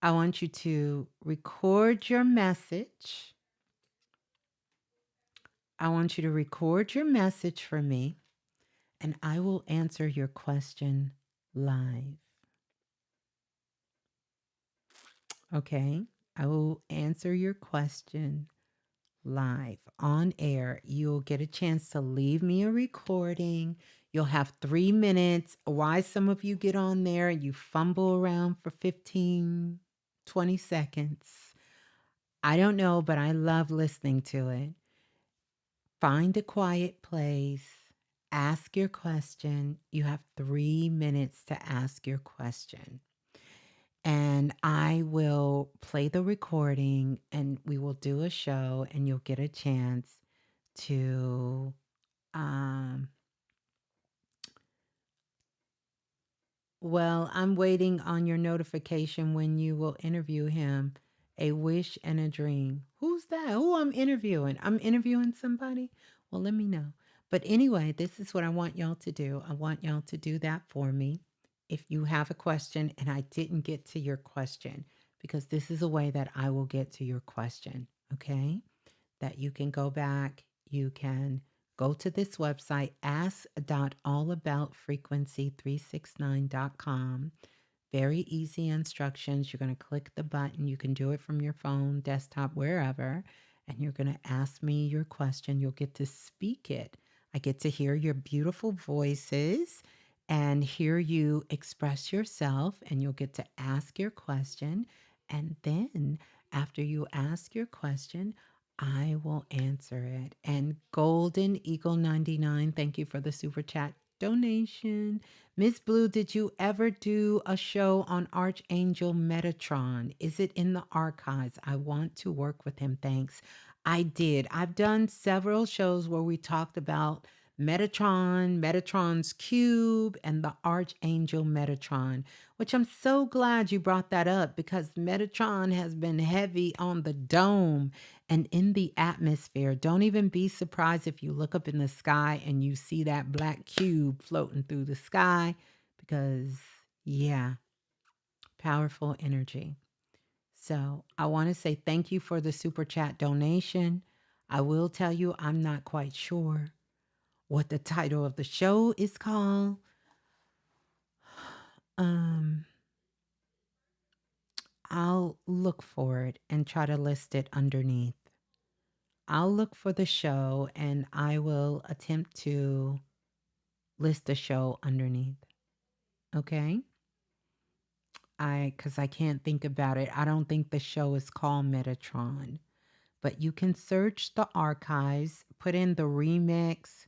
I want you to record your message. I want you to record your message for me, and I will answer your question live. Okay? I will answer your question live on air. You'll get a chance to leave me a recording. You'll have 3 minutes. Why some of you get on there and you fumble around for 15, 20 seconds. I don't know, but I love listening to it. Find a quiet place. Ask your question. You have 3 minutes to ask your question. And I will play the recording and we will do a show and you'll get a chance to well, I'm waiting on your notification when you will interview him. A wish and a dream. Who's that? Who I'm interviewing? I'm interviewing somebody? Well, let me know. But anyway, this is what I want y'all to do. I want y'all to do that for me. If you have a question and I didn't get to your question, because this is a way that I will get to your question, okay? That you can go back, you can go to this website, ask.allaboutfrequency369.com. Very easy instructions. You're going to click the button. You can do it from your phone, desktop, wherever. And you're going to ask me your question. You'll get to speak it. I get to hear your beautiful voices and hear you express yourself. And you'll get to ask your question. And then after you ask your question, I will answer it. And Golden Eagle 99, thank you for the super chat donation. Ms.Blue, did you ever do a show on Archangel Metatron? Is it in the archives? I want to work with him. Thanks. I did. I've done several shows where we talked about Metatron, Metatron's cube, and the Archangel Metatron, which I'm so glad you brought that up because Metatron has been heavy on the dome and in the atmosphere. Don't even be surprised if you look up in the sky and you see that black cube floating through the sky because, yeah, powerful energy. So I want to say thank you for the super chat donation. I will tell you, I'm not quite sure what the title of the show is called. Um, I'll look for it and try to list it underneath. I'll look for the show and I will attempt to list the show underneath. Okay? Cuz I can't think about it. I don't think the show is called Metatron. But you can search the archives, put in the remix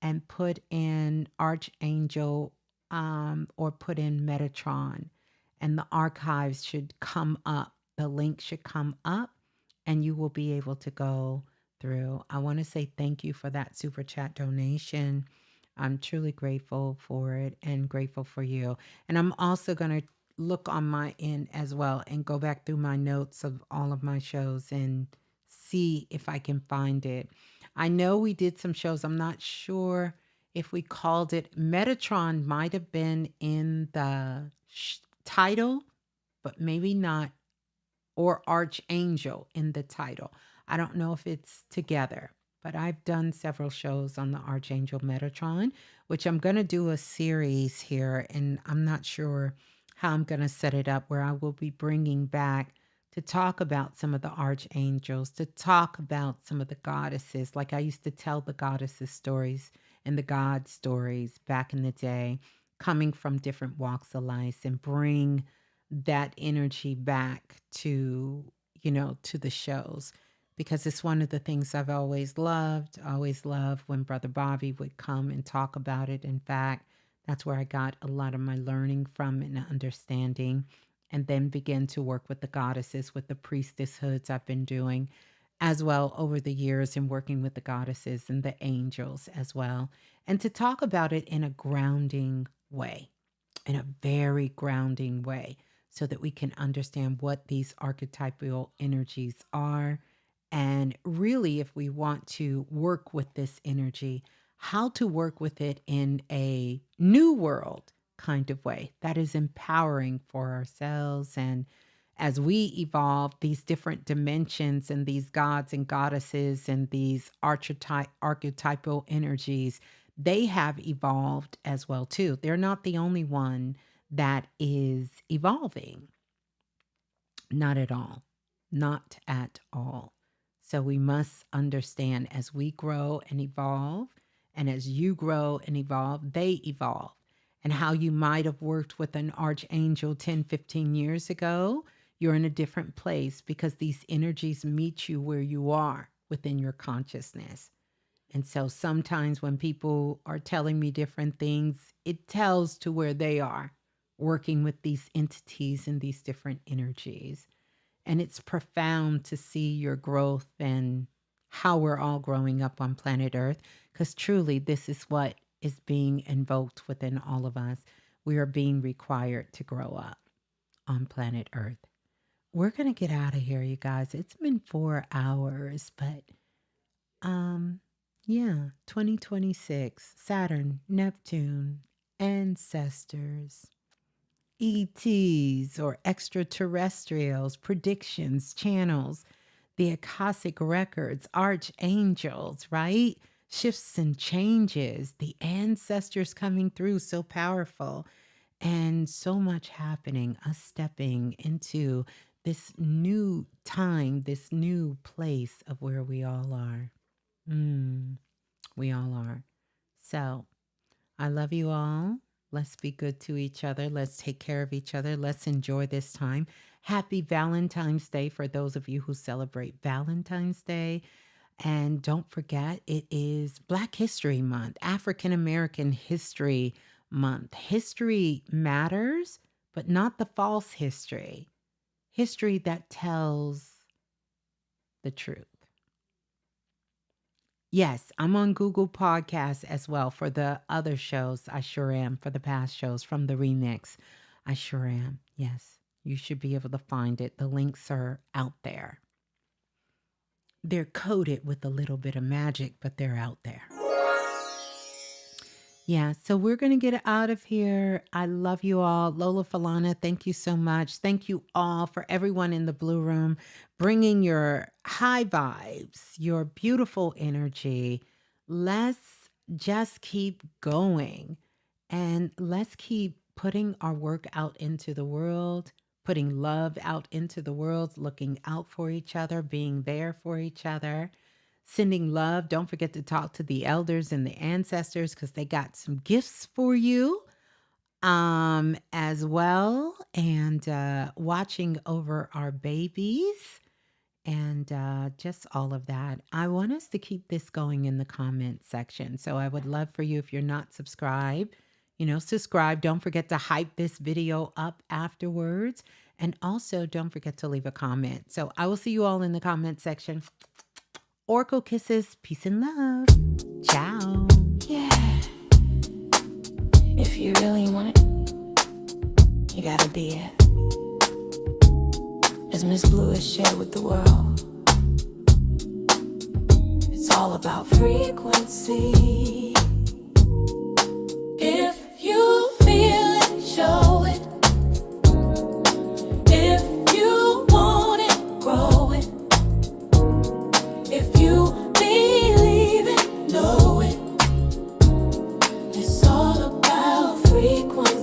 and put in Archangel or put in Metatron and the archives should come up. The link should come up and you will be able to go through. I want to say thank you for that super chat donation. I'm truly grateful for it and grateful for you. And I'm also going to look on my end as well and go back through my notes of all of my shows and see if I can find it. I know we did some shows. I'm not sure if we called it Metatron, might have been in the title, but maybe not, or Archangel in the title. I don't know if it's together, but I've done several shows on the Archangel Metatron, which I'm going to do a series here, and I'm not sure how I'm going to set it up where I will be bringing back to talk about some of the archangels, to talk about some of the goddesses. Like I used to tell the goddesses stories and the god stories back in the day, coming from different walks of life and bring that energy back to, to the shows because it's one of the things I've always loved when Brother Bobby would come and talk about it. In fact, that's where I got a lot of my learning from and understanding, and then begin to work with the goddesses, with the priestesshoods I've been doing as well over the years and working with the goddesses and the angels as well. And to talk about it in a grounding way, in a very grounding way, so that we can understand what these archetypal energies are. And really, if we want to work with this energy, how to work with it in a new world kind of way that is empowering for ourselves. And as we evolve these different dimensions and these gods and goddesses and these archetypal energies, they have evolved as well too. They're not the only one that is evolving. Not at all. Not at all. So we must understand as we grow and evolve, and as you grow and evolve, they evolve. And how you might have worked with an archangel 10, 15 years ago, you're in a different place because these energies meet you where you are within your consciousness. And so sometimes when people are telling me different things, it tells to where they are working with these entities and these different energies. And it's profound to see your growth and how we're all growing up on planet Earth, because truly this is what is being invoked within all of us. We are being required to grow up on planet Earth. We're going to get out of here, you guys. It's been 4 hours, but yeah, 2026, Saturn, Neptune, ancestors, ETs or extraterrestrials, predictions, channels, the Akashic records, archangels, right? Shifts and changes, the ancestors coming through so powerful. and so much happening, us stepping into this new time, this new place of where we all are. We all are. So I love you all. Let's be good to each other. Let's take care of each other. Let's enjoy this time. Happy Valentine's Day for those of you who celebrate Valentine's Day. And don't forget, it is Black History Month, African American History Month. History matters, but not the false history. History that tells the truth. Yes, I'm on Google Podcasts as well for the other shows. I sure am. For the past shows from the remix. I sure am. Yes, you should be able to find it. The links are out there. They're coated with a little bit of magic, but they're out there. Yeah, so we're going to get out of here. I love you all. Lola Falana, thank you so much. Thank you all for everyone in the Blue Room bringing your high vibes, your beautiful energy. Let's just keep going and let's keep putting our work out into the world, putting love out into the world, looking out for each other, being there for each other. Sending love. Don't forget to talk to the elders and the ancestors because they got some gifts for you as well. And watching over our babies and just all of that. I want us to keep this going in the comment section. So I would love for you, if you're not subscribed, subscribe. Don't forget to hype this video up afterwards. And also don't forget to leave a comment. So I will see you all in the comment section. Oracle kisses, peace and love. Ciao. Yeah. If you really want it, you gotta be it. As Ms.Blue has shared with the world, it's all about frequency. If you feel it, show it. If you want it, grow it. If you believe it, know it. It's all about frequency.